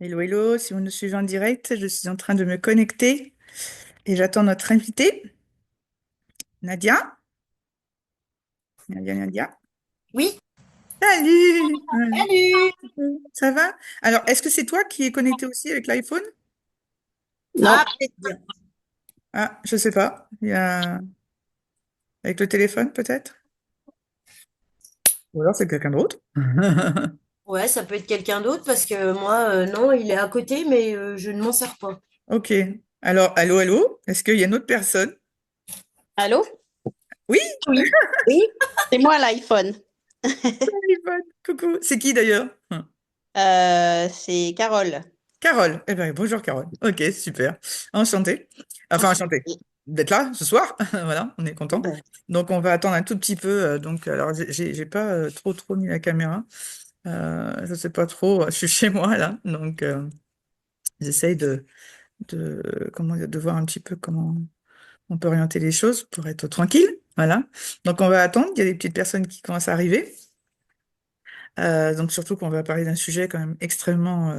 Hello, hello, si vous nous suivez en direct, je suis en train de me connecter et j'attends notre invitée, Nadia. Nadia, Nadia. Oui, Salut! Voilà. salut. Ça va? Alors, est-ce que c'est toi qui es connecté aussi avec l'iPhone? Ah, Non, peut-être bien. Ah, je sais pas. Il y a... Avec le téléphone, peut-être? Ou alors c'est quelqu'un d'autre? Ouais, ça peut être quelqu'un d'autre parce que moi, non, il est à côté, mais je ne m'en sers pas. Ok. Alors, allô, allô? Est-ce qu'il y a une autre personne? allô? Oui, Oui, oui, c'est moi l'iPhone. iPhone. Coucou. C'est qui d'ailleurs? C'est Carole. Carole. Eh ben, bonjour Carole. Ok, super. Enchantée. Enfin, enchantée Enchantée. d'être là ce soir. Voilà, on est content. Ben, Donc, on va attendre un tout petit peu. Donc, alors, j'ai pas trop mis la caméra. Je sais pas trop. Je suis chez moi là, donc j'essaye comment dire, de voir un petit peu comment on peut orienter les choses pour être tranquille. Voilà. Donc, on va attendre. Il y a des petites personnes qui commencent à arriver. Donc surtout qu'on va parler d'un sujet quand même extrêmement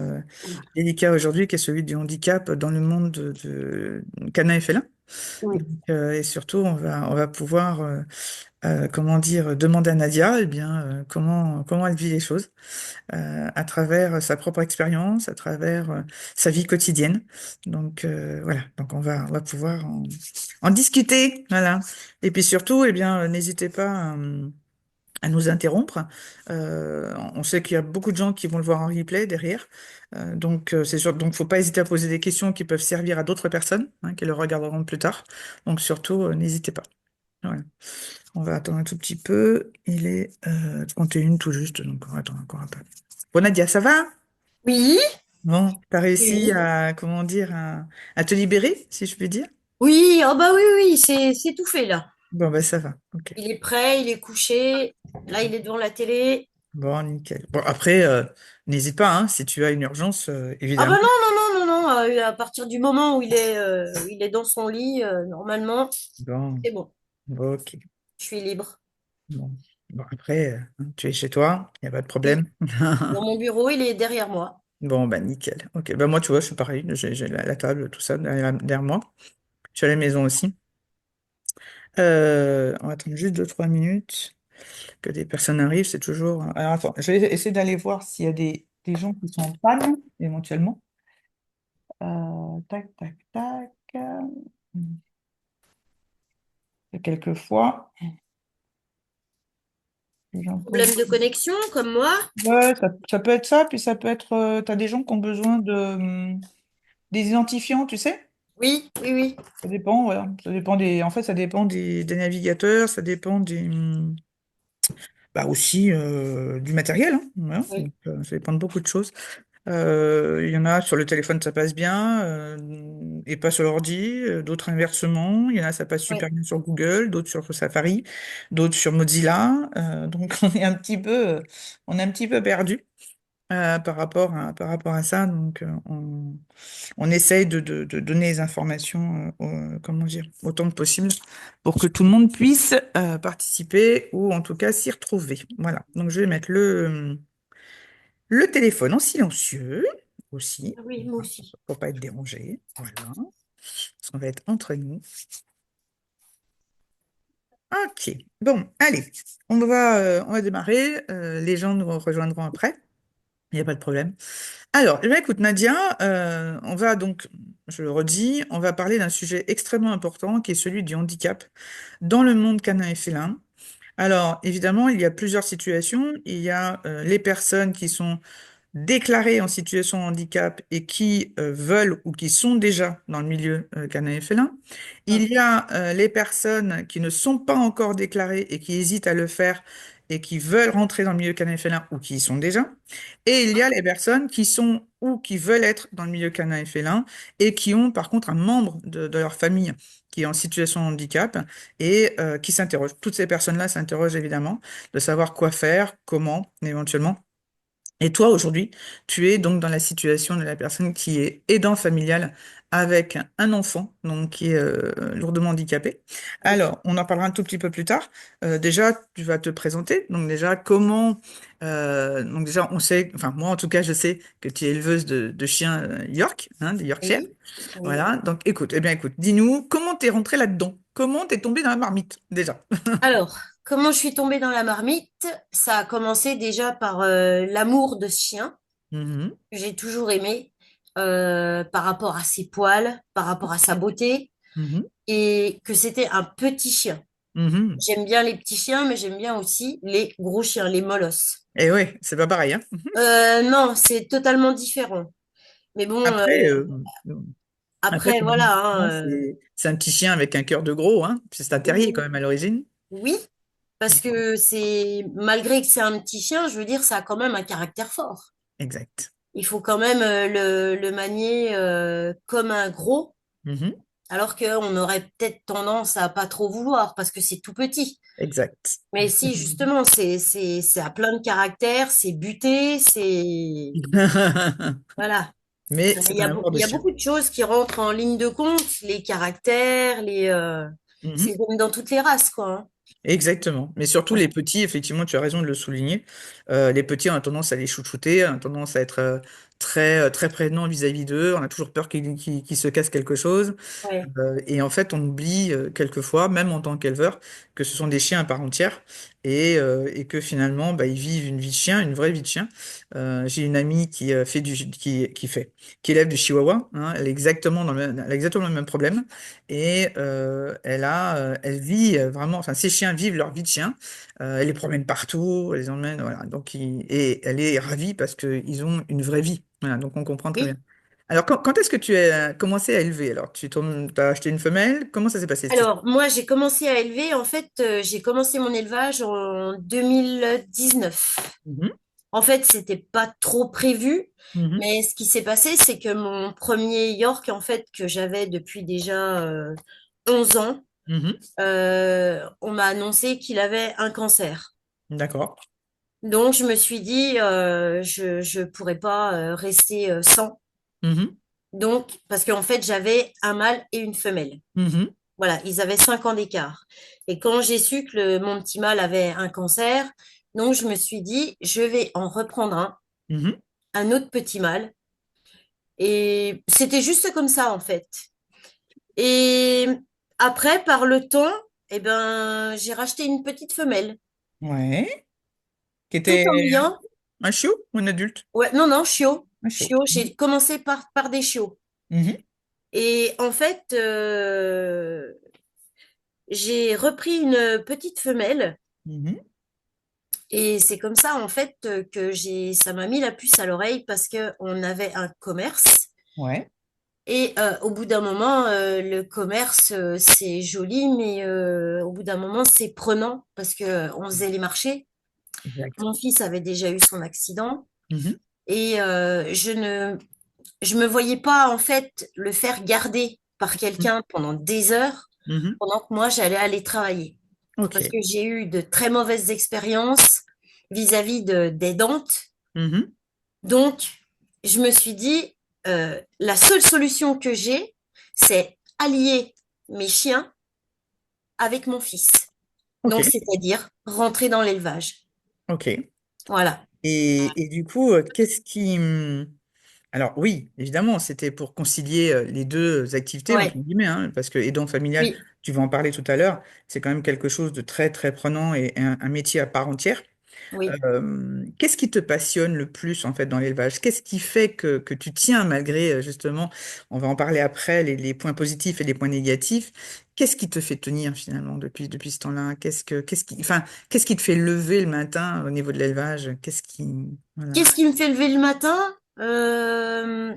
délicat aujourd'hui, qui est celui du handicap dans le monde de canin et félin. Oui. Donc, et surtout, on va pouvoir, comment dire, demander à Nadia, eh bien, comment elle vit les choses à travers sa propre expérience, à travers sa vie quotidienne. Donc voilà, donc on va pouvoir en discuter, voilà. Et puis surtout, eh bien, n'hésitez pas à nous interrompre. On sait qu'il y a beaucoup de gens qui vont le voir en replay derrière. Donc, c'est sûr, donc, faut pas hésiter à poser des questions qui peuvent servir à d'autres personnes, hein, qui le regarderont plus tard. Donc, surtout, n'hésitez pas. Voilà. On va attendre un tout petit peu. Il est 31 tout juste, donc on va attendre encore un peu. Bon, Nadia, ça va? Oui, Bon, t'as réussi oui, à, comment dire, à te libérer, si je puis dire? oui, oh bah oui, oui, c'est tout fait là. Bon, ben, ça va. Ok. Il est prêt, il est couché. Là, il est devant la télé. Bon, nickel. Bon, après, n'hésite pas, hein, si tu as une urgence, Ah bah évidemment. non, non, non, non, non. À partir du moment où il est dans son lit, normalement, Bon, c'est bon. ok. Je suis libre. Bon, bon après, tu es chez toi, il n'y a pas de Oui, problème. dans mon bureau, il est derrière moi. Bon, bah nickel. Ok, bah moi, tu vois, je suis pareil. J'ai la table, tout ça derrière moi. Je suis à la maison aussi. On va attendre juste 2-3 minutes que des personnes arrivent. C'est toujours. Alors, attends, je vais essayer d'aller voir s'il y a des gens qui sont en panne, éventuellement. Tac, tac, tac. Et quelquefois, les gens posent. Problème de connexion, comme moi? Ouais, ça peut être ça, puis ça peut être. T'as des gens qui ont besoin des identifiants, tu sais? Oui, oui, oui. Ça dépend, voilà. Ça dépend en fait, ça dépend des navigateurs, ça dépend bah aussi du matériel, hein, voilà. Oui, Donc, ça dépend de beaucoup de choses. Il y en a sur le téléphone, ça passe bien, et pas sur l'ordi. D'autres inversement. Il y en a, ça passe oui. super bien sur Google, d'autres sur Safari, d'autres sur Mozilla. Donc, on est un petit peu perdu. Par rapport à ça, donc on essaye de donner les informations, comment dire, autant que possible pour que tout le monde puisse participer ou en tout cas s'y retrouver. Voilà. Donc je vais mettre le téléphone en silencieux aussi, Ah oui, moi aussi. pour pas être dérangé. Voilà. Parce qu'on va être entre nous. Ok. Bon, allez, on va démarrer. Les gens nous rejoindront après. Il n'y a pas de problème. Alors, eh bien, écoute, Nadia, on va donc, je le redis, on va parler d'un sujet extrêmement important qui est celui du handicap dans le monde canin et félin. Alors, évidemment, il y a plusieurs situations. Il y a les personnes qui sont déclarés en situation de handicap et qui veulent ou qui sont déjà dans le milieu canin et félin. Il Hum, y a les personnes qui ne sont pas encore déclarées et qui hésitent à le faire et qui veulent rentrer dans le milieu canin et félin ou qui y sont déjà. Et il y a les personnes qui sont ou qui veulent être dans le milieu canin et félin et qui ont par contre un membre de leur famille qui est en situation de handicap et qui s'interrogent. Toutes ces personnes-là s'interrogent évidemment de savoir quoi faire, comment éventuellement. Et toi, aujourd'hui, tu es donc dans la situation de la personne qui est aidant familial avec un enfant donc, qui est lourdement handicapé. Oui, Alors, on en parlera un tout petit peu plus tard. Déjà, tu vas te présenter. Donc déjà, donc déjà, on sait, enfin moi en tout cas, je sais que tu es éleveuse de chiens York, hein, des Yorkshire. oui, oui. Voilà. Donc écoute, eh bien écoute, dis-nous comment t'es rentrée là-dedans? Comment t'es tombée dans la marmite déjà? Alors, comment je suis tombée dans la marmite? Ça a commencé déjà par l'amour de ce chien Mhm, que j'ai toujours aimé par rapport à ses poils, par rapport à sa beauté, mhm, et que c'était un petit chien. mhm. J'aime bien les petits chiens, mais j'aime bien aussi les gros chiens, les molosses. Et oui, c'est pas pareil, hein. Non, c'est totalement différent. Mais bon, Après, après, après, voilà, fondamentalement, hein, c'est un petit chien avec un cœur de gros, hein. Puis c'est un terrier quand oui, même à l'origine. oui, parce que c'est, malgré que c'est un petit chien, je veux dire, ça a quand même un caractère fort. Exact. Il faut quand même le manier comme un gros, Mhm, alors qu'on aurait peut-être tendance à pas trop vouloir parce que c'est tout petit. exact. Mais si, justement, c'est à plein de caractères, c'est buté, c'est... Voilà. Mais c'est Il y un a, amour de il y a chien. beaucoup de choses qui rentrent en ligne de compte, les caractères, Mhm. c'est comme dans toutes les races, quoi. Hein. Exactement. Mais surtout les petits, effectivement, tu as raison de le souligner. Les petits, on a tendance à les chouchouter, on a tendance à être très prévenant vis-à-vis d'eux. On a toujours peur qu'ils se cassent quelque chose. Ouais. Et en fait, on oublie quelquefois, même en tant qu'éleveur, que ce sont des chiens à part entière et que finalement, bah, ils vivent une vie de chien, une vraie vie de chien. J'ai une amie qui fait qui élève du chihuahua. Hein, elle est exactement elle a exactement le même problème et elle vit vraiment. Enfin, ces chiens vivent leur vie de chien. Elle les promène partout, elle les emmène, voilà. Donc, et elle est ravie parce qu'ils ont une vraie vie. Voilà, donc on comprend très bien. Oui. Alors, quand est-ce que tu as commencé à élever? Alors, as acheté une femelle? Comment ça s'est passé cette histoire? Alors, moi, j'ai commencé à élever, en fait, j'ai commencé mon élevage en 2019. Mhm, En fait, c'était pas trop prévu, mhm, mais ce qui s'est passé, c'est que mon premier York, en fait, que j'avais depuis déjà 11 ans, mhm. on m'a annoncé qu'il avait un cancer. D'accord. Donc, je me suis dit, je pourrais pas rester sans. Mhm, Donc, parce qu'en fait, j'avais un mâle et une femelle. mhm, Voilà, ils avaient 5 ans d'écart. Et quand j'ai su que mon petit mâle avait un cancer, donc je me suis dit, je vais en reprendre mhm. un autre petit mâle. Et c'était juste comme ça, en fait. Et après, par le temps, eh ben, j'ai racheté une petite femelle. Ouais. Qui Tout était en bien. un chiot ou un adulte? Ouais, non, non, chiot. Un chiot. Chiot, j'ai commencé par des chiots. Mhm, Et en fait, j'ai repris une petite femelle. mhm. Et c'est comme ça, en fait, que ça m'a mis la puce à l'oreille parce que on avait un commerce. Ouais. Et au bout d'un moment, le commerce, c'est joli, mais au bout d'un moment, c'est prenant parce que on faisait les marchés. Exact. Mon fils avait déjà eu son accident Mhm, et je me voyais pas, en fait, le faire garder par mhm, quelqu'un pendant des heures mhm. pendant que moi, j'allais aller travailler. Ok. Parce que j'ai eu de très mauvaises expériences vis-à-vis des dentes. Mhm. Donc, je me suis dit, la seule solution que j'ai, c'est allier mes chiens avec mon fils. Ok. Donc, c'est-à-dire rentrer dans l'élevage. Ok. Voilà. Et du coup, alors oui, évidemment, c'était pour concilier les deux activités, entre Ouais. guillemets, hein, parce que aidant familial, Oui. tu vas en parler tout à l'heure, c'est quand même quelque chose de très prenant et un métier à part entière. Oui. Qu'est-ce qui te passionne le plus en fait dans l'élevage? Qu'est-ce qui fait que tu tiens malgré justement, on va en parler après, les points positifs et les points négatifs. Qu'est-ce qui te fait tenir finalement depuis ce temps-là? Qu'est-ce qui te fait lever le matin au niveau de l'élevage? Voilà. Qu'est-ce qui me fait lever le matin?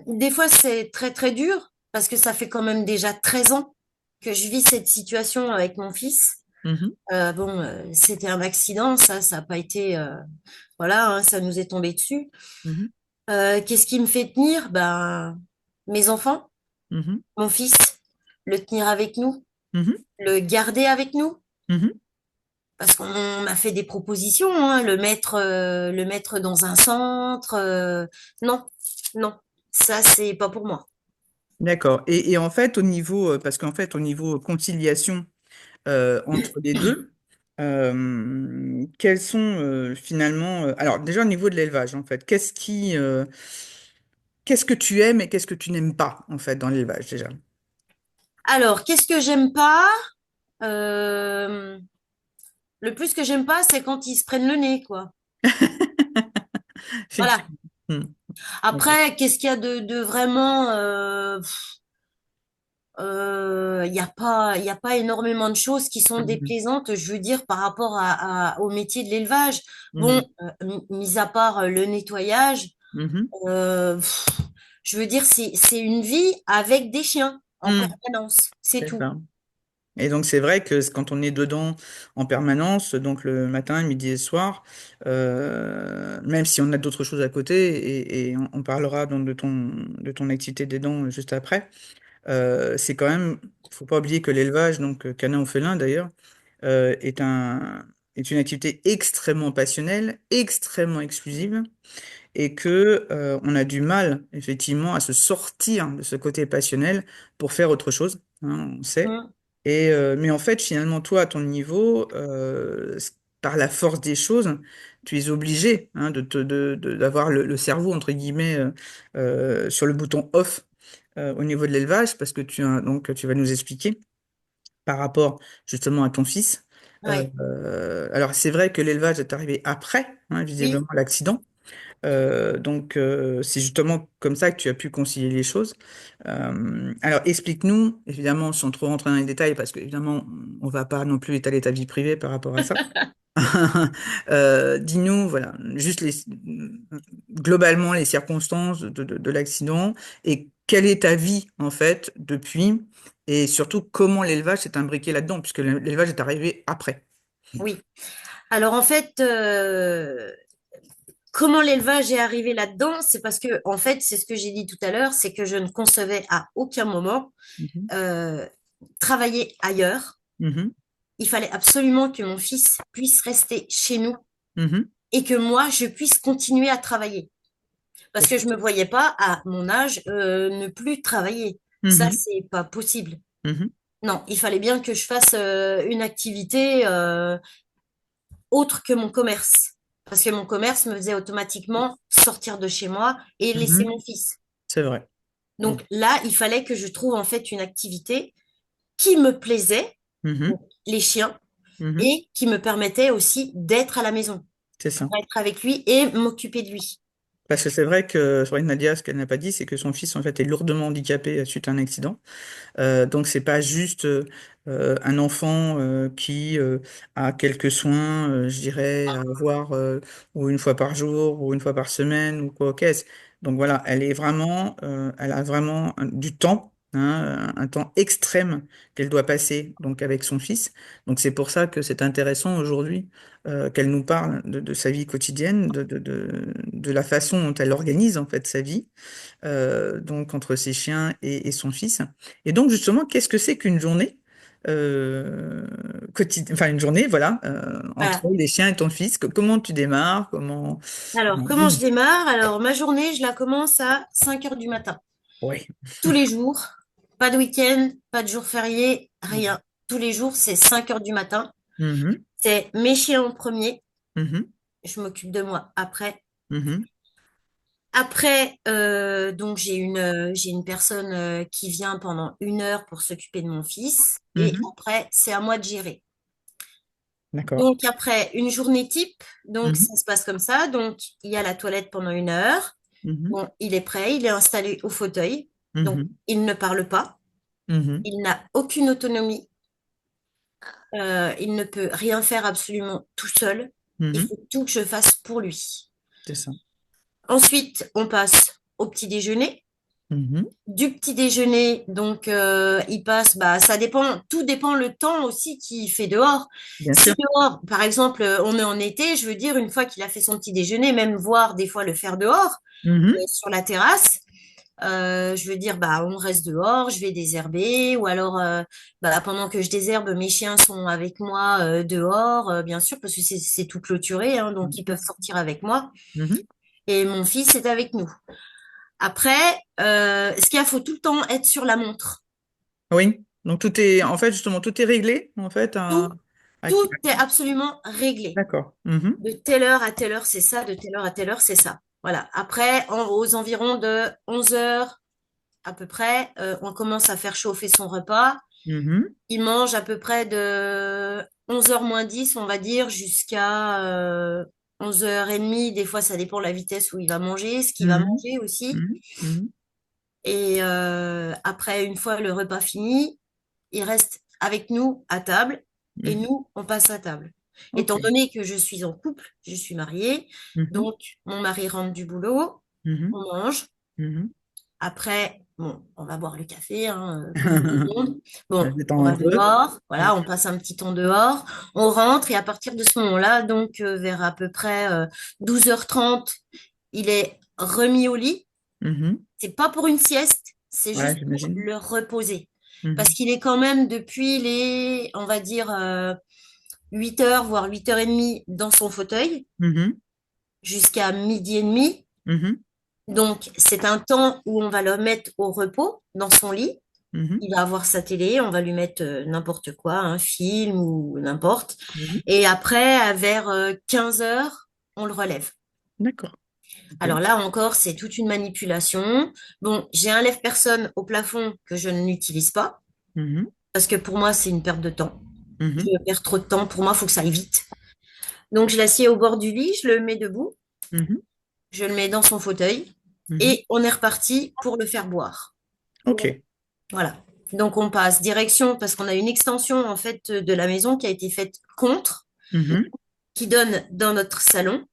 Des fois, c'est très, très dur parce que ça fait quand même déjà 13 ans que je vis cette situation avec mon fils. Mhm, Bon, c'était un accident, ça n'a pas été, voilà, hein, ça nous est tombé dessus. mhm, Qu'est-ce qui me fait tenir? Ben, mes enfants, mhm, mon fils, le tenir avec nous, mhm, le garder avec nous, mhm. parce qu'on m'a fait des propositions, hein, le mettre dans un centre, non, non, ça c'est pas pour moi. D'accord. Et en fait, au niveau, parce qu'en fait, au niveau conciliation entre les deux, quels sont finalement, alors déjà au niveau de l'élevage, en fait, qu'est-ce que tu aimes et qu'est-ce que tu n'aimes pas, en fait, dans l'élevage, déjà? Alors, qu'est-ce que j'aime pas? Euh, le plus que j'aime pas, c'est quand ils se prennent le nez, quoi. Voilà. Effectivement. Hmm. D'accord. Après, qu'est-ce qu'il y a de vraiment il y a pas énormément de choses qui sont Mhm. déplaisantes, je veux dire, par rapport au métier de l'élevage. Bon, Mhm. mis à part le nettoyage, Mhm. euh, pff, je veux dire, c'est une vie avec des chiens en Hmm. permanence, c'est C'est tout. ça. Et donc c'est vrai que quand on est dedans en permanence, donc le matin, midi et soir, même si on a d'autres choses à côté, et on parlera donc de ton activité des dents juste après, c'est quand même, faut pas oublier que l'élevage, donc canin ou félin d'ailleurs, est est une activité extrêmement passionnelle, extrêmement exclusive, et que on a du mal effectivement à se sortir de ce côté passionnel pour faire autre chose, hein, on sait. Mm. Et mais en fait, finalement, toi, à ton niveau, par la force des choses, tu es obligé, hein, d'avoir le cerveau entre guillemets sur le bouton off au niveau de l'élevage, parce que donc tu vas nous expliquer par rapport justement à ton fils. Ouais. Alors c'est vrai que l'élevage est arrivé après, hein, Oui. visiblement l'accident. Donc, c'est justement comme ça que tu as pu concilier les choses. Alors, explique-nous, évidemment, sans trop rentrer dans les détails, parce qu'évidemment, on va pas non plus étaler ta vie privée par rapport à ça. Dis-nous, voilà, juste globalement les circonstances de l'accident et quelle est ta vie, en fait, depuis, et surtout comment l'élevage s'est imbriqué là-dedans, puisque l'élevage est arrivé après. Oui. Alors en fait, comment l'élevage est arrivé là-dedans? C'est parce que, en fait, c'est ce que j'ai dit tout à l'heure, c'est que je ne concevais à aucun moment Mhm. euh, travailler ailleurs. Mhm. Il fallait absolument que mon fils puisse rester chez nous Mhm. et que moi, je puisse continuer à travailler. Parce que je me voyais pas, à mon âge, ne plus travailler. Ça, Mhm. c'est pas possible. Mhm. Non, il fallait bien que je fasse une activité autre que mon commerce. Parce que mon commerce me faisait automatiquement sortir de chez moi et laisser Mhm. mon fils. C'est vrai. Donc là, il fallait que je trouve en fait une activité qui me plaisait, Mhm. donc les chiens, Mhm. et qui me permettait aussi d'être à la maison, C'est ça. être avec lui et m'occuper de lui. Parce que c'est vrai que sur Nadia, ce qu'elle n'a pas dit, c'est que son fils en fait est lourdement handicapé suite à un accident. Donc c'est pas juste un enfant qui a quelques soins, je dirais, à avoir ou une fois par jour ou une fois par semaine ou quoi qu'est-ce. Donc voilà, elle a vraiment du temps, hein, un temps extrême qu'elle doit passer donc avec son fils. Donc c'est pour ça que c'est intéressant aujourd'hui qu'elle nous parle de sa vie quotidienne, de la façon dont elle organise en fait sa vie donc entre ses chiens et son fils. Et donc justement, qu'est-ce que c'est qu'une journée quotidienne, enfin une journée, voilà, entre Voilà. les chiens et ton fils? Comment tu démarres? Comment Alors, comment je démarre? Alors, ma journée, je la commence à 5 heures du matin. Ouais. Tous les jours, pas de week-end, pas de jour férié, rien. Tous les jours, c'est 5 heures du matin. Mhm, C'est mes chiens en premier. mhm, Je m'occupe de moi après. mhm, Après, donc j'ai une personne qui vient pendant 1 heure pour s'occuper de mon fils. Et mhm. après, c'est à moi de gérer. D'accord. Donc après, une journée type, donc Mhm, ça se passe comme ça. Donc il y a la toilette pendant 1 heure. mhm, Bon, il est prêt, il est installé au fauteuil. Donc mhm, il ne parle pas, mhm, il n'a aucune autonomie, il ne peut rien faire absolument tout seul. Il mhm. faut tout que je fasse pour lui. C'est ça. Ensuite, on passe au petit déjeuner. Mhm. Du petit déjeuner, donc il passe, bah ça dépend, tout dépend le temps aussi qu'il fait dehors. Bien Si sûr. dehors, par exemple, on est en été, je veux dire, une fois qu'il a fait son petit déjeuner, même voir des fois le faire dehors, Mhm, sur la terrasse, je veux dire, bah on reste dehors, je vais désherber, ou alors bah, pendant que je désherbe, mes chiens sont avec moi dehors, bien sûr, parce que c'est tout clôturé, hein, bien donc ils sûr. peuvent sortir avec moi, Mhm, et mon fils est avec nous. Après, ce qu'il y a, faut tout le temps être sur la montre. Oui. Donc tout est, en fait, justement, tout est réglé, en fait. Tout, À- tout est absolument réglé. D'accord. Mhm. De telle heure à telle heure, c'est ça. De telle heure à telle heure, c'est ça. Voilà. Après, aux environs de 11 heures à peu près, on commence à faire chauffer son repas. Mhm. Il mange à peu près de 11h moins 10, on va dire, jusqu'à 11h30. Des fois, ça dépend de la vitesse où il va manger, ce qu'il va Mhm. manger aussi. Mhm. Mhm. Et après, une fois le repas fini, il reste avec nous à table et Mhm. nous, on passe à table. Ok. Étant donné que je suis en couple, je suis mariée, Mhm. donc mon mari rentre du boulot, Mhm. on mange. Mhm. Après, bon, on va boire le café, hein, comme tout le monde. Ça Bon, se on détend un va peu. dehors, Mhm. voilà, on passe un petit temps dehors, on rentre et à partir de ce moment-là, donc vers à peu près 12h30, il est remis au lit. Mhm. C'est pas pour une sieste, c'est Ouais, juste pour j'imagine. le reposer. Parce Mhm. qu'il est quand même depuis les, on va dire, 8 heures, voire 8h30 dans son fauteuil, Mhm. jusqu'à midi et demi. Mhm. Donc, c'est un temps où on va le mettre au repos dans son lit. Mhm. Il va avoir sa télé, on va lui mettre n'importe quoi, un film ou n'importe. Mhm. Et après, vers 15 heures, on le relève. D'accord. Ok. Alors là encore, c'est toute une manipulation. Bon, j'ai un lève-personne au plafond que je n'utilise pas Mhm. parce que pour moi, c'est une perte de temps. Mhm. Je perds trop de temps. Pour moi, il faut que ça aille vite. Donc, je l'assieds au bord du lit, je le mets debout, Mhm. je le mets dans son fauteuil Mhm. et on est reparti pour le faire boire. Ok. Voilà. Donc on passe direction parce qu'on a une extension en fait de la maison qui a été faite contre, Mhm. qui donne dans notre salon.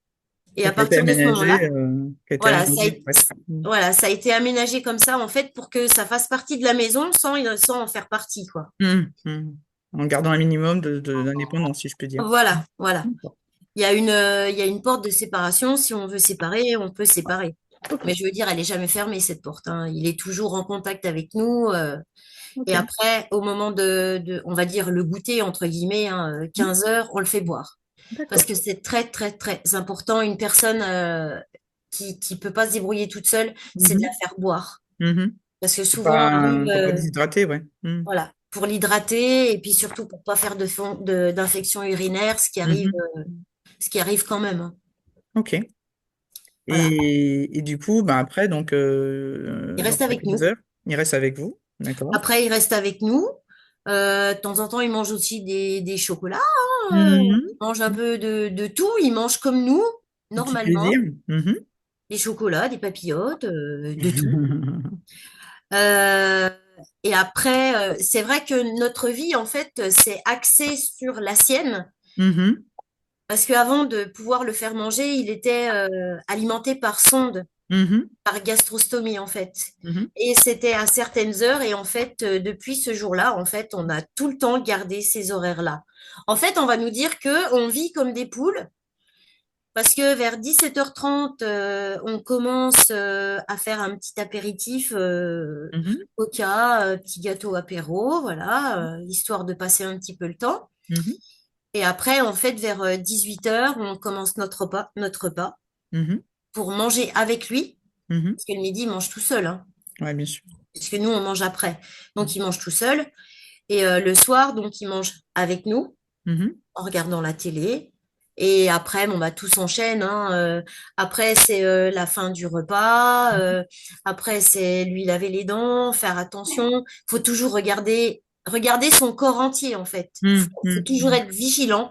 Et à Donc, qui a été partir de ce aménagé, moment-là, voilà, aménagé, ouais. Mhm. voilà, ça a été aménagé comme ça en fait pour que ça fasse partie de la maison sans en faire partie, quoi. Mhm. Mhm. En gardant un minimum d'indépendance, si je peux dire. Voilà, voilà. D'accord. Il y a une porte de séparation. Si on veut séparer, on peut séparer. Ok. Mais je veux dire, elle est jamais fermée, cette porte, hein. Il est toujours en contact avec nous. Ok. Et après, au moment on va dire, le goûter, entre guillemets, hein, Mhm. 15 heures, on le fait boire. Parce D'accord. que c'est très, très, très important. Une personne qui peut pas se débrouiller toute seule, c'est de la Mhm. faire boire. Mhm. Parce que souvent, on arrive, Faut pas déshydrater, ouais. Mhm. voilà, pour l'hydrater et puis surtout pour pas faire d'infection urinaire, Mhm. ce qui arrive quand même, hein. Ok. Voilà. Et du coup, bah après, Il donc reste à avec 15 nous. heures, il reste avec vous. D'accord. Après, il reste avec nous. De temps en temps, il mange aussi des chocolats. Il Mhm. mange un peu de tout. Il mange comme nous, Un petit plaisir. normalement. Mhm. Des chocolats, des papillotes, de tout. Euh, et après, c'est vrai que notre vie, en fait, c'est axé sur la sienne. Mhm. Parce qu'avant de pouvoir le faire manger, il était alimenté par sonde, Mhm. par gastrostomie, en fait. Mhm. Et c'était à certaines heures. Et en fait, depuis ce jour-là, en fait, on a tout le temps gardé ces horaires-là. En fait, on va nous dire que on vit comme des poules. Parce que vers 17h30, on commence à faire un petit apéritif, Mhm. coca, petit gâteau apéro, voilà, histoire de passer un petit peu le temps. Mhm. Et après, en fait, vers 18h, on commence notre repas Mhm. pour manger avec lui. Mhm. Parce que le midi, il mange tout seul, hein, Ouais, bien sûr. parce que nous, on mange après. Donc, il mange tout seul. Et le soir, donc, il mange avec nous, Mhm. en regardant la télé. Et après, bon, bah, tout s'enchaîne, hein. Après, c'est la fin du repas. Après, c'est lui laver les dents, faire attention. Faut toujours regarder son corps entier, en fait. Mhm. Faut toujours Mhm. être vigilant.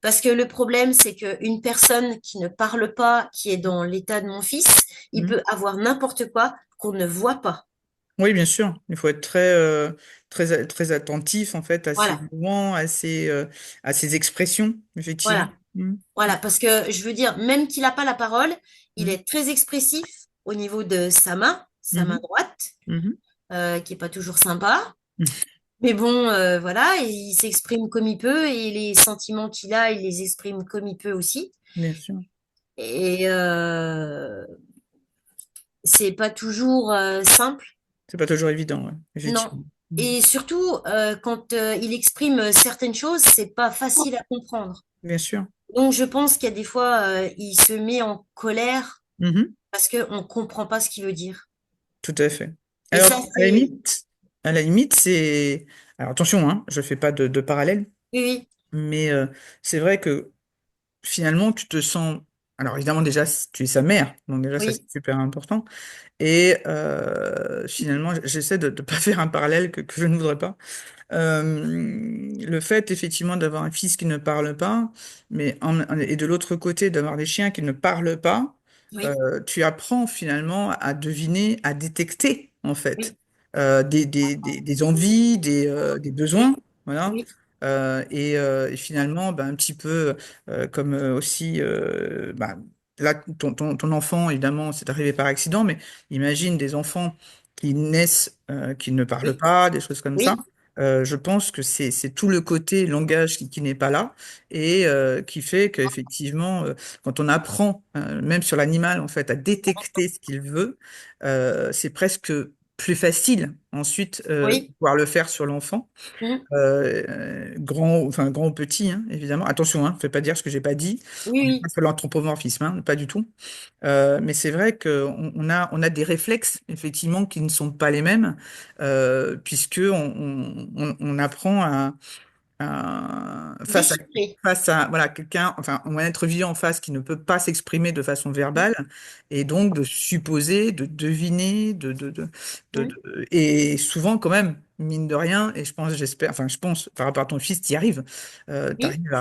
Parce que le problème, c'est qu'une personne qui ne parle pas, qui est dans l'état de mon fils, il Mhm. peut avoir n'importe quoi qu'on ne voit pas. Oui, bien sûr. Il faut être très attentif en fait à ses Voilà, mouvements, à ses expressions, effectivement. voilà. Mhm. Voilà, parce que je veux dire, même qu'il n'a pas la parole, il Mhm. est très expressif au niveau de sa main Mhm. droite, Mhm. qui est pas toujours sympa. Mais bon, voilà, il s'exprime comme il peut et les sentiments qu'il a, il les exprime comme il peut aussi. Bien sûr. Et c'est pas toujours simple, C'est pas toujours évident, ouais, non. effectivement. Mhm. Et surtout, quand il exprime certaines choses, c'est pas facile à comprendre. Bien sûr. Donc, je pense qu'il y a des fois, il se met en colère parce qu'on ne comprend pas ce qu'il veut dire. tout à fait. Et Alors, ça, c'est... à la limite, c'est... Alors attention, hein, je fais pas de parallèle, Oui, mais c'est vrai que finalement, tu te sens... Alors évidemment, déjà, tu es sa mère, donc déjà, ça, oui, c'est super important. Et finalement, j'essaie de ne pas faire un parallèle que je ne voudrais pas. Le fait, effectivement, d'avoir un fils qui ne parle pas, et de l'autre côté, d'avoir des chiens qui ne parlent pas, oui, tu apprends finalement à deviner, à détecter, en fait, oui, des envies, des oui, besoins, voilà. oui, Et finalement, ben, un petit peu comme aussi, bah, là, ton enfant, évidemment, c'est arrivé par accident, mais imagine des enfants qui naissent, qui ne parlent oui, pas, des choses comme ça. oui, Je pense que c'est tout le côté langage qui n'est pas là et qui fait qu'effectivement, quand on apprend, même sur l'animal, en fait, à détecter ce qu'il veut, c'est presque plus facile ensuite de oui, pouvoir le faire sur l'enfant, mm, enfin grand ou petit, hein, évidemment. Attention, hein, ne faites pas dire ce que j'ai pas dit. oui, On n'est pas oui, sur l'anthropomorphisme, hein, pas du tout. Mais c'est vrai qu'on on a des réflexes, effectivement, qui ne sont pas les mêmes, puisque on apprend face à, déchiffrer. voilà, quelqu'un, enfin, un être vivant en face qui ne peut pas s'exprimer de façon verbale, et donc de supposer, de deviner, Mm, et souvent, quand même, mine de rien, et je pense, j'espère, enfin, je pense, par rapport à ton fils, tu y arrives. Tu oui, arrives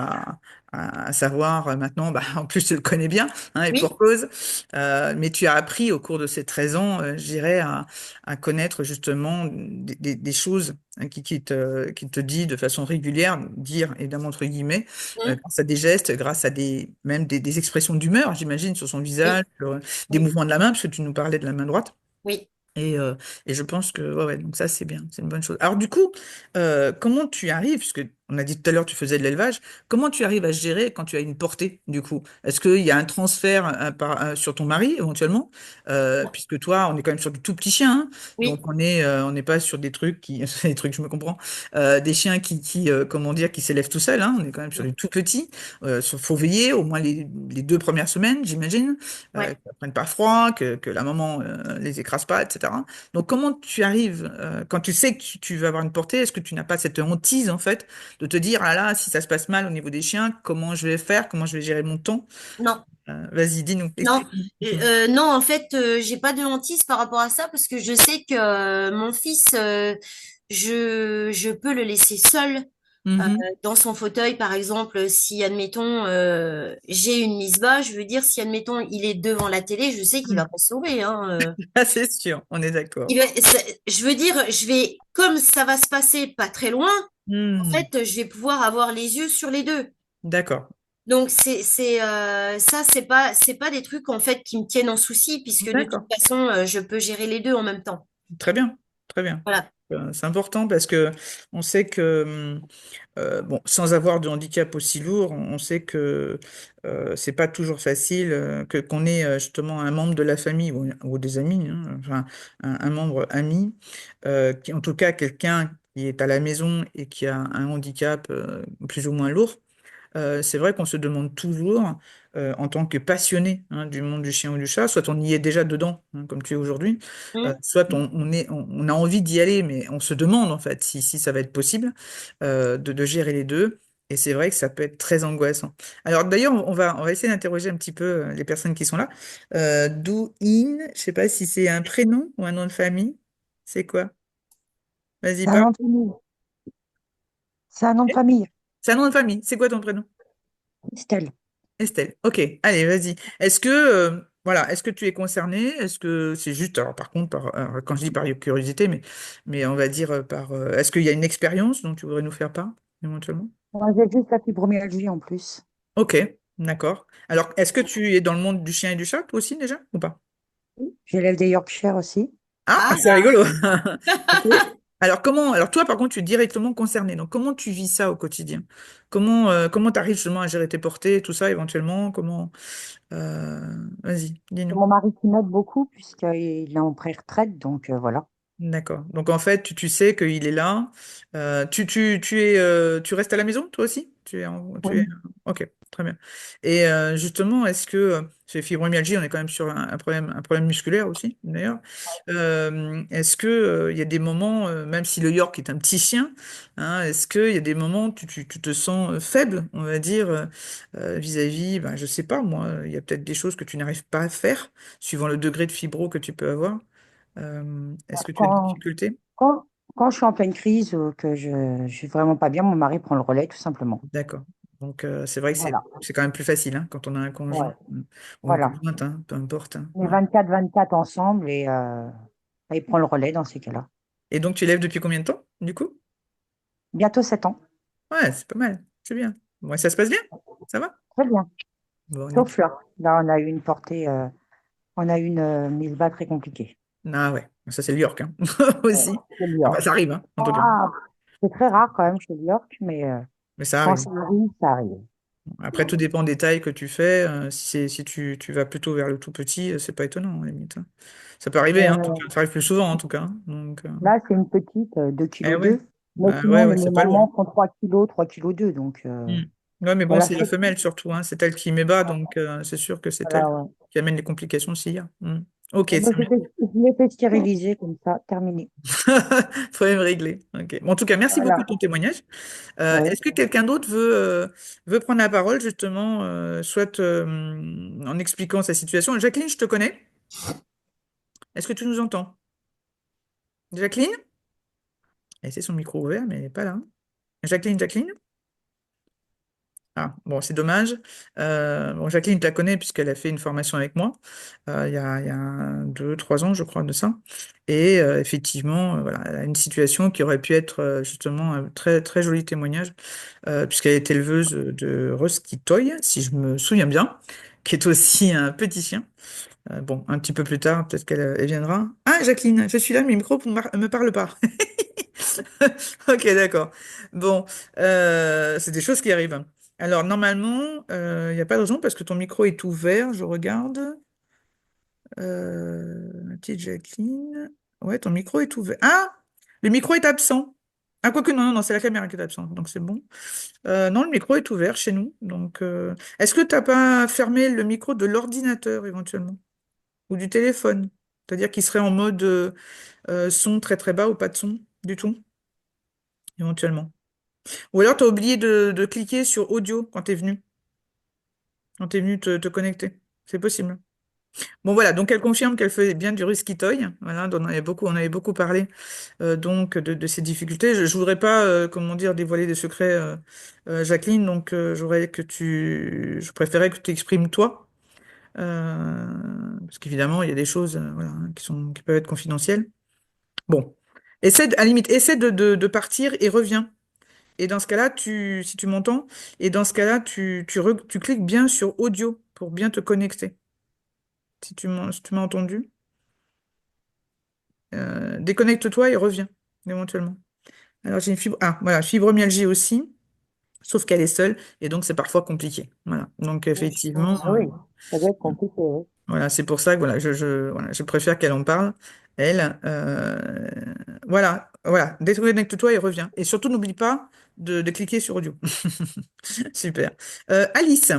à savoir maintenant, bah, en plus, tu le connais bien, hein, et pour oui, cause. Mais tu as appris au cours de ces 13 ans, je dirais, à connaître justement des choses, hein, qui te dit de façon régulière, dire évidemment entre guillemets, mm, grâce à des gestes, grâce à même des expressions d'humeur, j'imagine, sur son visage, oui, sur, des oui, mouvements de la main, parce que tu nous parlais de la main droite. oui. Et, euh, et je pense que ouais, ouais, donc ça c'est bien, c'est une bonne chose. Alors du coup, comment tu arrives, puisque on a dit tout à l'heure tu faisais de l'élevage, comment tu arrives à gérer quand tu as une portée du coup? Est-ce qu'il y a un transfert sur ton mari éventuellement? Puisque toi, on est quand même sur du tout petit chien, hein, donc Oui, on n'est pas sur des trucs qui, des trucs je me comprends, des chiens comment dire, qui s'élèvent tout seuls, hein, on est quand même sur du tout petit. Faut veiller au moins les 2 premières semaines, j'imagine, ouais. qu'elles prennent pas froid, que la maman les écrase pas, etc. Donc, comment tu arrives, quand tu sais que tu vas avoir une portée, est-ce que tu n'as pas cette hantise, en fait, de te dire, ah là, si ça se passe mal au niveau des chiens, comment je vais faire, comment je vais gérer mon temps? Non, Vas-y, dis-nous, non, explique-nous. non, en fait, j'ai pas de hantise par rapport à ça parce que je sais que mon fils, je peux le laisser seul Mhm. dans son fauteuil, par exemple, si, admettons, j'ai une mise bas, je veux dire, si, admettons, il est devant la télé, je sais qu'il va Mhm. pas sauver, hein. Ah, c'est sûr, on est d'accord. Je veux dire, comme ça va se passer pas très loin, en Hmm. fait, je vais pouvoir avoir les yeux sur les deux. D'accord, Donc ça, c'est pas des trucs en fait qui me tiennent en souci puisque de toute d'accord. façon, je peux gérer les deux en même temps. Très bien, très bien. Voilà. C'est important parce que on sait que bon, sans avoir de handicap aussi lourd, on sait que c'est pas toujours facile, que qu'on ait justement un membre de la famille ou des amis, hein, enfin un membre ami, qui en tout cas quelqu'un qui est à la maison et qui a un handicap plus ou moins lourd. C'est vrai qu'on se demande toujours, en tant que passionné, hein, du monde du chien ou du chat, soit on y est déjà dedans, hein, comme tu es aujourd'hui, Mm. soit on a envie d'y aller, mais on se demande en fait si ça va être possible de gérer les deux. Et c'est vrai que ça peut être très angoissant. Alors d'ailleurs, on va essayer d'interroger un petit peu les personnes qui sont là. Douyin, je sais pas si c'est un prénom ou un nom de famille. C'est quoi? Vas-y, C'est un parle. nom de famille. C'est un nom de famille. C'est un nom de famille. C'est quoi ton prénom? Estelle. Estelle, ok, allez, vas-y. Voilà, est-ce que tu es concernée? Est-ce que c'est juste, alors par contre, quand je dis par curiosité, mais on va dire est-ce qu'il y a une expérience dont tu voudrais nous faire part, éventuellement? Moi, j'ai juste la fibromyalgie en plus. Ok, d'accord. Alors, est-ce que tu es dans le monde du chien et du chat, toi aussi, déjà, ou pas? J'élève des Yorkshire aussi. Ah, c'est Ah, rigolo. Ok. Alors toi, par contre, tu es directement concerné. Donc, comment tu vis ça au quotidien? Comment tu arrives justement à gérer tes portées, tout ça, éventuellement? Vas-y, C'est dis-nous. mon mari qui m'aide beaucoup puisqu'il est en pré-retraite, donc voilà. D'accord. Donc en fait, tu sais qu'il est là. Tu restes à la maison, toi aussi? Oui. Ok, très bien. Et justement, est-ce que chez fibromyalgie, on est quand même sur un problème musculaire aussi, d'ailleurs. Est-ce que il y a des moments, même si le York est un petit chien, hein, est-ce qu'il y a des moments où tu te sens faible, on va dire, vis-à-vis, ben, je sais pas, moi, il y a peut-être des choses que tu n'arrives pas à faire, suivant le degré de fibro que tu peux avoir. Est-ce que tu as des Quand, difficultés? quand, quand je suis en pleine crise ou que je suis vraiment pas bien, mon mari prend le relais, tout simplement. D'accord. Donc, c'est vrai que Voilà. c'est quand même plus facile hein, quand on a un conjoint Ouais. ou une Voilà. conjointe, hein, peu importe. Hein. On est Ouais. 24-24 ensemble et il prend le relais dans ces cas-là. Et donc, tu lèves depuis combien de temps, du coup? Bientôt 7 ans. Ouais, c'est pas mal. C'est bien. Ouais, ça se passe bien? Ça va? Très bien. Bon, Sauf nickel. là. Là, on a eu une portée, on a eu une mise bas très compliquée. Ah ouais, ça c'est le York hein. Ouais. aussi. C'est New Enfin, York. ça arrive, hein, en tout cas. Ah, c'est très rare quand même chez New York, mais Mais ça quand arrive. ça arrive, ça arrive. Après, tout dépend des tailles que tu fais. Si tu vas plutôt vers le tout petit, c'est pas étonnant, à la limite. Hein. Ça peut arriver, hein, en tout cas. Euh, Ça arrive plus souvent, en tout cas. Hein. Donc, Là, c'est une petite 2 eh kg ouais. 2. Mais Bah sinon, ouais, les ouais, c'est pas lourd. mamans font 3 kg 2. Donc, Hmm. Ouais, mais bon, voilà, c'est la femelle surtout, hein. C'est elle qui m'ébat, donc c'est sûr que c'est elle voilà, ouais. qui amène les complications s'il y a. Hmm. Ok, Eh c'est ben, bien. je l'ai fait stériliser comme ça, terminé. Problème réglé. Ok. Bon, en tout cas, merci beaucoup de Voilà. ton témoignage. Ouais. Est-ce que quelqu'un d'autre veut prendre la parole, justement, soit en expliquant sa situation? Jacqueline, je te connais. Est-ce que tu nous entends? Jacqueline? Elle c'est son micro ouvert, mais elle n'est pas là. Jacqueline? Ah, bon, c'est dommage. Bon, Jacqueline, tu la connais puisqu'elle a fait une formation avec moi il y a 2, 3 ans, je crois, de ça. Et effectivement, voilà, elle a une situation qui aurait pu être justement un très, très joli témoignage puisqu'elle est éleveuse de Husky Toy, si je me souviens bien, qui est aussi un petit chien. Bon, un petit peu plus tard, peut-être qu'elle viendra. Ah, Jacqueline, je suis là, mais le micro me parle pas. Ok, d'accord. Bon, c'est des choses qui arrivent. Alors, normalement, il n'y a pas de raison parce que ton micro est ouvert. Je regarde. Ma petite Jacqueline. Ouais, ton micro est ouvert. Ah! Le micro est absent. Ah, quoique, non, c'est la caméra qui est absente, donc c'est bon. Non, le micro est ouvert chez nous. Donc, est-ce que tu n'as pas fermé le micro de l'ordinateur éventuellement? Ou du téléphone? C'est-à-dire qu'il serait en mode son très très bas ou pas de son du tout, éventuellement. Ou alors, tu as oublié de cliquer sur audio quand tu es venu te connecter. C'est possible. Bon, voilà, donc elle confirme qu'elle fait bien du Risky Toy. Voilà, dont on avait beaucoup parlé donc de ces difficultés. Je voudrais pas, comment dire, dévoiler des secrets, Jacqueline, donc je préférais que tu exprimes toi. euh, Parce qu'évidemment, il y a des choses voilà, hein, qui peuvent être confidentielles. Bon, à la limite, essaie de partir et reviens. Et dans ce cas-là, si tu m'entends, et dans ce cas-là, tu cliques bien sur audio pour bien te connecter. Si tu m'as entendu, déconnecte-toi et reviens, éventuellement. Alors, j'ai une fibromyalgie aussi, sauf qu'elle est seule, et donc c'est parfois compliqué. Voilà. Donc, effectivement, Ah oui, ça doit être compliqué. Oui. voilà, c'est pour ça que voilà, voilà, je préfère qu'elle en parle, elle. Voilà, déconnecte-toi et reviens. Et surtout, n'oublie pas de cliquer sur audio. Super. Alice.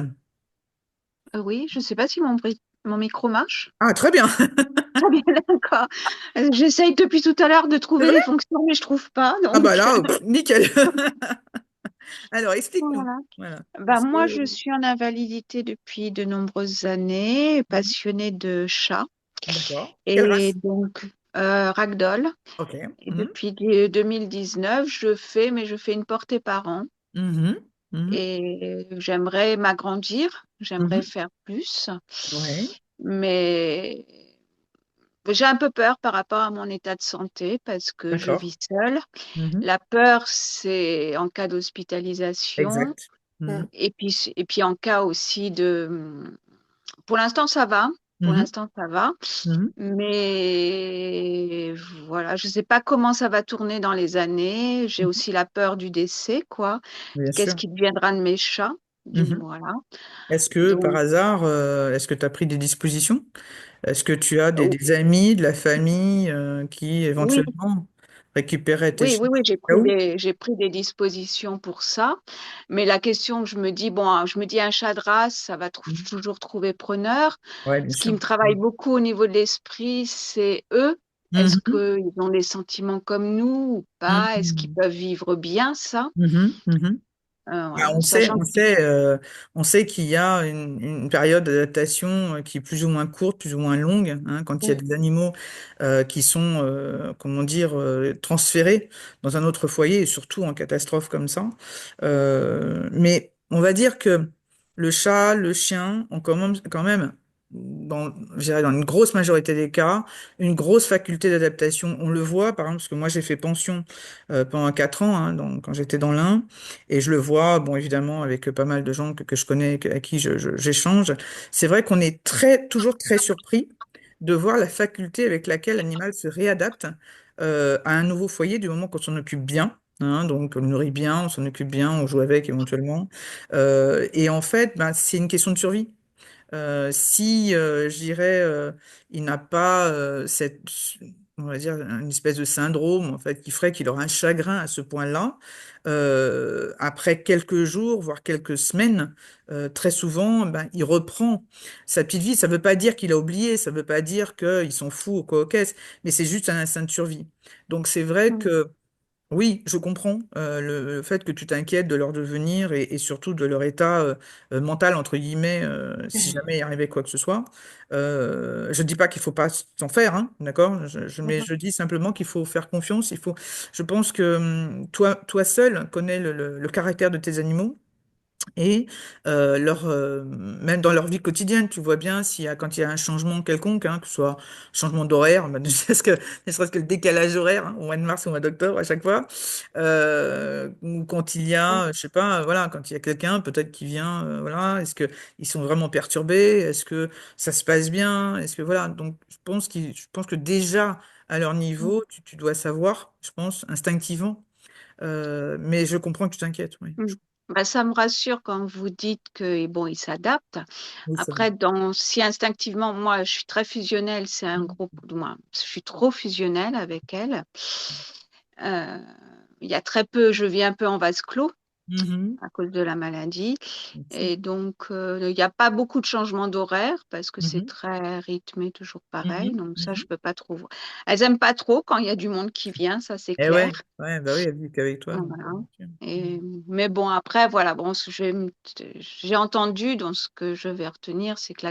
Oui, je ne sais pas si mon micro marche. Ah, très bien. Très bien, d'accord. J'essaye depuis tout à l'heure de C'est trouver vrai? les fonctions, mais je trouve pas. Ah bah Donc, là, nickel. Alors, explique-nous. voilà. Voilà. Bah, Parce que... moi, je suis en invalidité depuis de nombreuses années, Mhm. passionnée de chats. D'accord. Quelle Et race? donc, ragdoll. Ok. Et Mhm. depuis 2019, mais je fais une portée par an. Mhm. Mhm. Et j'aimerais m'agrandir, j'aimerais Mhm. faire plus. Ouais. Mais j'ai un peu peur par rapport à mon état de santé parce que je D'accord. vis seule. Mhm. La peur, c'est en cas d'hospitalisation Exact. Mhm. et puis en cas aussi de... Pour l'instant, ça va. Pour Mhm. l'instant, ça va. Mhm. Mais voilà, je ne sais pas comment ça va tourner dans les années. J'ai Mhm. aussi la peur du décès, quoi. Bien Qu'est-ce sûr. qui deviendra de mes chats? Mhm. Voilà. Est-ce que, par Donc, hasard, est-ce que tu as pris des dispositions Est-ce que tu as Euh, des amis, de la famille qui Oui, éventuellement récupéraient tes oui, chiens oui, oui, au cas où? j'ai pris des dispositions pour ça. Mais la question que je me dis, bon, je me dis un chat de race, ça va Mhm. toujours trouver preneur. Ouais, bien Ce qui sûr. me travaille beaucoup au niveau de l'esprit, c'est eux. Est-ce Mhm. qu'ils ont des sentiments comme nous ou pas? Est-ce qu'ils Mhm. peuvent vivre bien ça? Mhm. Mhm. Bah, Voilà. Sachant que on sait qu'il y a une période d'adaptation qui est plus ou moins courte, plus ou moins longue, hein, quand il y a mm, des animaux qui sont, comment dire, transférés dans un autre foyer, et surtout en catastrophe comme ça. Mais on va dire que le chat, le chien ont quand même, je dirais dans une grosse majorité des cas, une grosse faculté d'adaptation. On le voit, par exemple, parce que moi j'ai fait pension pendant 4 ans, hein, quand j'étais dans l'Ain. Et je le vois, bon, évidemment, avec pas mal de gens que je connais, à qui j'échange. C'est vrai qu'on est toujours très surpris de voir la faculté avec laquelle l'animal se réadapte à un nouveau foyer du moment qu'on s'en occupe bien. Hein, donc on le nourrit bien, on s'en occupe bien, on joue avec éventuellement. Et en fait, ben, c'est une question de survie. Si, je dirais, il n'a pas on va dire, une espèce de syndrome, en fait, qui ferait qu'il aura un chagrin à ce point-là, après quelques jours, voire quelques semaines, très souvent, ben, il reprend sa petite vie. Ça ne veut pas dire qu'il a oublié, ça ne veut pas dire qu'ils sont fous ou quoi au caisse, mais c'est juste un instinct de survie. Donc c'est vrai mm, que oui, je comprends le fait que tu t'inquiètes de leur devenir et surtout de leur état mental, entre guillemets, si jamais il arrivait quoi que ce soit. Je dis pas qu'il faut pas s'en faire, hein, d'accord? Mais mhm, je dis simplement qu'il faut faire confiance. Je pense que toi seul connais le caractère de tes animaux. Et même dans leur vie quotidienne, tu vois bien quand il y a un changement quelconque, hein, que ce soit changement d'horaire, bah, ne serait-ce que le décalage horaire, hein, au mois de mars ou au mois d'octobre à chaque fois, ou quand il y mm, a, je sais pas, voilà, quand il y a quelqu'un peut-être qui vient, voilà, est-ce que ils sont vraiment perturbés, est-ce que ça se passe bien, est-ce que voilà, donc je pense que déjà à leur niveau, tu dois savoir, je pense, instinctivement, mais je comprends que tu t'inquiètes, oui. mm. Bah, ça me rassure quand vous dites que bon, ils s'adaptent. Oui, c'est vrai. Après, si instinctivement, moi, je suis très fusionnelle, c'est un groupe, du moins, je suis trop fusionnelle avec elle. Euh, il y a très peu, je vis un peu en vase clos Mhm. à cause de la maladie. Bien sûr. Et donc, il n'y a pas beaucoup de changements d'horaire parce que c'est Mhm. très rythmé, toujours pareil. Mhm. Donc, ça, je Mhm. peux pas trop. Elles aiment pas trop quand il y a du monde qui vient, ça, c'est Eh ouais, clair. ouais, bah oui, elle vit qu'avec toi, donc, Voilà. bien sûr. Et, Mhm. mais bon, après, voilà, bon, j'ai entendu, dans ce que je vais retenir, c'est que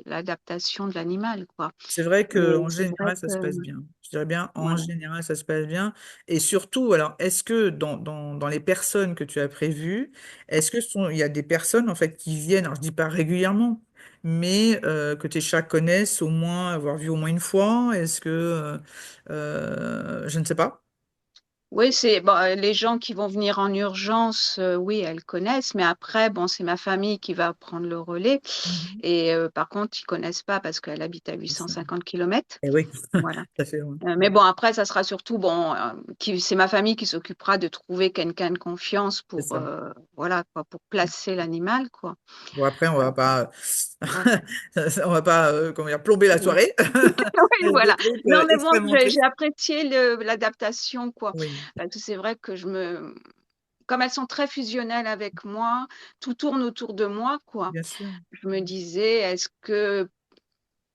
l'adaptation de l'animal, quoi. C'est vrai Mais qu'en c'est vrai général, ça que, se passe bien. Je dirais bien, en voilà. général, ça se passe bien. Et surtout, alors, est-ce que dans les personnes que tu as prévues, il y a des personnes, en fait, qui viennent, alors je dis pas régulièrement, mais que tes chats connaissent au moins, avoir vu au moins une fois? Est-ce que, je ne sais pas. Oui, c'est bon, les gens qui vont venir en urgence, oui, elles connaissent, mais après, bon, c'est ma famille qui va prendre le relais. Mhm. Et par contre, ils connaissent pas parce qu'elle habite à C'est ça. 850 km. Eh oui, Voilà. ça fait loin. Mais bon, après, ça sera surtout, bon, c'est ma famille qui s'occupera de trouver quelqu'un de confiance C'est pour, ça. voilà, quoi, pour placer l'animal, quoi. Bon, après, Euh, voilà. on va pas, comment dire, plomber la Mm. soirée Oui, avec des voilà. trucs Non, mais bon, extrêmement j'ai tristes. apprécié l'adaptation, quoi. Oui, Parce que c'est vrai que comme elles sont très fusionnelles avec moi, tout tourne autour de moi, quoi. bien sûr. Je me disais, est-ce que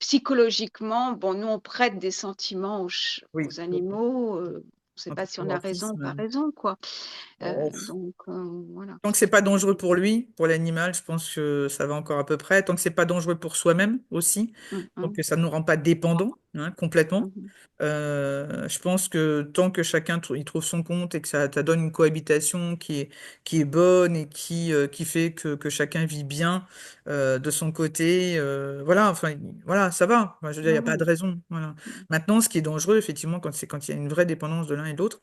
psychologiquement, bon, nous, on prête des sentiments Oui, aux animaux, on ne sait pas si on a raison ou pas anthropomorphisme. raison, quoi. Oh, Donc, voilà. tant que c'est pas dangereux pour lui, pour l'animal, je pense que ça va encore à peu près. Tant que c'est pas dangereux pour soi-même aussi, Mm, donc mm, que ça ne nous rend pas dépendants, hein, complètement. mhm. Je pense que tant que chacun y trouve son compte et que ça donne une cohabitation qui est bonne et qui fait que chacun vit bien de son côté, voilà, enfin, voilà, ça va. Enfin, je veux dire, il n'y Oui, a pas de oui. raison. Voilà. Maintenant, ce qui est dangereux, effectivement, quand il y a une vraie dépendance de l'un et de l'autre,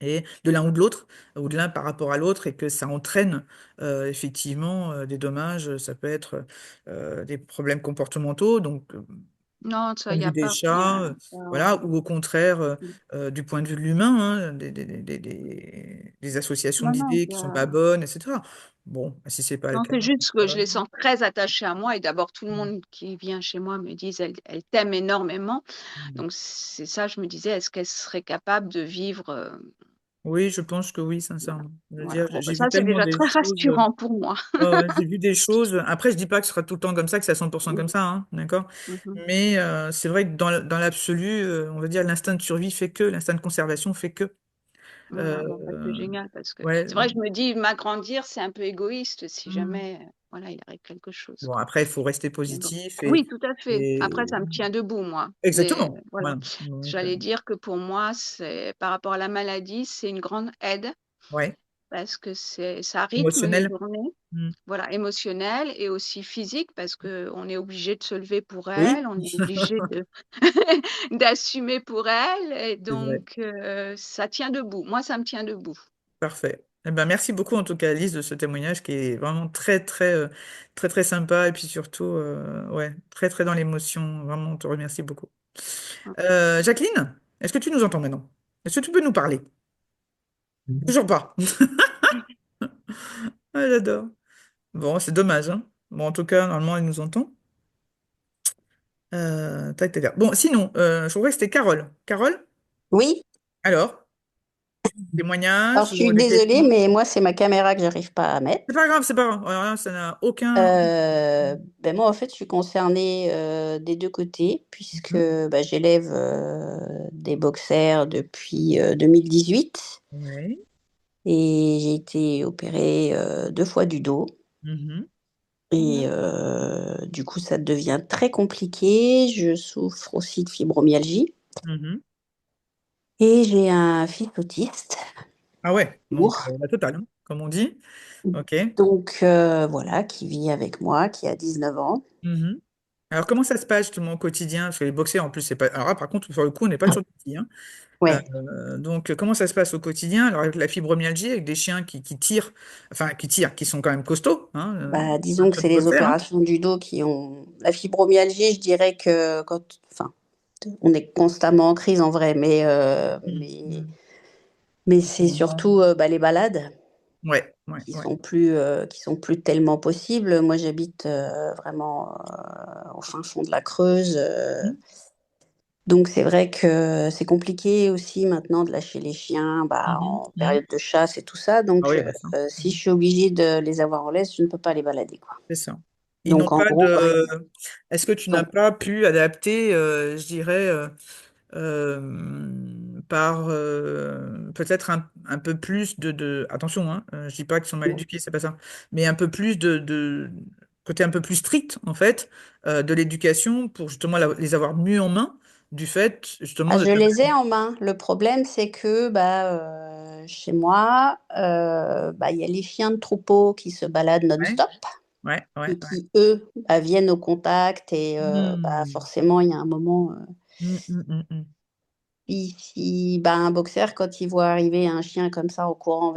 et de l'un ou de l'autre, ou de l'un par rapport à l'autre, et que ça entraîne effectivement des dommages, ça peut être des problèmes comportementaux, donc Non, ça, point il de n'y vue a des pas rien. chats, voilà, ou au contraire, Mm. du point de vue de l'humain, hein, des associations Non, non, d'idées qui sont pas bonnes, etc. Bon, si c'est pas le Non, cas, c'est juste ça que va. je les sens très attachés à moi et d'abord tout le Mm. monde qui vient chez moi me dit elle t'aime énormément. Mm. Donc c'est ça, je me disais, est-ce qu'elle serait capable de vivre Oui, je pense que oui, voilà. sincèrement. Je veux Voilà. dire, Bon, bah, j'ai ça, vu c'est tellement déjà des très choses. rassurant pour moi. Ouais, ouais, j'ai vu des choses. Après, je dis pas que ce sera tout le temps comme ça, que c'est à 100% comme ça, hein, d'accord? Mhm. Mais c'est vrai que dans l'absolu, on va dire l'instinct de survie fait que, l'instinct de conservation fait que. Voilà, bon, bah, c'est Euh, génial parce que ouais. c'est vrai, je me dis, m'agrandir, c'est un peu égoïste si Hmm. jamais, voilà, il arrive quelque chose, Bon, quoi. après, il faut rester Mais bon. positif Oui, tout à fait. Après, et... ça me tient debout, moi. Exactement. Voilà. Voilà. Donc, J'allais dire que pour moi, c'est par rapport à la maladie, c'est une grande aide ouais. parce que ça rythme mes Émotionnel. journées. Hmm. Voilà, émotionnel et aussi physique parce qu'on est obligé de se lever pour Oui, elle, on est obligé de d'assumer pour elle et c'est vrai. donc ça tient debout. Moi, ça me tient debout. Parfait. Eh ben, merci beaucoup en tout cas, Alice, de ce témoignage qui est vraiment très, très, très, très sympa et puis surtout, ouais, très, très dans l'émotion. Vraiment, on te remercie beaucoup. Jacqueline, est-ce que tu nous entends maintenant? Est-ce que tu peux nous parler? Toujours pas. Ah, j'adore. Bon, c'est dommage, hein. Bon, en tout cas, normalement, elle nous entend. Tac, tac, tac. Bon, sinon, je crois que c'était Carole. Carole, Oui, alors, alors je témoignage ou suis des désolée, questions? mais moi, c'est ma caméra que j'arrive pas à mettre. C'est pas grave, c'est pas grave. Alors là, ça n'a aucun... Ben moi, en fait, je suis concernée des deux côtés, puisque Mhm. bah, j'élève des boxers depuis 2018 Ouais. et j'ai été opérée deux fois du dos. Mhm. Et du coup, ça devient très compliqué. Je souffre aussi de fibromyalgie Mhm. et j'ai un fils autiste Ah ouais, donc lourd. la totale, hein, comme on dit. Ok. Donc voilà, qui vit avec moi, qui a 19 ans. Mhm. Alors, comment ça se passe justement au quotidien? Parce que les boxeurs, en plus, c'est pas. Alors là, par contre, sur le coup, on n'est pas sur le petit, hein. Ouais, Donc, comment ça se passe au quotidien? Alors, avec la fibromyalgie, avec des chiens qui tirent, enfin, qui tirent, qui sont quand même costauds, hein, bah, un disons que peu c'est de quoi les faire, hein. opérations du dos qui ont la fibromyalgie. Je dirais que enfin, on est constamment en crise en vrai, Mhm. Mhm. mais Au c'est moment. surtout bah, les balades Ouais, ouais, ouais. qui sont plus tellement possibles. Moi, j'habite vraiment au fin fond de la Creuse. Mhm. Donc c'est vrai que c'est compliqué aussi maintenant de lâcher les chiens, bah, Mhm. en Mhm. période de chasse et tout ça. Ah Donc oui, bah ça. si je suis obligée de les avoir en laisse, je ne peux pas les balader, quoi. C'est ça. Ils n'ont Donc en pas gros, par de. exemple, Est-ce que tu n'as non. pas pu adapter, je dirais, par peut-être un peu plus attention, hein, je dis pas qu'ils sont mal éduqués, c'est pas ça, mais un peu plus côté un peu plus strict, en fait, de l'éducation pour justement les avoir mieux en main du fait, justement, Ah, de je ta les ai maladie. en main. Le problème, c'est que bah, chez moi, bah, il y a les chiens de troupeau qui se baladent Ouais, non-stop ouais, ouais, et ouais. qui, eux, bah, viennent au contact et bah, Hmm. forcément, il y a un moment. Hmm, hmm, hmm, hmm. Puis si bah, un boxer, quand il voit arriver un chien comme ça en courant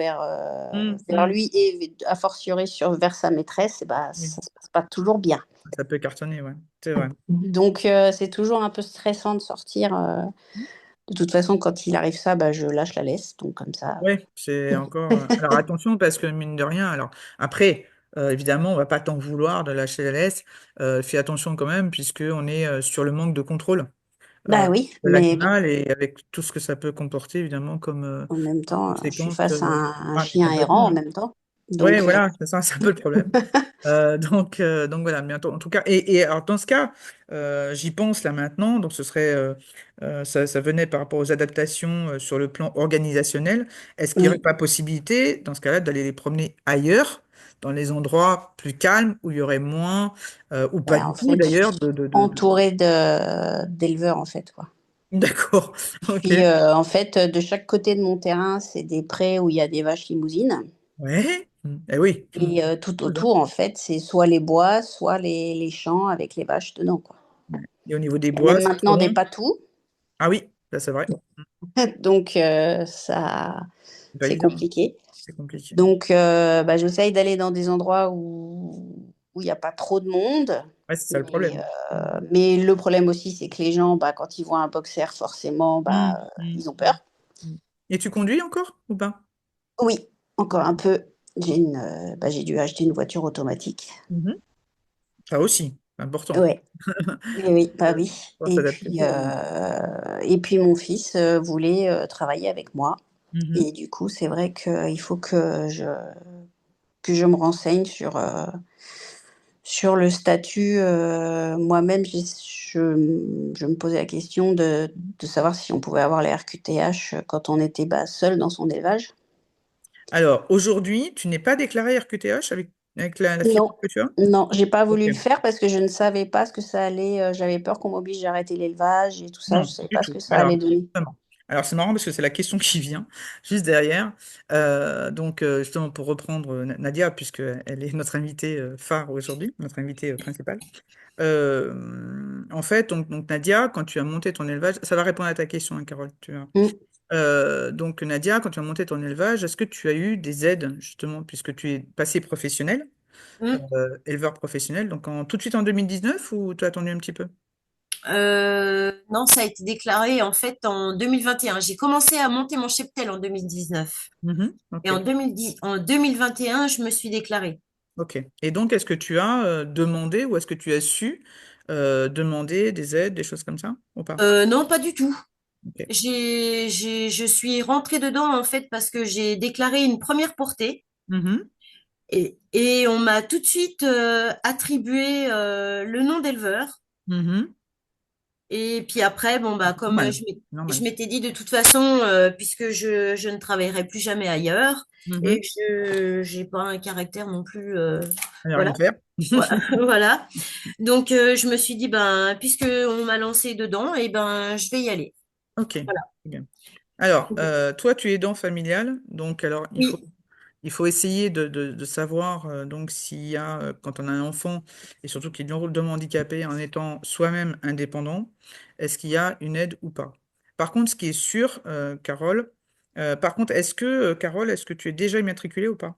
Hmm, vers hmm. lui et a fortiori vers sa maîtresse, et bah, Oui. ça se passe pas toujours bien. Ça peut cartonner, ouais, c'est vrai. Donc c'est toujours un peu stressant de sortir. De toute façon, quand il arrive ça, bah, je lâche la laisse. Donc comme ça. Oui, c'est encore. Alors attention, parce que mine de rien, alors après, évidemment, on va pas t'en vouloir de lâcher la laisse. Fais attention quand même, puisqu'on est sur le manque de contrôle euh, Bah oui, de mais bon, l'animal et avec tout ce que ça peut comporter, évidemment, comme en même temps, je suis conséquence. face à un Ah, mais chien errant complètement, en hein. même temps. Ouais, Donc voilà, c'est ça, c'est un peu le problème. Donc voilà, mais en tout cas, et alors dans ce cas, j'y pense là maintenant, donc ce serait, ça venait par rapport aux adaptations sur le plan organisationnel. Est-ce qu'il n'y aurait oui, pas possibilité, dans ce cas-là, d'aller les promener ailleurs, dans les endroits plus calmes, où il y aurait moins, ou pas bah, du en tout fait, d'ailleurs, entouré d'éleveurs en fait, quoi. D'accord, ok. Puis en fait, de chaque côté de mon terrain, c'est des prés où il y a des vaches limousines. Ouais, eh oui, Et tout cool, hein. autour, en fait, c'est soit les bois, soit les champs avec les vaches dedans, quoi. Ouais. Et au niveau des Il y a bois, même c'est trop maintenant des loin? patous. Ah oui, ça c'est vrai. Donc ça, C'est pas c'est évident, hein. compliqué. C'est compliqué. Donc bah, j'essaye d'aller dans des endroits où il n'y a pas trop de monde. Ouais, c'est ça le Mais, problème. mais le problème aussi, c'est que les gens, bah, quand ils voient un boxer, forcément, Mm, bah, mm, ils ont mm, peur. mm. Et tu conduis encore ou pas? Oui, encore un peu. j'ai dû acheter une voiture automatique. Mhm. Ça aussi, c'est important. Ouais, oui, oui, bah oui. Faut s'adapter pour. Et puis mon fils voulait travailler avec moi. Mhm. Et du coup, c'est vrai qu'il faut que je me renseigne sur le statut. Moi-même, je me posais la question de savoir si on pouvait avoir les RQTH quand on était bah, seul dans son élevage. Alors, aujourd'hui, tu n'es pas déclaré RQTH avec la fibre Non, que tu as? non, j'ai pas Ok. voulu le faire parce que je ne savais pas ce que ça allait. J'avais peur qu'on m'oblige à arrêter l'élevage et tout ça. Je Non, savais du pas ce tout. que ça Alors, allait donner. justement. Alors, c'est marrant parce que c'est la question qui vient juste derrière. Justement, pour reprendre Nadia, puisque elle est notre invitée phare aujourd'hui, notre invitée principale. En fait, donc, Nadia, quand tu as monté ton élevage, ça va répondre à ta question, hein, Carole. Mm. Donc, Nadia, quand tu as monté ton élevage, est-ce que tu as eu des aides, justement, puisque tu es passé professionnel, Mm. éleveur professionnel, donc tout de suite en 2019 ou tu as attendu un petit peu? Non, ça a été déclaré en fait en 2021. J'ai commencé à monter mon cheptel en 2019. Mhm, Et ok. en 2021, je me suis déclarée. Ok. Et donc, est-ce que tu as demandé ou est-ce que tu as su demander des aides, des choses comme ça ou pas? Non, pas du tout. Ok. Je suis rentrée dedans en fait parce que j'ai déclaré une première portée Mhm, et on m'a tout de suite attribué le nom d'éleveur. mhm. Et puis après, bon bah comme Normal. je Normal. m'étais dit de toute façon, puisque je ne travaillerai plus jamais ailleurs et Mhm. que je j'ai pas un caractère non plus, Allez, voilà, rien faire. voilà. Donc je me suis dit ben puisque on m'a lancé dedans, et ben je vais y aller. Ok. Voilà. Très bien. Alors, toi, tu es aidant familial, donc alors Oui. il faut essayer de savoir donc s'il y a, quand on a un enfant, et surtout qu'il est lourdement handicapé en étant soi-même indépendant, est-ce qu'il y a une aide ou pas? Par contre, ce qui est sûr, Carole, par contre, Carole, est-ce que tu es déjà immatriculée ou pas?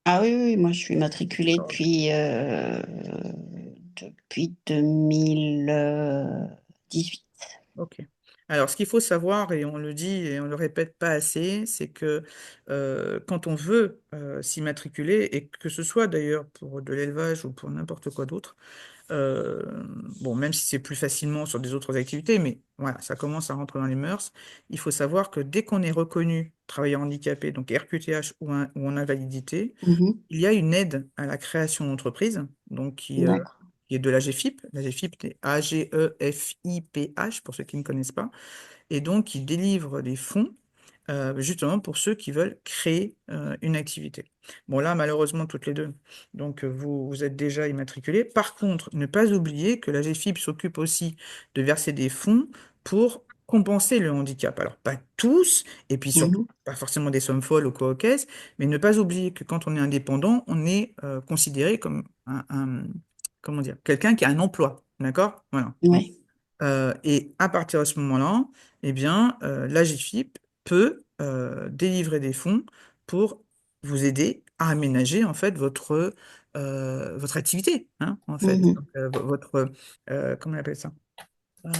Ah oui, oui, oui, moi je suis matriculée D'accord. depuis 2018. Ok. Alors, ce qu'il faut savoir, et on le dit et on le répète pas assez, c'est que quand on veut s'immatriculer, et que ce soit d'ailleurs pour de l'élevage ou pour n'importe quoi d'autre, euh, bon, même si c'est plus facilement sur des autres activités, mais voilà, ça commence à rentrer dans les mœurs, il faut savoir que dès qu'on est reconnu travailleur handicapé, donc RQTH ou en invalidité, Mhm. il y a une aide à la création d'entreprise, donc D'accord. qui est de l'AGFIP. L'AGFIP, c'est AGEFIPH, pour ceux qui ne connaissent pas, et donc qui délivre des fonds justement pour ceux qui veulent créer une activité. Bon, là, malheureusement, toutes les deux, donc vous êtes déjà immatriculés. Par contre, ne pas oublier que la GFIP s'occupe aussi de verser des fonds pour compenser le handicap. Alors, pas tous, et puis surtout, Mhm. pas forcément des sommes folles ou quoi aux caisses, mais ne pas oublier que quand on est indépendant, on est considéré comme comment dire, quelqu'un qui a un emploi. D'accord? Voilà. Ouais. Et à partir de ce moment-là, eh bien, la GFIP peut délivrer des fonds pour vous aider à aménager en fait votre activité, hein, en fait. Mhm. Donc, comment on appelle ça? Euh,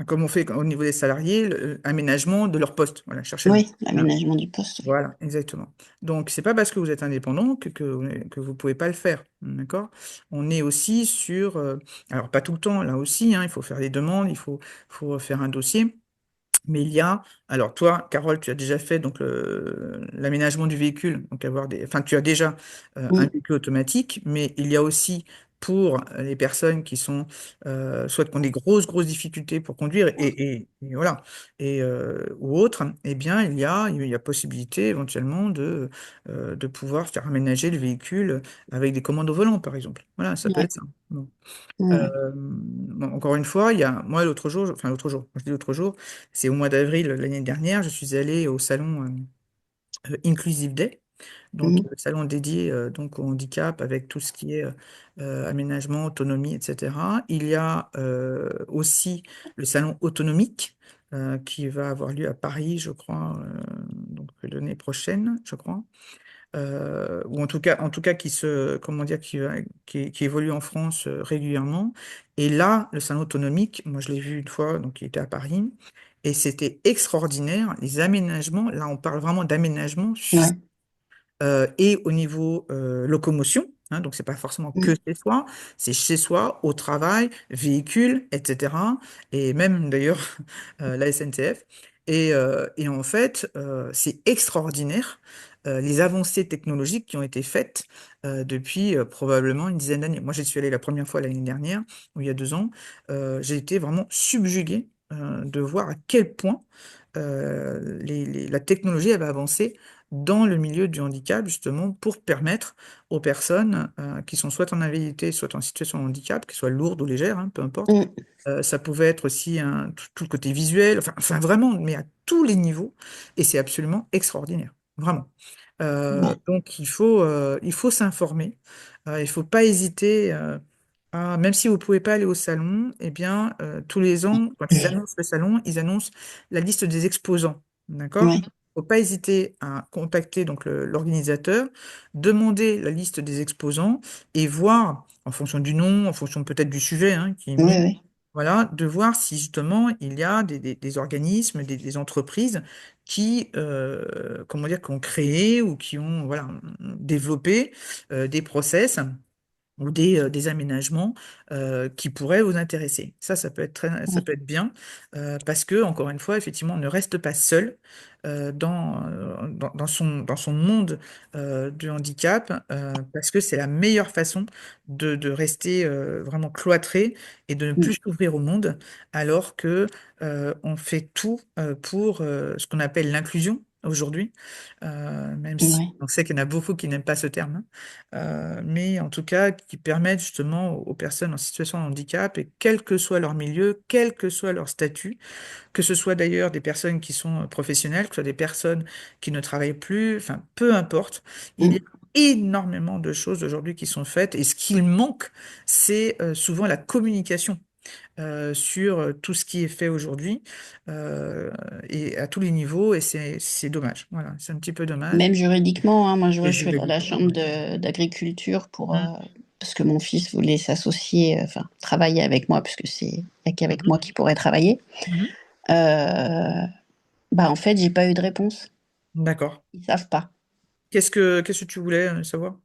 Comme on fait au niveau des salariés, l'aménagement de leur poste. Voilà, cherchez le mot. Oui, l'aménagement du poste. Oui. Voilà, exactement. Donc, c'est pas parce que vous êtes indépendant que vous pouvez pas le faire, d'accord? On est aussi sur, alors pas tout le temps, là aussi, hein, il faut faire des demandes, faut faire un dossier, mais il y a, alors toi, Carole, tu as déjà fait donc l'aménagement du véhicule, donc enfin tu as déjà un Mm. véhicule automatique, mais il y a aussi pour les personnes qui sont soit qui ont des grosses difficultés pour conduire et voilà ou autres, eh bien il y a possibilité éventuellement de pouvoir faire aménager le véhicule avec des commandes au volant par exemple. Voilà, ça peut être ça. D'accord. Bon. Ouais, ouais. Bon, encore une fois, il y a, moi l'autre jour, quand je dis l'autre jour, c'est au mois d'avril l'année dernière, je suis allé au salon Inclusive Day, donc Mhm. salon dédié donc au handicap avec tout ce qui est aménagement, autonomie, etc. Il y a aussi le salon autonomique qui va avoir lieu à Paris, je crois, donc l'année prochaine, je crois ou en tout cas comment dire, qui évolue en France régulièrement. Et là, le salon autonomique, moi je l'ai vu une fois, donc il était à Paris, et c'était extraordinaire. Les aménagements, là, on parle vraiment d'aménagement Ouais. et au niveau locomotion. Hein, donc, c'est pas forcément que Mm. chez soi, c'est chez soi, au travail, véhicule, etc. Et même d'ailleurs la SNCF. Et en fait, c'est extraordinaire les avancées technologiques qui ont été faites depuis probablement une dizaine d'années. Moi, j'y suis allé la première fois l'année dernière, ou il y a 2 ans. J'ai été vraiment subjugué de voir à quel point la technologie avait avancé dans le milieu du handicap, justement, pour permettre aux personnes qui sont soit en invalidité, soit en situation de handicap, qu'elles soient lourdes ou légères, hein, peu importe. Mm. Ça pouvait être aussi tout le côté visuel, enfin vraiment, mais à tous les niveaux, et c'est absolument extraordinaire, vraiment. Ouais. Donc il faut s'informer, il faut pas hésiter. Même si vous pouvez pas aller au salon, eh bien, tous les ans, quand ils annoncent le salon, ils annoncent la liste des exposants. D'accord? Ouais. Faut pas hésiter à contacter donc l'organisateur, demander la liste des exposants et voir, en fonction du nom, en fonction peut-être du sujet qui est Ouais, mis, ouais. voilà, de voir si justement il y a des organismes, des entreprises qui, comment dire, qui ont créé ou qui ont, voilà, développé des process ou des aménagements qui pourraient vous intéresser. Ça peut être ça Ouais. peut être bien parce que, encore une fois, effectivement, on ne reste pas seul dans son monde du handicap parce que c'est la meilleure façon de rester vraiment cloîtré et de ne Mm. plus s'ouvrir au monde alors que on fait tout pour ce qu'on appelle l'inclusion aujourd'hui, même si Ouais. on sait qu'il y en a beaucoup qui n'aiment pas ce terme, hein, mais en tout cas qui permettent justement aux personnes en situation de handicap, et quel que soit leur milieu, quel que soit leur statut, que ce soit d'ailleurs des personnes qui sont professionnelles, que ce soit des personnes qui ne travaillent plus, enfin peu importe, il y a Mm. énormément de choses aujourd'hui qui sont faites, et ce qu'il manque, c'est souvent la communication sur tout ce qui est fait aujourd'hui euh, et à tous les niveaux, et c'est dommage. Voilà, c'est un petit peu dommage. Même juridiquement, hein, moi je vois, Et je suis à la juridiquement, chambre ouais. d'agriculture Mm. parce que mon fils voulait s'associer, enfin travailler avec moi, puisque il n'y a qu'avec Mhm. moi qu'il pourrait travailler. Mhm. Euh, Bah en fait, j'ai pas eu de réponse. D'accord. Ils savent pas. Qu'est-ce que tu voulais savoir?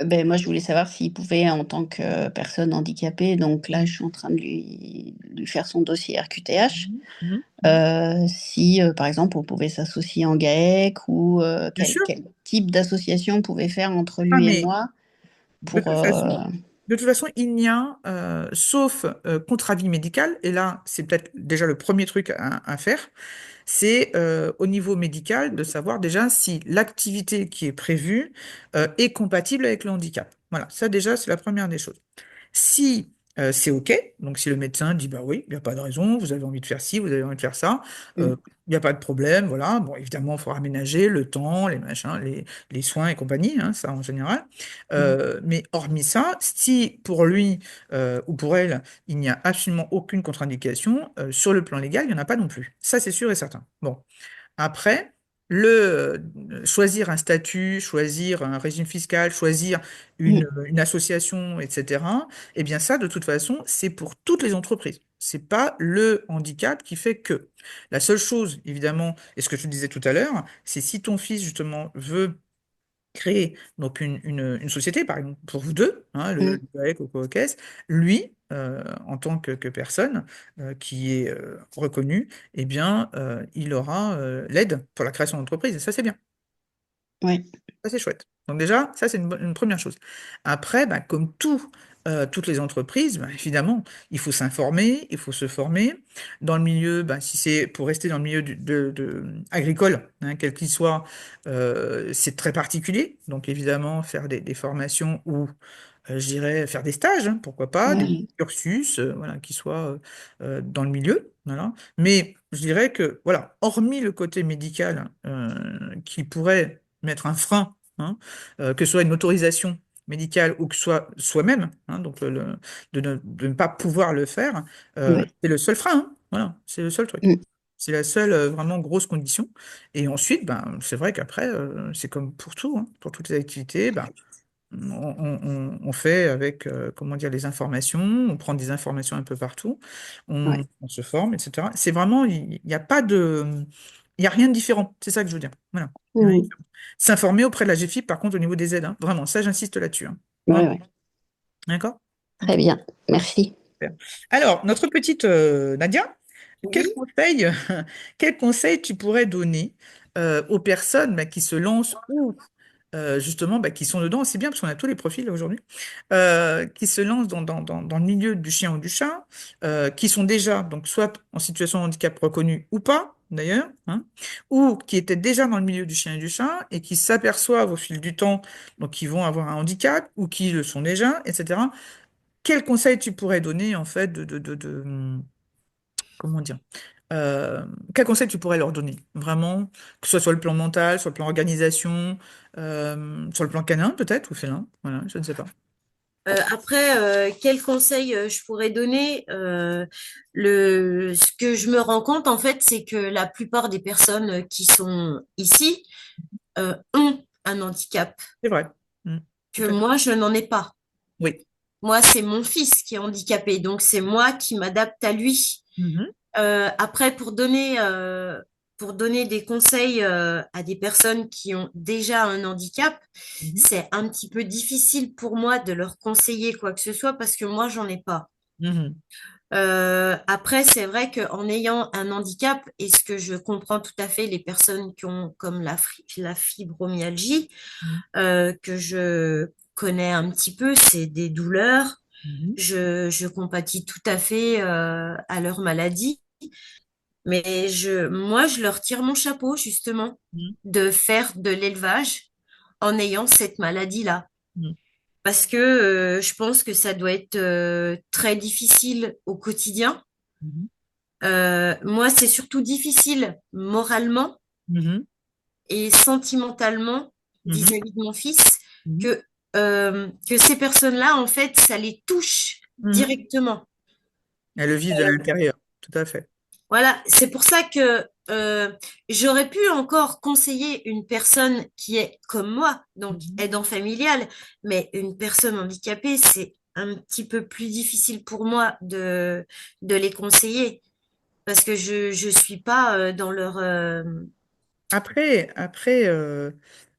Ben, moi, je voulais savoir s'il pouvait, en tant que personne handicapée, donc là, je suis en train de lui faire son dossier RQTH, Mhm. Mhm. Mhm. si, par exemple, on pouvait s'associer en GAEC ou Bien quel, sûr. quel type d'association on pouvait faire entre Ah, lui et mais moi de pour... toute façon, de toute façon, il n'y a, sauf contre-avis médical, et là, c'est peut-être déjà le premier truc à faire, c'est au niveau médical de savoir déjà si l'activité qui est prévue est compatible avec le handicap. Voilà, ça déjà, c'est la première des choses. Si c'est OK, donc si le médecin dit bah oui, il n'y a pas de raison, vous avez envie de faire ci, vous avez envie de faire ça, Mm, il n'y a pas de problème, voilà. Bon, évidemment, il faut aménager le temps, les machins, les soins et compagnie, hein, ça en général. mm, Mais hormis ça, si pour lui ou pour elle, il n'y a absolument aucune contre-indication, sur le plan légal, il n'y en a pas non plus. Ça, c'est sûr et certain. Bon. Après, choisir un statut, choisir un régime fiscal, choisir une, mm, une association, etc., eh bien ça, de toute façon, c'est pour toutes les entreprises. C'est pas le handicap qui fait que. La seule chose, évidemment, et ce que je te disais tout à l'heure, c'est si ton fils, justement, veut créer donc une société, par exemple, pour vous deux, hein, le mm. GAEC ou COOCES, lui, en tant que personne qui est reconnue, eh bien, il aura l'aide pour la création d'entreprise, et ça, c'est bien. Ouais, Ça, c'est chouette. Donc déjà, ça, c'est une première chose. Après, bah, comme toutes les entreprises, bah, évidemment, il faut s'informer, il faut se former. Dans le milieu, bah, si c'est pour rester dans le milieu agricole, hein, quel qu'il soit, c'est très particulier. Donc évidemment, faire des formations ou, je dirais, faire des stages, hein, pourquoi pas, des ouais, cursus, voilà, qui soient dans le milieu. Voilà. Mais je dirais que, voilà, hormis le côté médical qui pourrait mettre un frein, hein, que ce soit une autorisation médicale ou que ce soit soi-même, hein, donc de ne pas pouvoir le faire, ouais. c'est le seul frein, hein. Voilà, c'est le seul truc. Mm. C'est la seule vraiment grosse condition. Et ensuite, ben, c'est vrai qu'après, c'est comme pour tout, hein, pour toutes les activités, ben, on fait avec, comment dire, les informations, on prend des informations un peu partout, Ouais. on se forme, etc. C'est vraiment, il n'y a pas de, il y a rien de différent, c'est ça que je veux dire. Voilà. Il y a rien de Mhm. différent. S'informer auprès de la GFIP, par contre, au niveau des aides, hein, vraiment, ça, j'insiste là-dessus, hein. Ouais, Vraiment. ouais. D'accord? Très bien. Merci. Super. Alors, notre petite Nadia, quel Oui. conseil, quel conseil tu pourrais donner aux personnes bah, qui se lancent ou justement bah, qui sont dedans, c'est bien parce qu'on a tous les profils là, aujourd'hui, qui se lancent dans le milieu du chien ou du chat, qui sont déjà donc soit en situation de handicap reconnu ou pas, d'ailleurs, hein, ou qui étaient déjà dans le milieu du chien et du chat et qui s'aperçoivent au fil du temps donc qui vont avoir un handicap ou qui le sont déjà, etc. Quel conseil tu pourrais donner en fait comment dire euh, quel conseil tu pourrais leur donner vraiment, que ce soit sur le plan mental, sur le plan organisation, sur le plan canin peut-être ou félin, voilà, je ne sais pas. Après, quel conseil je pourrais donner? Ce que je me rends compte, en fait, c'est que la plupart des personnes qui sont ici ont un handicap, C'est vrai. Tout que à fait. moi, je n'en ai pas. Oui. Moi, c'est mon fils qui est handicapé, donc c'est moi qui m'adapte à lui. Mhm. Après, pour donner des conseils à des personnes qui ont déjà un handicap, Mhm. c'est un petit peu difficile pour moi de leur conseiller quoi que ce soit parce que moi, j'en ai pas. Mhm. Après, c'est vrai qu'en ayant un handicap, et ce que je comprends tout à fait, les personnes qui ont comme la fibromyalgie, Mhm. que je connais un petit peu, c'est des douleurs. Mhm. Je compatis tout à fait à leur maladie. Mais moi, je leur tire mon chapeau, justement, Mhm. de faire de l'élevage en ayant cette maladie-là. Mhm. Parce que je pense que ça doit être très difficile au quotidien. Mhm. Moi, c'est surtout difficile moralement Mhm. et sentimentalement Mhm. vis-à-vis de mon fils Mhm. que ces personnes-là, en fait, ça les touche Mhm. directement. Elle le vit de l'intérieur, tout à fait. Voilà, c'est pour ça que j'aurais pu encore conseiller une personne qui est comme moi, donc Mhm. aidant familial, mais une personne handicapée, c'est un petit peu plus difficile pour moi de les conseiller parce que je suis pas dans leur Après,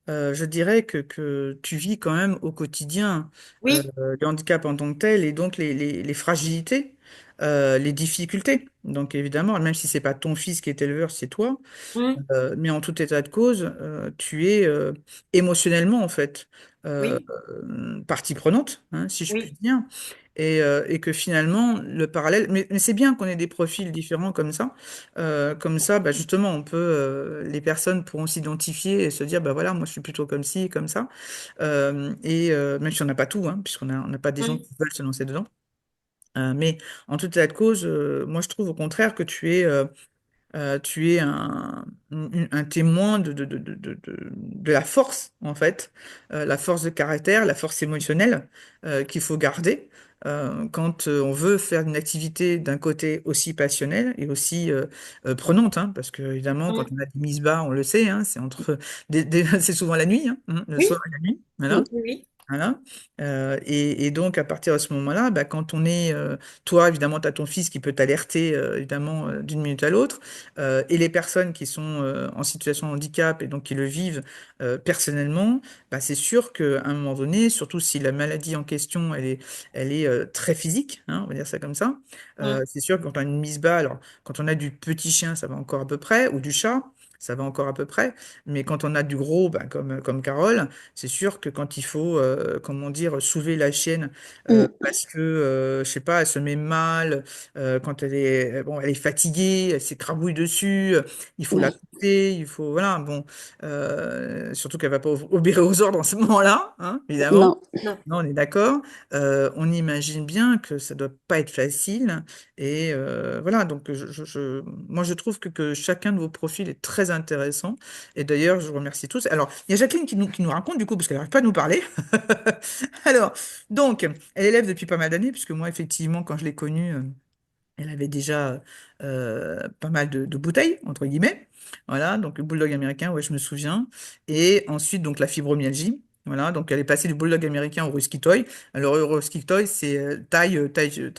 je dirais que tu vis quand même au quotidien oui, le handicap en tant que tel et donc les fragilités, les difficultés. Donc évidemment, même si c'est pas ton fils qui est éleveur, c'est toi. hum, Mais en tout état de cause, tu es émotionnellement, en fait, euh, oui, partie prenante, hein, si je puis oui, dire, et que finalement, le parallèle, mais c'est bien qu'on ait des profils différents comme ça, bah, justement, les personnes pourront s'identifier et se dire, bah voilà, moi je suis plutôt comme ci, comme ça, même si on n'a pas tout, hein, on n'a pas des gens hum, qui veulent se lancer dedans. Mais en tout état de cause, moi je trouve au contraire que tu es un témoin de la force, en fait, la force de caractère, la force émotionnelle qu'il faut garder quand on veut faire une activité d'un côté aussi passionnelle et aussi prenante, hein, parce que évidemment, quand hum, on a des mises bas, on le sait, hein, c'est c'est souvent la nuit, hein, le oui, soir et la nuit, voilà. hum, oui, Voilà. Et donc, à partir de ce moment-là, bah, quand on est, toi, évidemment, tu as ton fils qui peut t'alerter, évidemment, d'une minute à l'autre, et les personnes qui sont en situation de handicap et donc qui le vivent personnellement, bah, c'est sûr qu'à un moment donné, surtout si la maladie en question, elle est très physique, hein, on va dire ça comme ça, hum, c'est sûr que quand on a une mise bas, alors, quand on a du petit chien, ça va encore à peu près, ou du chat, ça va encore à peu près, mais quand on a du gros, bah, comme Carole, c'est sûr que quand il faut, comment dire, soulever la chienne Mm. parce que, je sais pas, elle se met mal, quand bon, elle est fatiguée, elle s'écrabouille dessus, il faut la Oui. pousser, il faut, voilà, bon, surtout qu'elle va pas obéir aux ordres en ce moment-là, hein, évidemment. Non. non. Non, on est d'accord. On imagine bien que ça doit pas être facile. Et voilà, donc moi je trouve que chacun de vos profils est très intéressant. Et d'ailleurs, je vous remercie tous. Alors, il y a Jacqueline qui nous raconte, du coup, parce qu'elle n'arrive pas à nous parler. Alors, donc, elle élève depuis pas mal d'années, puisque moi, effectivement, quand je l'ai connue, elle avait déjà pas mal de bouteilles, entre guillemets. Voilà, donc le bulldog américain, ouais, je me souviens. Et ensuite, donc, la fibromyalgie. Voilà, donc elle est passée du bulldog américain au husky toy. Alors, le husky toy, c'est taille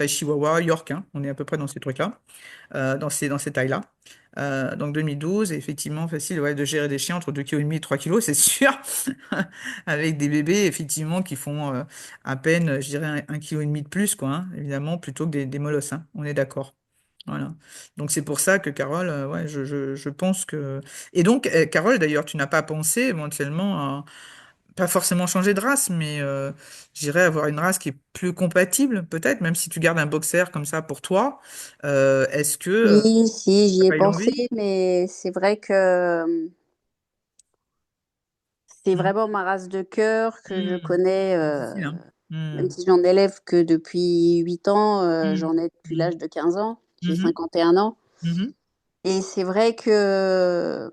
chihuahua, York, hein. On est à peu près dans ces trucs-là, dans ces tailles-là. Donc 2012, et effectivement, facile, ouais, de gérer des chiens entre 2,5 kg et 3 kilos, c'est sûr. Avec des bébés, effectivement, qui font à peine, je dirais, 1,5 kg de plus, quoi, hein, évidemment, plutôt que des molosses, hein. On est d'accord. Voilà. Donc c'est pour ça que Carole, ouais, je pense que. Et donc, Carole, d'ailleurs, tu n'as pas pensé éventuellement pas forcément changer de race, mais je dirais avoir une race qui est plus compatible, peut-être, même si tu gardes un boxer comme ça pour toi. Est-ce que Oui, si, j'y t'as ai pas eu pensé, envie? mais c'est vrai que c'est Hmm. vraiment ma race de cœur que je Hmm. connais, Difficile, hein. même Hmm. si j'en élève que depuis 8 ans, Hmm. j'en ai depuis Hmm. l'âge de 15 ans, j'ai Mhm. 51 ans. Mhm. Et c'est vrai que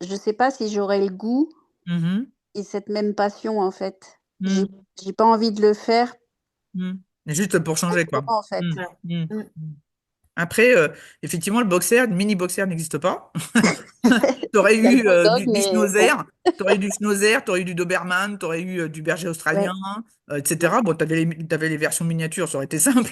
je sais pas si j'aurais le goût Mhm. et cette même passion, en fait. J'ai Hmm. j'ai pas envie de le faire Hmm. Mais juste pour changer, quoi. directement, en fait. Hmm. Ouais. Hmm. Mm. Hmm. Après, effectivement, le boxer, le mini boxer n'existe pas. T'aurais Il y a le eu bulldog, du mais bon, schnauzer, t'aurais eu du schnauzer, t'aurais eu du Doberman, t'aurais eu du berger australien, ouais, ouais, etc. Bon, t'avais les versions miniatures, ça aurait été simple.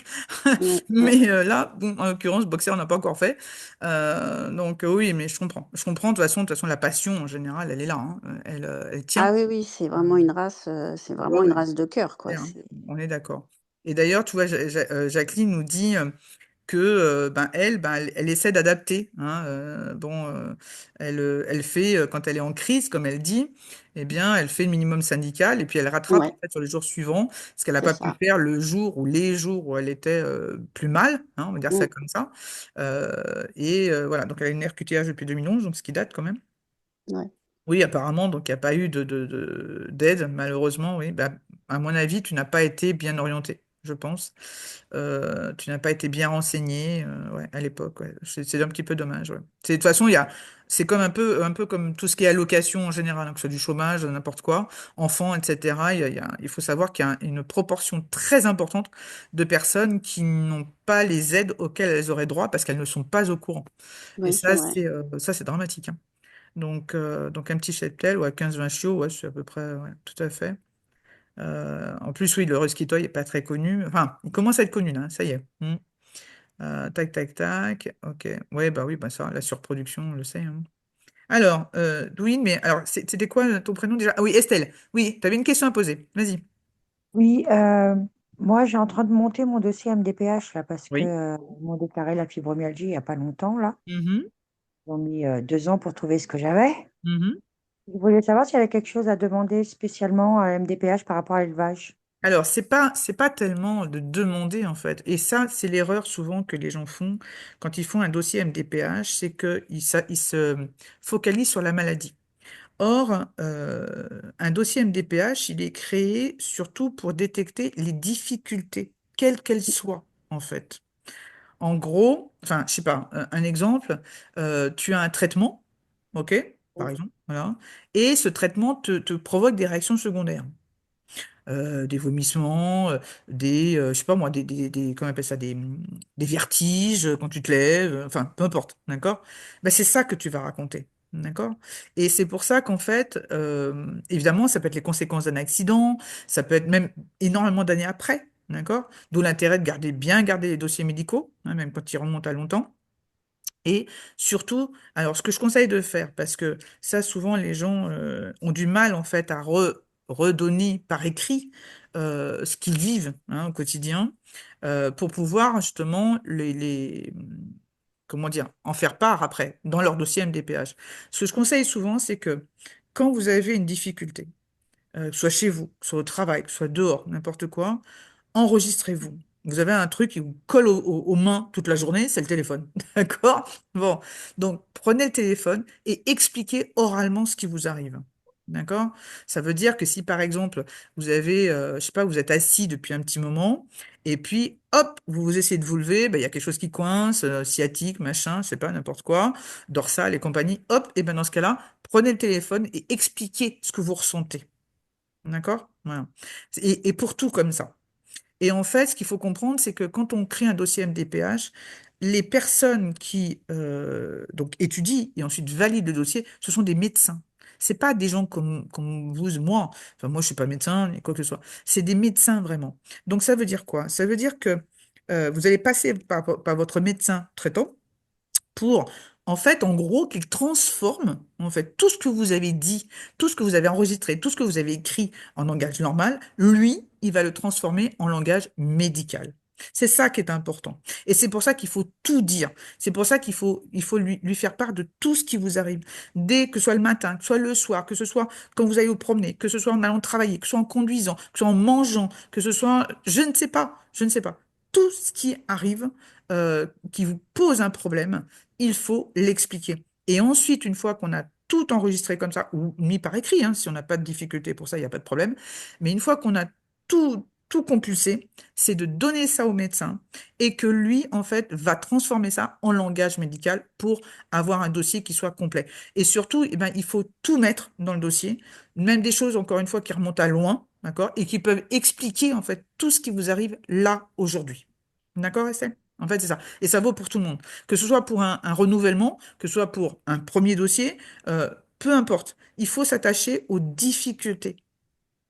ouais, ouais, Mais là, bon, en l'occurrence, boxer, on n'a pas encore fait. Donc oui, mais je comprends. Je comprends. De toute façon, la passion en général, elle est là, hein. Elle tient. ah oui, oui, Euh, c'est ouais, vraiment une ouais, race de cœur, c'est quoi. clair, hein. On est d'accord. Et d'ailleurs, tu vois, Jacqueline nous dit que ben elle, elle essaie d'adapter, hein, bon, elle fait quand elle est en crise, comme elle dit, eh bien, elle fait le minimum syndical et puis elle rattrape en Ouais, fait sur les jours suivants ce qu'elle n'a c'est pas pu ça. faire le jour ou les jours où elle était plus mal, hein, on va dire ça Mm, comme ça. Voilà, donc elle a une RQTH depuis 2011, donc ce qui date quand même. ouais. Oui, apparemment, donc il n'y a pas eu d'aide, malheureusement, oui. Bah, à mon avis, tu n'as pas été bien orienté, je pense. Tu n'as pas été bien renseigné, ouais, à l'époque, ouais. C'est un petit peu dommage, ouais. De toute façon, c'est comme un peu comme tout ce qui est allocation en général, hein, que ce soit du chômage, n'importe quoi, enfants, etc. Il faut savoir qu'il y a une proportion très importante de personnes qui n'ont pas les aides auxquelles elles auraient droit parce qu'elles ne sont pas au courant. Et Oui, c'est vrai. ça, c'est dramatique, hein. Donc un petit cheptel ou à 15-20 chiots, ouais, c'est à peu près, ouais, tout à fait. En plus, oui, le Husky Toy n'est pas très connu. Enfin, il commence à être connu, là, ça y est. Tac, tac, tac. Ok. Ouais, bah oui, bah ça, la surproduction, on le sait, hein. Alors, oui, mais alors, c'était quoi ton prénom déjà? Ah oui, Estelle. Oui, tu avais une question à poser. Vas-y. Oui, moi j'ai en train de monter mon dossier MDPH là parce que Oui. ils m'ont déclaré la fibromyalgie il n'y a pas longtemps là. Mhm, Ils ont mis 2 ans pour trouver ce que j'avais. mhm. Je voulais savoir s'il y avait quelque chose à demander spécialement à MDPH par rapport à l'élevage. Alors, c'est pas tellement de demander, en fait. Et ça, c'est l'erreur souvent que les gens font quand ils font un dossier MDPH, c'est ils se focalisent sur la maladie. Or, un dossier MDPH, il est créé surtout pour détecter les difficultés, quelles qu'elles soient, en fait. En gros, enfin, je sais pas, un exemple, tu as un traitement, ok, par exemple, voilà, et ce traitement te provoque des réactions secondaires, des vomissements, je sais pas moi, comment on appelle ça, des vertiges quand tu te lèves, enfin, peu importe, d'accord? Ben, c'est ça que tu vas raconter, d'accord? Et c'est pour ça qu'en fait, évidemment, ça peut être les conséquences d'un accident, ça peut être même énormément d'années après, d'accord? D'où l'intérêt de bien garder les dossiers médicaux, hein, même quand ils remontent à longtemps. Et surtout, alors ce que je conseille de faire, parce que ça souvent les gens ont du mal en fait à redonner par écrit ce qu'ils vivent, hein, au quotidien, pour pouvoir justement comment dire, en faire part après dans leur dossier MDPH. Ce que je conseille souvent, c'est que quand vous avez une difficulté, que ce soit chez vous, que ce soit au travail, que ce soit dehors, n'importe quoi, enregistrez-vous. Vous avez un truc qui vous colle aux mains toute la journée, c'est le téléphone. D'accord? Bon. Donc, prenez le téléphone et expliquez oralement ce qui vous arrive. D'accord? Ça veut dire que si, par exemple, vous avez, je sais pas, vous êtes assis depuis un petit moment, et puis, hop, vous essayez de vous lever, ben, il y a quelque chose qui coince, sciatique, machin, je sais pas, n'importe quoi, dorsal et compagnie, hop, et ben dans ce cas-là, prenez le téléphone et expliquez ce que vous ressentez. D'accord? Voilà. Et pour tout comme ça. Et en fait, ce qu'il faut comprendre, c'est que quand on crée un dossier MDPH, les personnes qui donc étudient et ensuite valident le dossier, ce sont des médecins. C'est pas des gens comme vous, moi. Enfin, moi, je suis pas médecin, ni quoi que ce soit. C'est des médecins vraiment. Donc, ça veut dire quoi? Ça veut dire que vous allez passer par votre médecin traitant pour, en fait, en gros, qu'il transforme, en fait, tout ce que vous avez dit, tout ce que vous avez enregistré, tout ce que vous avez écrit en langage normal, lui, il va le transformer en langage médical. C'est ça qui est important. Et c'est pour ça qu'il faut tout dire. C'est pour ça qu'il faut lui faire part de tout ce qui vous arrive. Dès que ce soit le matin, que ce soit le soir, que ce soit quand vous allez vous promener, que ce soit en allant travailler, que ce soit en conduisant, que ce soit en mangeant, que ce soit, je ne sais pas, je ne sais pas. Tout ce qui arrive, qui vous pose un problème, il faut l'expliquer. Et ensuite, une fois qu'on a tout enregistré comme ça, ou mis par écrit, hein, si on n'a pas de difficulté pour ça, il n'y a pas de problème, mais une fois qu'on a tout compulsé, c'est de donner ça au médecin et que lui, en fait, va transformer ça en langage médical pour avoir un dossier qui soit complet. Et surtout, eh ben, il faut tout mettre dans le dossier, même des choses, encore une fois, qui remontent à loin, d'accord, et qui peuvent expliquer, en fait, tout ce qui vous arrive là, aujourd'hui. D'accord, Estelle? En fait, c'est ça. Et ça vaut pour tout le monde. Que ce soit pour un renouvellement, que ce soit pour un premier dossier, peu importe. Il faut s'attacher aux difficultés,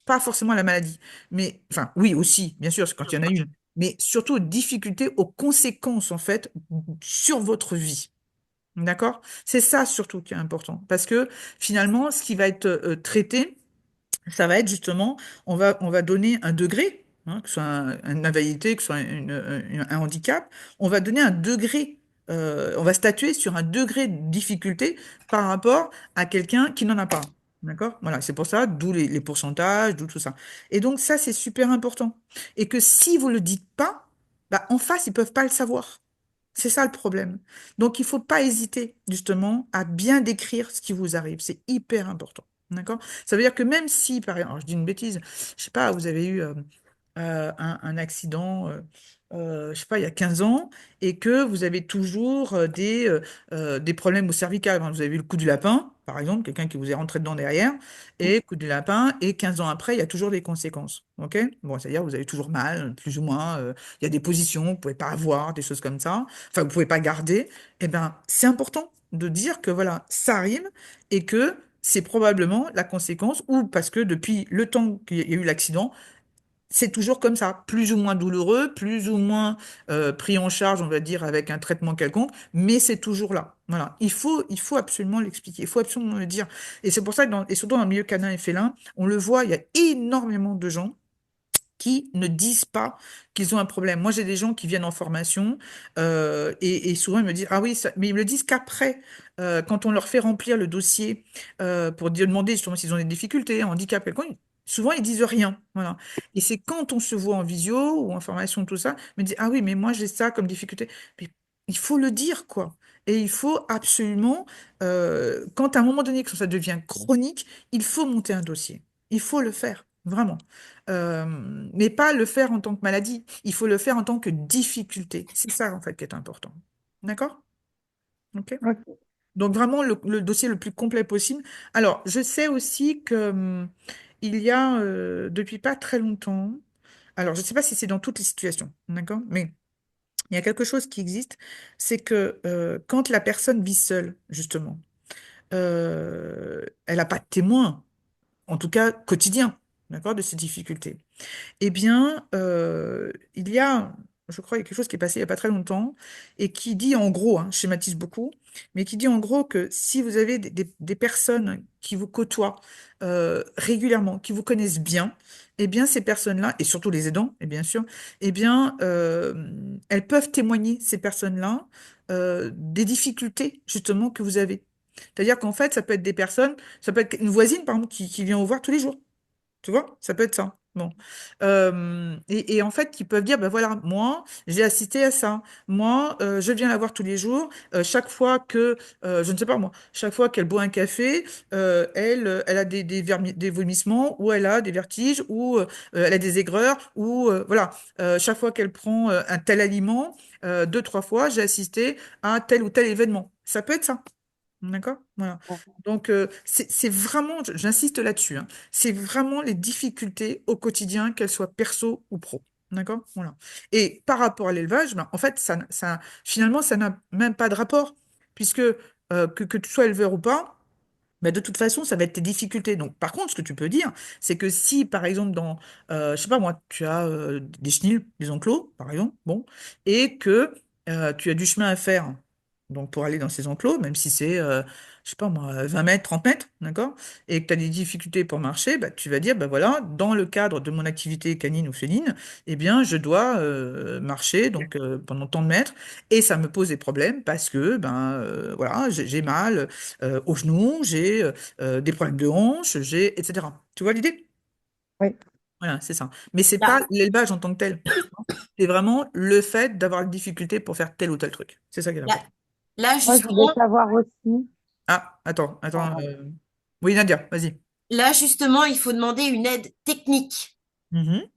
pas forcément à la maladie. Mais, enfin, oui, aussi, bien sûr, c'est quand il y en a une. Mais surtout aux difficultés, aux conséquences, en fait, sur votre vie. D'accord? C'est ça surtout qui est important. Parce que finalement, ce qui va être traité, ça va être justement, on va donner un degré, hein, que ce soit une invalidité, que ce soit un handicap, on va donner un degré, on va statuer sur un degré de difficulté par rapport à quelqu'un qui n'en a pas. D'accord? Voilà, c'est pour ça, d'où les pourcentages, d'où tout ça. Et donc ça, c'est super important. Et que si vous le dites pas, bah, en face, ils peuvent pas le savoir. C'est ça le problème. Donc, il faut pas hésiter, justement, à bien décrire ce qui vous arrive. C'est hyper important. D'accord? Ça veut dire que même si, par exemple, alors, je dis une bêtise, je sais pas, vous avez eu un accident, je sais pas, il y a 15 ans, et que vous avez toujours des problèmes au cervical. Enfin, vous avez eu le coup du lapin, par exemple, quelqu'un qui vous est rentré dedans derrière, et coup du lapin, et 15 ans après, il y a toujours des conséquences. OK? Bon, c'est-à-dire, vous avez toujours mal, plus ou moins, il y a des positions que vous pouvez pas avoir, des choses comme ça, enfin, vous pouvez pas garder. Eh ben, c'est important de dire que voilà, ça arrive, et que c'est probablement la conséquence, ou parce que depuis le temps qu'il y a eu l'accident, c'est toujours comme ça, plus ou moins douloureux, plus ou moins pris en charge, on va dire, avec un traitement quelconque, mais c'est toujours là. Voilà. Il faut absolument l'expliquer, il faut absolument le dire. Et c'est pour ça que, et surtout dans le milieu canin et félin, on le voit, il y a énormément de gens qui ne disent pas qu'ils ont un problème. Moi, j'ai des gens qui viennent en formation et souvent ils me disent, ah oui, mais ils me le disent qu'après, quand on leur fait remplir le dossier pour demander justement s'ils ont des difficultés, un handicap, quelconque, souvent ils disent rien. Voilà. Et c'est quand on se voit en visio ou en formation, tout ça, ils me disent, ah oui, mais moi j'ai ça comme difficulté. Mais il faut le dire, quoi. Et il faut absolument, quand à un moment donné que ça devient chronique, il faut monter un dossier. Il faut le faire, vraiment. Euh, mais pas le faire en tant que maladie. Il faut le faire en tant que difficulté. C'est ça, en fait, qui est important. D'accord? OK. Ok. Donc, vraiment, le dossier le plus complet possible. Alors, je sais aussi que il y a, depuis pas très longtemps, alors, je ne sais pas si c'est dans toutes les situations, d'accord? Mais il y a quelque chose qui existe, c'est que quand la personne vit seule, justement, elle n'a pas de témoin, en tout cas quotidien, d'accord, de ses difficultés. Eh bien, il y a, je crois, il y a quelque chose qui est passé il n'y a pas très longtemps et qui dit en gros, hein, je schématise beaucoup, mais qui dit en gros que si vous avez des personnes qui vous côtoient régulièrement, qui vous connaissent bien, eh bien, ces personnes-là, et surtout les aidants, et bien sûr, eh bien, elles peuvent témoigner, ces personnes-là, des difficultés, justement, que vous avez. C'est-à-dire qu'en fait, ça peut être des personnes, ça peut être une voisine, par exemple, qui vient vous voir tous les jours. Tu vois, ça peut être ça. Bon. Et en fait, ils peuvent dire, ben voilà, moi, j'ai assisté à ça. Moi, je viens la voir tous les jours. Chaque fois que, je ne sais pas moi, chaque fois qu'elle boit un café, elle a des vomissements, ou elle a des vertiges, ou elle a des aigreurs, ou voilà. Chaque fois qu'elle prend un tel aliment, deux, trois fois, j'ai assisté à tel ou tel événement. Ça peut être ça. D'accord? Voilà. Donc, c'est vraiment, j'insiste là-dessus, hein, c'est vraiment les difficultés au quotidien, qu'elles soient perso ou pro. D'accord? Voilà. Et par rapport à l'élevage, ben, en fait, finalement, ça n'a même pas de rapport, puisque que tu sois éleveur ou pas, bah, de toute façon, ça va être tes difficultés. Donc, par contre, ce que tu peux dire, c'est que si, par exemple, je sais pas moi, tu as des chenils, des enclos, par exemple, bon, et que tu as du chemin à faire, donc pour aller dans ces enclos, même si c'est, je sais pas moi, 20 mètres, 30 mètres, d'accord, et que tu as des difficultés pour marcher, bah, tu vas dire, bah voilà, dans le cadre de mon activité canine ou féline, eh bien, je dois marcher donc pendant tant de mètres, et ça me pose des problèmes parce que, ben, voilà, j'ai mal aux genoux, j'ai des problèmes de hanche, etc. Tu vois l'idée? Oui. Voilà, c'est ça. Mais c'est pas Là, l'élevage en tant que tel. C'est vraiment le fait d'avoir une difficulté pour faire tel ou tel truc. C'est ça qui est là, important. là, Moi, je voulais justement, savoir aussi, Ah, attends. euh, Oui, Nadia, vas-y. là, justement, il faut demander une aide technique Mhm,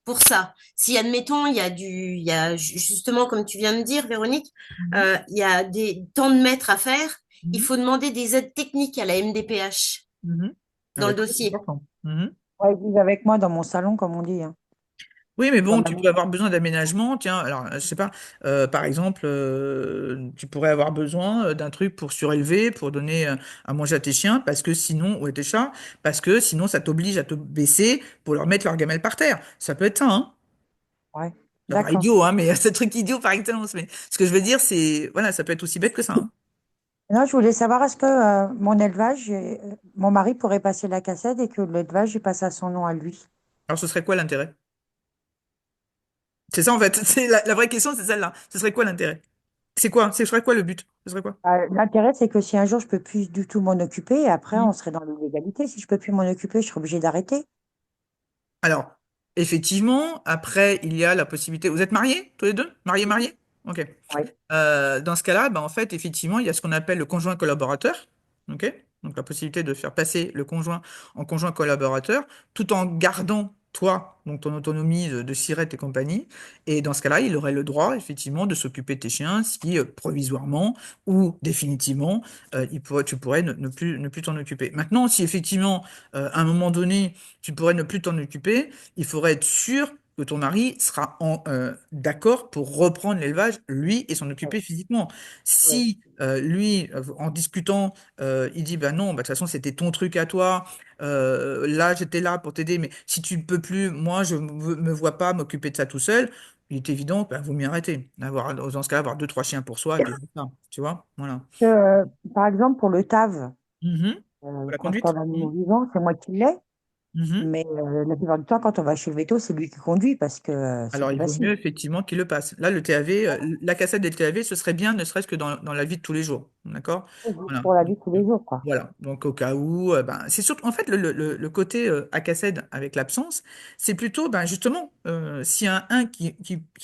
pour ça. Si, admettons, il y a justement, comme tu viens de dire, Véronique, mhm, il y a des temps de mètres à faire, il mhm, faut demander des aides techniques à la MDPH mhm. Ah dans bah, le très dossier. important. Mhm. ouais, ils vivent avec moi dans mon salon, comme on dit, hein, Oui, mais dans bon, ma tu peux maison. avoir besoin d'aménagement. Tiens, alors, je sais pas, par exemple, tu pourrais avoir besoin d'un truc pour surélever, pour donner à manger à tes chiens, parce que sinon, ou à tes chats, parce que sinon, ça t'oblige à te baisser pour leur mettre leur gamelle par terre. Ça peut être ça, hein. Ouais, Ça paraît d'accord. idiot, hein, mais c'est un truc idiot par excellence. Mais ce que je veux dire, c'est, voilà, ça peut être aussi bête que ça, hein. Non, je voulais savoir, est-ce que mon élevage, mon mari pourrait passer la cassette et que l'élevage, il passe à son nom à lui? Alors, ce serait quoi l'intérêt? C'est ça, en fait. C'est la vraie question, c'est celle-là. Ce serait quoi l'intérêt? C'est quoi? Ce serait quoi le but? Ce serait quoi? L'intérêt, c'est que si un jour je peux plus du tout m'en occuper, après, Hmm. on serait dans l'illégalité. Si je peux plus m'en occuper, je serais obligée d'arrêter. Alors, effectivement, après, il y a la possibilité. Vous êtes mariés, tous les deux? Mariés, mariés? Ok. Oui. Dans ce cas-là, bah, en fait, effectivement, il y a ce qu'on appelle le conjoint collaborateur. Ok. Donc, la possibilité de faire passer le conjoint en conjoint collaborateur, tout en gardant, toi, donc ton autonomie de sirette et compagnie. Et dans ce cas-là, il aurait le droit, effectivement, de s'occuper de tes chiens si, provisoirement ou définitivement, tu pourrais ne plus t'en occuper. Maintenant, si effectivement, à un moment donné, tu pourrais ne plus t'en occuper, il faudrait être sûr que ton mari sera d'accord pour reprendre l'élevage, lui, et s'en Oui. occuper physiquement. Oui. Si lui, en discutant, il dit, bah non, bah, de toute façon, c'était ton truc à toi, là, j'étais là pour t'aider, mais si tu ne peux plus, moi, je me vois pas m'occuper de ça tout seul, il est évident, bah, vaut mieux arrêter. Dans ce cas-là, avoir deux, trois chiens pour soi, et puis voilà, tu vois, voilà. Que, par exemple, pour le TAV, Mhm. Pour la transport conduite? d'animaux Mhm. vivants, c'est moi qui l'ai. Mhm. Mais la plupart du temps, quand on va chez le veto, c'est lui qui conduit parce que c'est Alors, plus il vaut mieux facile. effectivement qu'il le passe. Là, le TAV, la cassette des TAV, ce serait bien, ne serait-ce que dans la vie de tous les jours. D'accord? Juste Voilà. pour la Donc, vie de tous les jours, quoi. voilà. Donc, au cas où, ben, c'est surtout, en fait, le côté à cassette avec l'absence, c'est plutôt, ben, justement, s'il y a un qui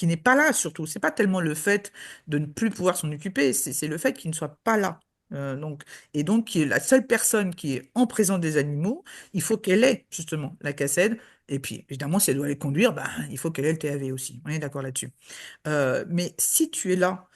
n'est pas là, surtout, c'est pas tellement le fait de ne plus pouvoir s'en occuper, c'est le fait qu'il ne soit pas là. Donc, et donc, qui est la seule personne qui est en présence des animaux, il faut qu'elle ait justement la cassette. Et puis, évidemment, si elle doit les conduire, ben, il faut qu'elle ait le TAV aussi. On est d'accord là-dessus. Mais si tu es là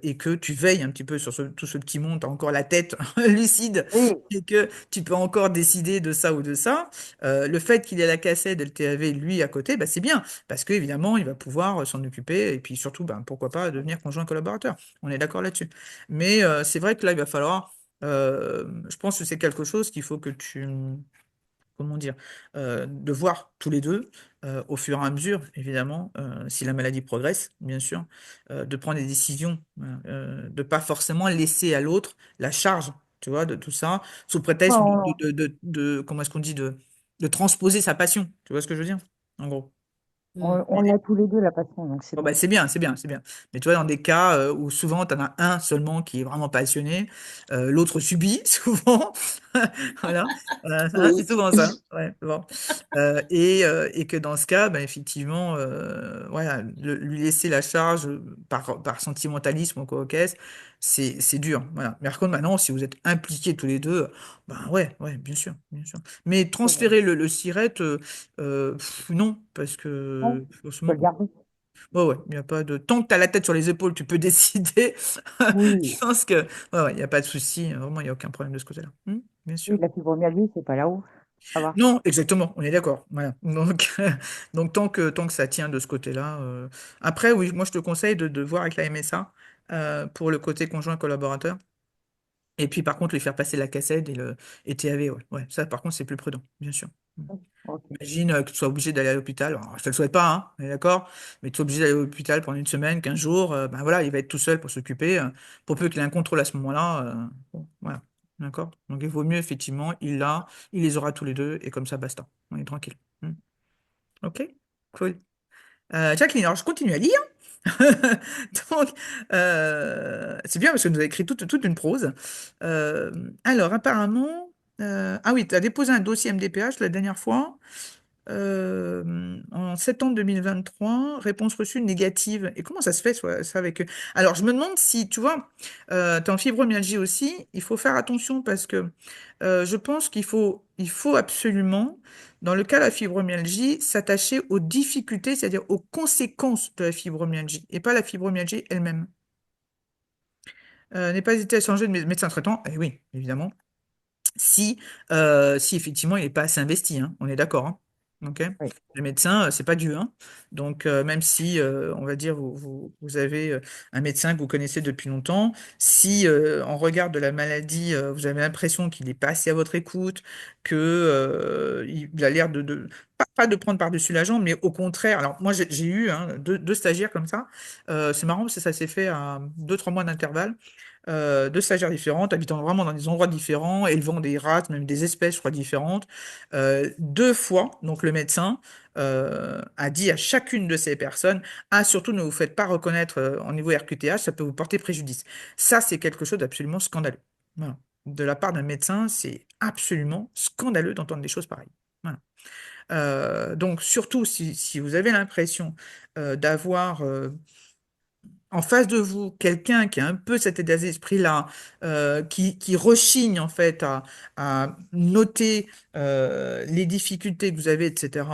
et que tu veilles un petit peu sur tout ce petit monde, tu as encore la tête lucide Oui, et que tu peux encore décider de ça ou de ça, le fait qu'il ait la cassette et le TAV, lui, à côté, bah, c'est bien. Parce qu'évidemment, il va pouvoir s'en occuper et puis surtout, ben, pourquoi pas devenir conjoint collaborateur. On est d'accord là-dessus. Mais c'est vrai que là, il va falloir... je pense que c'est quelque chose qu'il faut que tu comment dire, de voir tous les deux, au fur et à mesure, évidemment, si la maladie progresse, bien sûr, de prendre des décisions, de pas forcément laisser à l'autre la charge, tu vois, de tout ça, sous prétexte on, comment est-ce qu'on dit, de transposer sa passion, tu vois ce que je veux dire, en gros. on l'a tous les deux, la passion, donc c'est Bon, bah, bon. c'est bien, c'est bien, c'est bien. Mais tu vois, dans des cas où souvent, tu en as un seulement qui est vraiment passionné, l'autre subit, souvent. Voilà. Hein, c'est Oui. souvent ça. Ouais, bon. Et que dans ce cas, bah, effectivement, voilà, lui laisser la charge par sentimentalisme ou quoi qu'est-ce, c'est dur. Voilà. Mais par contre, maintenant, si vous êtes impliqués tous les deux, ben ouais, ouais, bien sûr, bien sûr. Mais C'est bon. transférer le siret, non, parce Ouais, que, je peux franchement, le garder. ouais, ouais, il y a pas de... Tant que tu as la tête sur les épaules, tu peux décider. Je Oui, pense que, ouais, ouais, il n'y a pas de souci. Vraiment, il n'y a aucun problème de ce côté-là. Bien oui, sûr. la fibromyalgie, c'est pas là-haut. Ça va. Non, exactement, on est d'accord. Voilà. Donc, donc tant que ça tient de ce côté-là. Après, oui, moi, je te conseille de voir avec la MSA pour le côté conjoint collaborateur. Et puis, par contre, lui faire passer la cassette et TAV, ouais. Ouais, ça, par contre, c'est plus prudent, bien sûr. Ok. Imagine que tu sois obligé d'aller à l'hôpital. Alors, je te le souhaite pas, hein, on est d'accord? Mais tu sois obligé d'aller à l'hôpital pendant une semaine, 15 jours, ben voilà, il va être tout seul pour s'occuper. Pour peu qu'il ait un contrôle à ce moment-là, bon, voilà. D'accord? Donc, il vaut mieux, effectivement, il les aura tous les deux, et comme ça, basta. On est tranquille. Hmm. Ok? Cool. Jacqueline, alors je continue à lire. Donc, c'est bien parce que nous avons écrit toute une prose. Euh, alors, apparemment, ah oui, tu as déposé un dossier MDPH la dernière fois. En septembre 2023, réponse reçue négative. Et comment ça se fait, ça, avec eux? Alors, je me demande si, tu vois, tu es en fibromyalgie aussi, il faut faire attention parce que je pense il faut absolument, dans le cas de la fibromyalgie, s'attacher aux difficultés, c'est-à-dire aux conséquences de la fibromyalgie, et pas la fibromyalgie elle-même. N'aie pas hésité à changer de médecin traitant. Eh oui, évidemment si, si effectivement il n'est pas assez investi, hein, on est d'accord. Hein. Ok. Oui. Le médecin, c'est pas Dieu. Hein. Donc, même si, on va dire, vous avez un médecin que vous connaissez depuis longtemps, si, en regard de la maladie, vous avez l'impression qu'il n'est pas assez à votre écoute, que, il a l'air pas de prendre par-dessus la jambe, mais au contraire, alors moi j'ai eu hein, deux stagiaires comme ça. C'est marrant parce que ça s'est fait à 2, 3 mois d'intervalle. Deux stagiaires différentes, habitant vraiment dans des endroits différents, élevant des rats, même des espèces, je crois, différentes. 2 fois, donc le médecin a dit à chacune de ces personnes, ah, surtout ne vous faites pas reconnaître en niveau RQTH, ça peut vous porter préjudice. Ça, c'est quelque chose d'absolument scandaleux. Voilà. De la part d'un médecin, c'est absolument scandaleux d'entendre des choses pareilles. Voilà. Donc, surtout si vous avez l'impression d'avoir en face de vous quelqu'un qui a un peu cet état d'esprit-là, qui rechigne en fait à noter les difficultés que vous avez, etc.,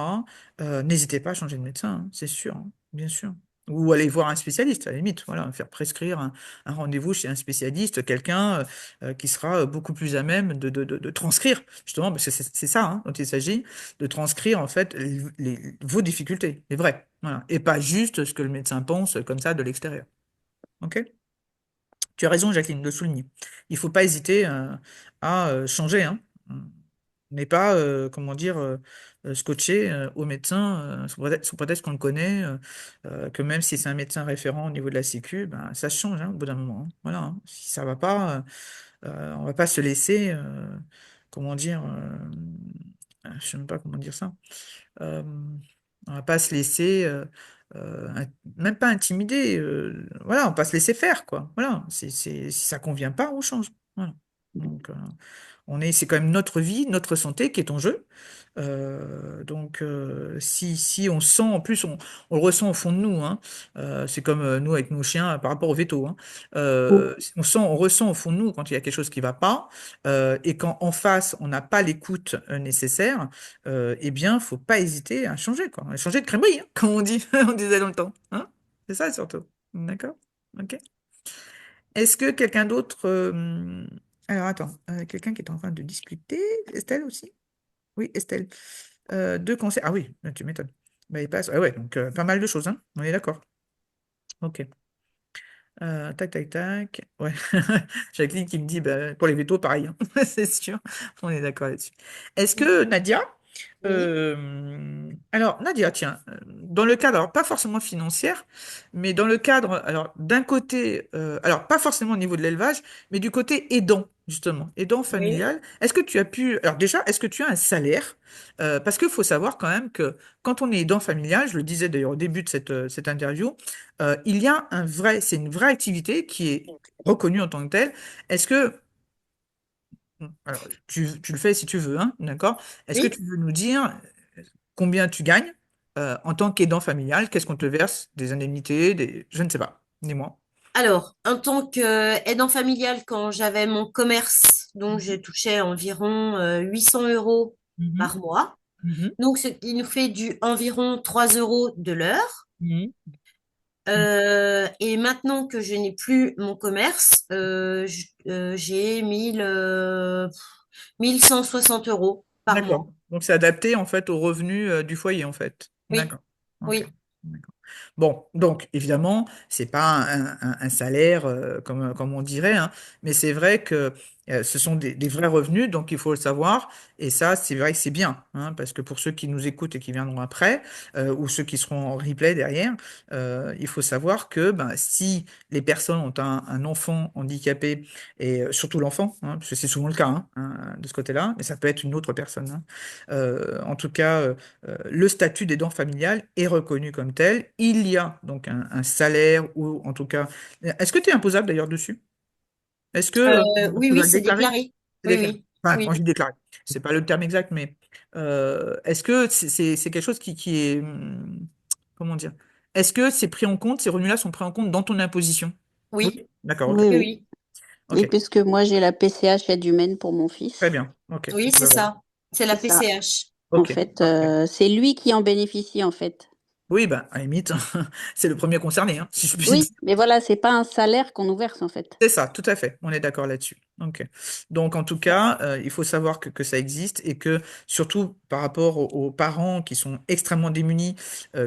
n'hésitez pas à changer de médecin, hein, c'est sûr, hein, bien sûr. Ou aller voir un spécialiste, à la limite, voilà, faire prescrire un rendez-vous chez un spécialiste, quelqu'un qui sera beaucoup plus à même de transcrire, justement, parce que c'est ça hein, dont il s'agit, de transcrire en fait vos difficultés, les vraies, voilà, et pas juste ce que le médecin pense comme ça de l'extérieur. Ok? Tu as raison, Jacqueline, de le souligner. Il ne faut pas hésiter à changer. Hein. On n'est pas, comment dire, scotché au médecin sous prétexte qu'on le connaît, que même si c'est un médecin référent au niveau de la Sécu, ben, ça change hein, au bout d'un moment. Hein. Voilà. Hein. Si ça va pas, on va pas se laisser, comment dire, je ne sais même pas comment dire ça. Euh, on va pas se laisser, même pas intimider. Voilà, on va pas se laisser faire, quoi. Voilà, si ça convient pas, on change. Voilà. Donc, c'est quand même notre vie, notre santé qui est en jeu. Donc, si on sent, en plus, on le ressent au fond de nous, hein, c'est comme nous avec nos chiens par rapport au veto. Hein, on ressent au fond de nous quand il y a quelque chose qui va pas, et quand en face, on n'a pas l'écoute nécessaire, eh bien, faut pas hésiter à changer, quoi. À changer de crèmerie, hein, comme on dit, on disait dans le temps. Hein. C'est ça surtout. D'accord? Ok. Est-ce que quelqu'un d'autre. Alors, attends, quelqu'un qui est en train de discuter. Estelle aussi? Oui, Estelle. Deux conseils. Ah oui, tu m'étonnes. Bah, il passe. Ah ouais, donc pas mal de choses, hein. On est d'accord. Ok. Tac, tac, tac. Ouais. Jacqueline qui me dit, bah, pour les vétos, pareil, hein. C'est sûr. On est d'accord là-dessus. Est-ce que Nadia, Oui. alors Nadia, tiens, dans le cadre, alors pas forcément financière, mais dans le cadre, alors d'un côté, alors pas forcément au niveau de l'élevage, mais du côté aidant, justement, aidant Oui. familial, est-ce que tu as pu, alors déjà, est-ce que tu as un salaire? Parce qu'il faut savoir quand même que quand on est aidant familial, je le disais d'ailleurs au début de cette interview, il y a c'est une vraie activité qui est reconnue en tant que telle. Est-ce que, alors, tu le fais si tu veux, hein, d'accord? Est-ce que Oui. tu veux nous dire combien tu gagnes en tant qu'aidant familial? Qu'est-ce qu'on te verse? Des indemnités, je ne sais pas. Dis-moi. Alors, en tant qu'aidant familial, quand j'avais mon commerce, donc je Mhm, touchais environ 800 euros mhm, par mois. mhm, Donc, ce qui nous fait du environ 3 euros de l'heure. mhm, mhm. Et maintenant que je n'ai plus mon commerce, j'ai 1160 euros par mois. D'accord. Donc, c'est adapté en fait aux revenus du foyer en fait. Oui, D'accord. Ok. oui. D'accord. Bon, donc évidemment, c'est pas un salaire comme on dirait, hein, mais c'est vrai que ce sont des vrais revenus, donc il faut le savoir. Et ça, c'est vrai que c'est bien, hein, parce que pour ceux qui nous écoutent et qui viendront après, ou ceux qui seront en replay derrière, il faut savoir que ben, si les personnes ont un enfant handicapé, et surtout l'enfant, hein, parce que c'est souvent le cas de ce côté-là, mais ça peut être une autre personne, hein, en tout cas. Le statut d'aidant familial est reconnu comme tel. Il y a donc un salaire ou en tout cas, est-ce que tu es imposable d'ailleurs dessus? Est-ce que Oui, tu oui, dois le c'est déclarer? déclaré. C'est Oui, déclaré. oui, Enfin, quand je oui. dis déclaré, c'est pas le terme exact, mais est-ce que c'est quelque chose qui est comment dire? Est-ce que c'est pris en compte, ces revenus-là sont pris en compte dans ton imposition? Oui, Oui, d'accord, ok. Oui, oui, oui. oui. Oui, Ok, puisque moi, j'ai la PCH aide humaine pour mon très fils. bien. Ok, Oui, c'est voilà. ça. C'est la C'est ça. PCH. En Ok, fait, parfait. c'est lui qui en bénéficie, en fait. Oui, ben, à la limite, c'est le premier concerné, hein, si je puis dire. Oui, mais voilà, c'est pas un salaire qu'on nous verse, en fait. C'est ça, tout à fait. On est d'accord là-dessus. Ok. Donc, en tout cas, il faut savoir que ça existe et que, surtout par rapport aux parents qui sont extrêmement démunis,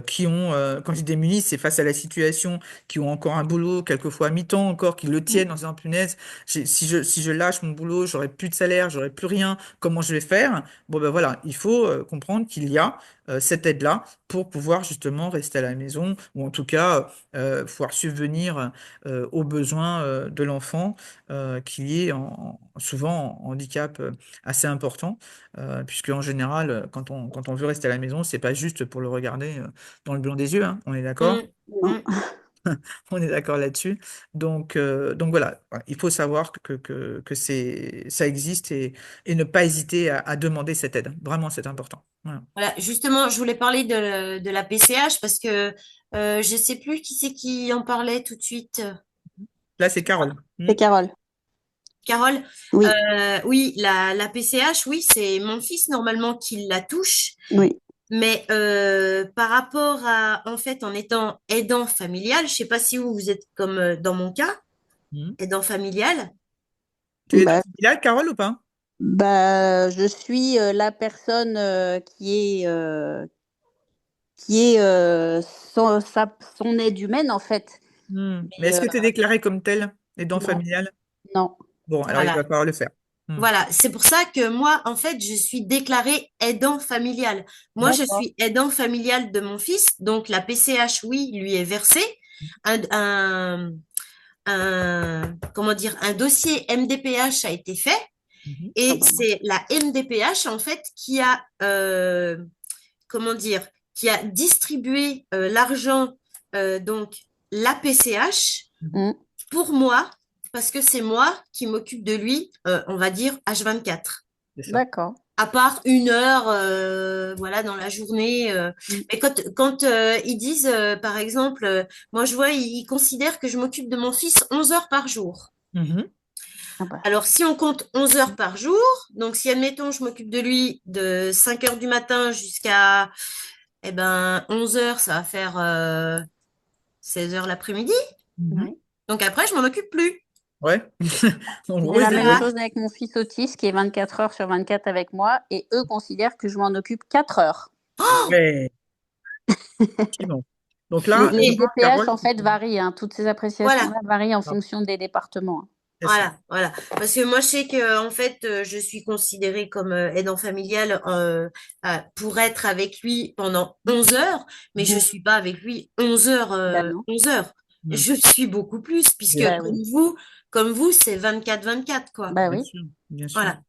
qui ont, quand je dis démunis, c'est face à la situation, qui ont encore un boulot, quelquefois à mi-temps encore, qui le Mm. tiennent en disant, punaise, si je lâche mon boulot, j'aurai plus de salaire, j'aurai plus rien, comment je vais faire? Bon, ben voilà, il faut comprendre qu'il y a cette aide-là pour pouvoir justement rester à la maison ou en tout cas pouvoir subvenir aux besoins de l'enfant qui est souvent en handicap assez important, puisque en général, quand on veut rester à la maison, c'est pas juste pour le regarder dans le blanc des yeux, hein, on est d'accord? Mm, Non. mm. On est d'accord là-dessus. Donc voilà, voilà, il faut savoir que ça existe et ne pas hésiter à demander cette aide. Vraiment, c'est important. Voilà. Voilà, justement, je voulais parler de la PCH parce que je sais plus qui c'est qui en parlait tout de suite. Là, c'est Carole. Hmm. C'est Carole. Carole, Oui, oui, la PCH, oui, c'est mon fils normalement qui la touche, oui. mais par rapport à, en fait, en étant aidant familial, je sais pas si vous êtes comme dans mon cas, Hmm. aidant familial. Tu es dans Bah, ce village, Carole, ou pas? je suis la personne qui est son aide humaine, en fait. Hmm. Mais Mais est-ce que tu es déclaré comme tel, aidant non, familial? non. Bon, alors il va Voilà. falloir le faire. Hmm. Voilà, c'est pour ça que moi, en fait, je suis déclarée aidant familial. Moi, je D'accord. suis aidant familial de mon fils, donc la PCH, oui, lui est versée. Un, un, comment dire, un dossier MDPH a été fait Mhm. Ah et bah, c'est la MDPH, en fait, qui a, comment dire, qui a distribué l'argent, donc la PCH Mhm. mm, pour moi, parce que c'est moi qui m'occupe de lui, on va dire H24. C'est ça. d'accord. À part une heure, voilà, dans la journée. Mm. Mais quand ils disent, par exemple, moi je vois, ils considèrent que je m'occupe de mon fils 11 heures par jour. Mhm. Ah bah, Alors, si on compte 11 heures par jour, donc si, admettons, je m'occupe de lui de 5 heures du matin jusqu'à, eh ben, 11 heures, ça va faire 16 heures l'après-midi. Mhm. ouais. Donc après, je m'en occupe plus. Ouais. En J'ai gros, la c'est même Voilà. chose avec mon fils autiste qui est 24 heures sur 24 avec moi et eux considèrent que je m'en occupe 4 heures. ouais, effectivement. Donc Les, là, les je Et vois, MDPH Carole, en fait varient, hein. Toutes ces voilà. appréciations-là varient en fonction des départements, hein. c'est ça. Voilà. Parce que moi, je sais que en fait, je suis considérée comme aidant familial pour être avec lui pendant 11 heures, mais je Mm. suis pas avec lui 11 heures, Bah non. 11 heures. Hmm. Je suis beaucoup plus, puisque Bien Bah sûr, oui. comme vous, c'est 24-24, quoi. Bah bien oui. sûr, bien sûr. Voilà.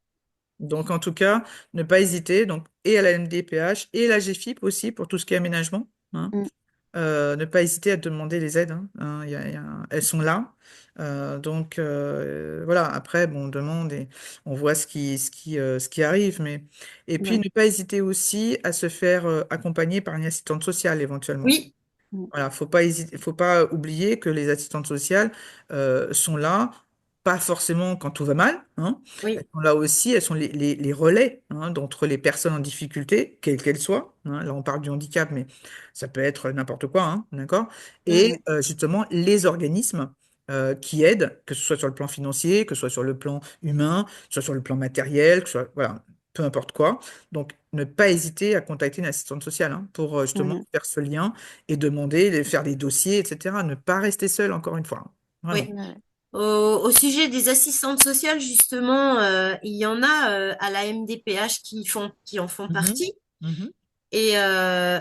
Donc, en tout cas, ne pas hésiter, donc, et à la MDPH et la GFIP aussi pour tout ce qui est aménagement, hein. Mm. Ne pas hésiter à demander les aides, hein, elles sont là. Donc, voilà, après, bon, on demande et on voit ce qui arrive. Et puis, Ouais. ne pas hésiter aussi à se faire accompagner par une assistante sociale éventuellement. Oui, Mm. Voilà, faut pas hésiter, faut pas oublier que les assistantes sociales sont là, pas forcément quand tout va mal, hein. Elles oui. sont là aussi, elles sont les relais d'entre les personnes en difficulté, quelles qu'elles soient, hein. Là, on parle du handicap, mais ça peut être n'importe quoi, hein, d'accord? Mm. Et justement, les organismes qui aident, que ce soit sur le plan financier, que ce soit sur le plan humain, que ce soit sur le plan matériel, que ce soit, voilà, peu importe quoi. Donc, ne pas hésiter à contacter une assistante sociale hein, pour justement Mhm. faire ce lien et demander, faire des dossiers, etc. Ne pas rester seul, encore une fois. Hein. Vraiment. Oui. Ouais. Au sujet des assistantes sociales, justement, il y en a à la MDPH qui en font Mhm. partie Mhm. et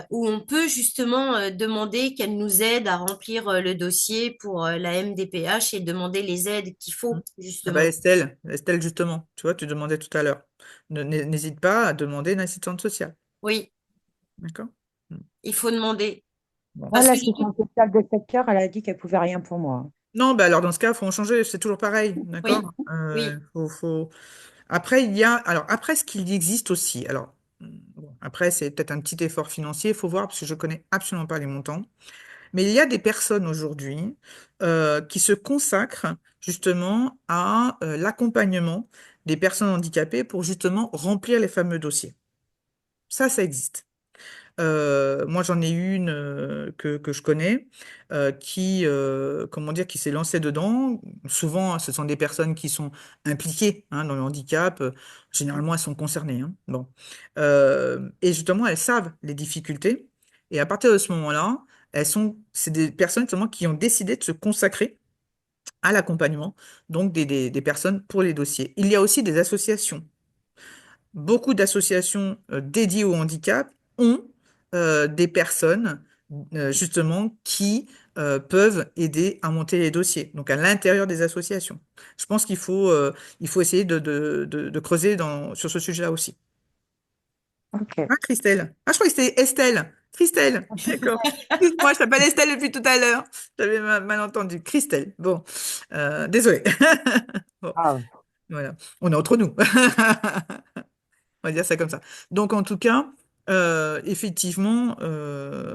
où on peut justement demander qu'elles nous aident à remplir le dossier pour la MDPH et demander les aides qu'il faut, Ah bah justement. Estelle, justement, tu vois, tu demandais tout à l'heure. N'hésite pas à demander une assistante sociale. Oui, D'accord? Mm. il faut demander. Bon. Moi, Parce que j'ai tout. l'assistante sociale de secteur, elle a dit qu'elle pouvait rien pour moi. Non, bah alors dans ce cas, il faut en changer, c'est toujours pareil, Oui, d'accord? oui, Après, il y a. Alors, après, ce qu'il existe aussi. Alors, bon, après, c'est peut-être un petit effort financier, il faut voir, parce que je connais absolument pas les montants. Mais il y a des personnes aujourd'hui qui se consacrent justement à l'accompagnement des personnes handicapées pour justement remplir les fameux dossiers. Ça existe. Moi, j'en ai une que je connais comment dire, qui s'est lancée dedans. Souvent, ce sont des personnes qui sont impliquées hein, dans le handicap. Généralement, elles sont concernées. Hein. Bon. Et justement, elles savent les difficultés. Et à partir de ce moment-là, c'est des personnes justement qui ont décidé de se consacrer à l'accompagnement, donc des personnes pour les dossiers. Il y a aussi des associations. Beaucoup d'associations dédiées au handicap ont des personnes justement qui peuvent aider à monter les dossiers, donc à l'intérieur des associations. Je pense il faut essayer de creuser sur ce sujet-là aussi. Ok. Ah, Christelle. Ah, je crois que c'était Estelle. Christelle, d'accord. Excuse-moi, je t'appelle Estelle depuis tout à l'heure. J'avais mal entendu. Christelle. Bon, désolé. Bon, Ah, voilà. On est entre nous. On va dire ça comme ça. Donc, en tout cas, effectivement,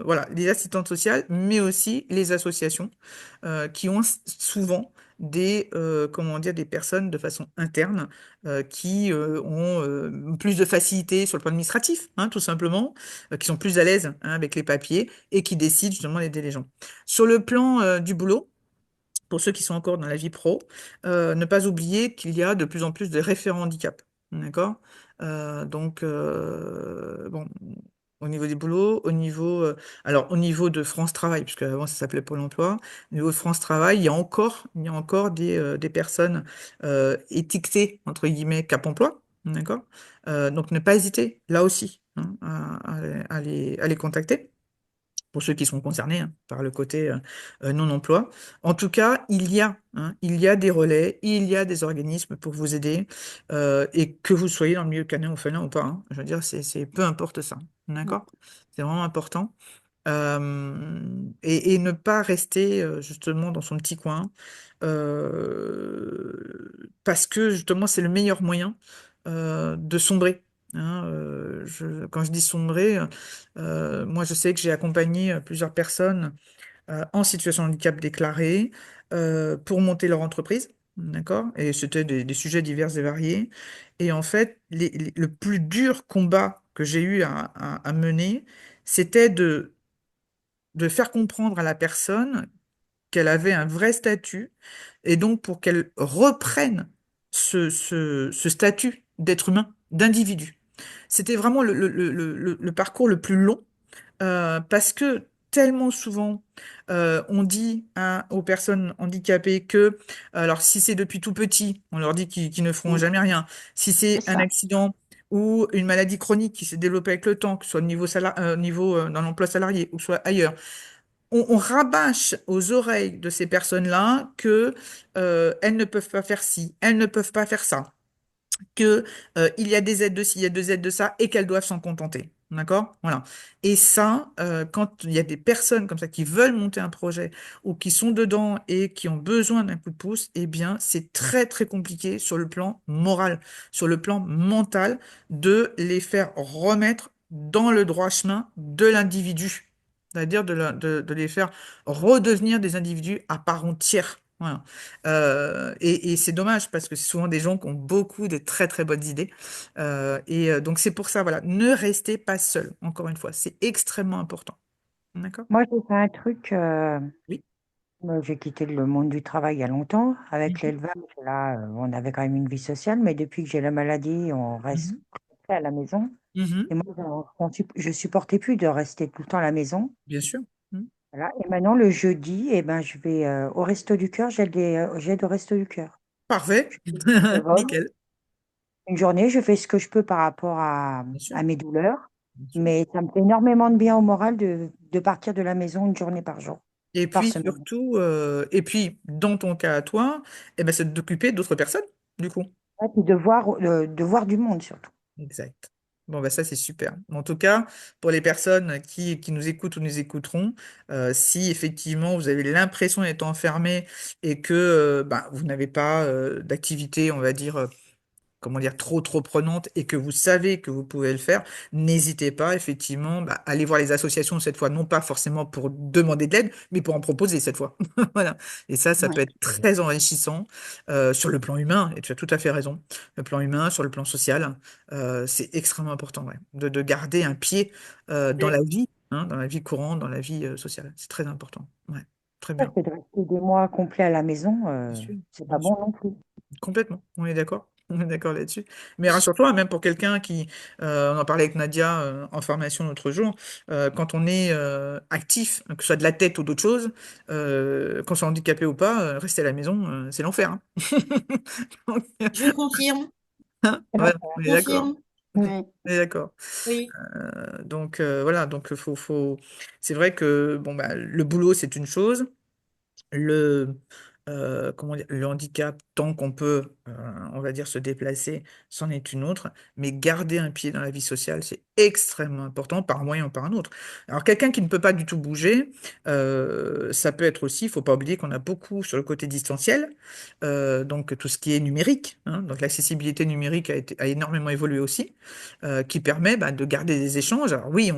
voilà, les assistantes sociales, mais aussi les associations qui ont souvent comment dire, des personnes de façon interne qui ont plus de facilité sur le plan administratif, hein, tout simplement, qui sont plus à l'aise hein, avec les papiers et qui décident justement d'aider les gens. Sur le plan du boulot, pour ceux qui sont encore dans la vie pro, ne pas oublier qu'il y a de plus en plus de référents handicap. D'accord? Donc, bon, au niveau des boulots, alors, au niveau de France Travail, puisque avant ça s'appelait Pôle emploi, au niveau de France Travail, il y a encore des personnes étiquetées, entre guillemets, Cap emploi. D'accord? Donc, ne pas hésiter, là aussi, hein, à les contacter pour ceux qui sont concernés hein, par le côté non-emploi. En tout cas, il y a des relais, il y a des organismes pour vous aider, et que vous soyez dans le milieu canin ou félin ou pas. Hein. Je veux dire, peu importe ça. D'accord? C'est vraiment important. Et ne pas rester justement dans son petit coin, parce que justement, c'est le meilleur moyen de sombrer. Hein. Quand je dis sombrer, moi, je sais que j'ai accompagné plusieurs personnes en situation de handicap déclaré pour monter leur entreprise. D'accord? Et c'était des sujets divers et variés. Et en fait, le plus dur combat que j'ai eu à mener, c'était de faire comprendre à la personne qu'elle avait un vrai statut et donc pour qu'elle reprenne ce statut d'être humain, d'individu. C'était vraiment le parcours le plus long parce que tellement souvent, on dit hein, aux personnes handicapées que, alors si c'est depuis tout petit, on leur dit qu'ils ne feront Mm. jamais rien. Si C'est c'est un ça. accident ou une maladie chronique qui s'est développée avec le temps, que ce soit au dans l'emploi salarié ou soit ailleurs, on rabâche aux oreilles de ces personnes-là que elles ne peuvent pas faire ci, elles ne peuvent pas faire ça que il y a des aides de ci, il y a des aides de ça, et qu'elles doivent s'en contenter. D'accord? Voilà. Et ça, quand il y a des personnes comme ça qui veulent monter un projet ou qui sont dedans et qui ont besoin d'un coup de pouce, eh bien, c'est très, très compliqué sur le plan moral, sur le plan mental, de les faire remettre dans le droit chemin de l'individu. C'est-à-dire de les faire redevenir des individus à part entière. Voilà. Et c'est dommage parce que c'est souvent des gens qui ont beaucoup de très très bonnes idées. Donc c'est pour ça, voilà, ne restez pas seul, encore une fois, c'est extrêmement important. D'accord? moi, j'ai fait un truc. Oui. J'ai quitté le monde du travail il y a longtemps. Avec Mhm. l'élevage, là, on avait quand même une vie sociale, mais depuis que j'ai la maladie, on reste Mhm. à la maison. Mhm. Et moi, je supportais plus de rester tout le temps à la maison. Bien sûr. Mhm. Voilà. Et maintenant, le jeudi, eh ben, je vais au Resto du Cœur. J'aide au Resto du Cœur. Parfait. Je fais du bénévole. Nickel. Une journée, je fais ce que je peux par rapport Bien sûr. à mes douleurs. Bien sûr. Mais ça me fait énormément de bien au moral de partir de la maison une journée par jour, Et par puis semaine. surtout, et puis dans ton cas à toi, eh ben, c'est d'occuper d'autres personnes, du coup. Et puis de voir du monde surtout. Exact. Bon, bah ça, c'est super. En tout cas, pour les personnes qui nous écoutent ou nous écouteront, si effectivement vous avez l'impression d'être enfermé et que bah, vous n'avez pas d'activité, on va dire, comment dire, trop prenante et que vous savez que vous pouvez le faire, n'hésitez pas, effectivement, bah, à aller voir les associations cette fois, non pas forcément pour demander de l'aide, mais pour en proposer cette fois. Voilà. Et ça peut Ouais. être très enrichissant sur le plan humain, et tu as tout à fait raison. Le plan humain, sur le plan social, c'est extrêmement important, ouais, de garder un pied dans la vie, hein, dans la vie courante, dans la vie sociale. C'est très important. Ouais, très Parce bien. que de rester des mois complets à la maison, Bien sûr, c'est pas bien sûr. bon non plus. Complètement, on est d'accord. On est d'accord là-dessus. Mais rassure-toi, même pour quelqu'un qui, on en parlait avec Nadia en formation l'autre jour, quand on est actif, que ce soit de la tête ou d'autre chose, qu'on soit handicapé ou pas, rester à la maison, c'est l'enfer, hein. Donc, Je confirme, C'est ouais, l'enfer. on est d'accord. confirme, Ouais. On est d'accord. oui. Donc voilà, donc c'est vrai que bon bah le boulot c'est une chose, le, comment dire, le handicap, tant qu'on peut, on va dire, se déplacer, c'en est une autre, mais garder un pied dans la vie sociale, c'est extrêmement important, par un moyen ou par un autre. Alors, quelqu'un qui ne peut pas du tout bouger, ça peut être aussi, il faut pas oublier qu'on a beaucoup sur le côté distanciel, donc tout ce qui est numérique, hein, donc l'accessibilité numérique a énormément évolué aussi, qui permet bah, de garder des échanges. Alors oui,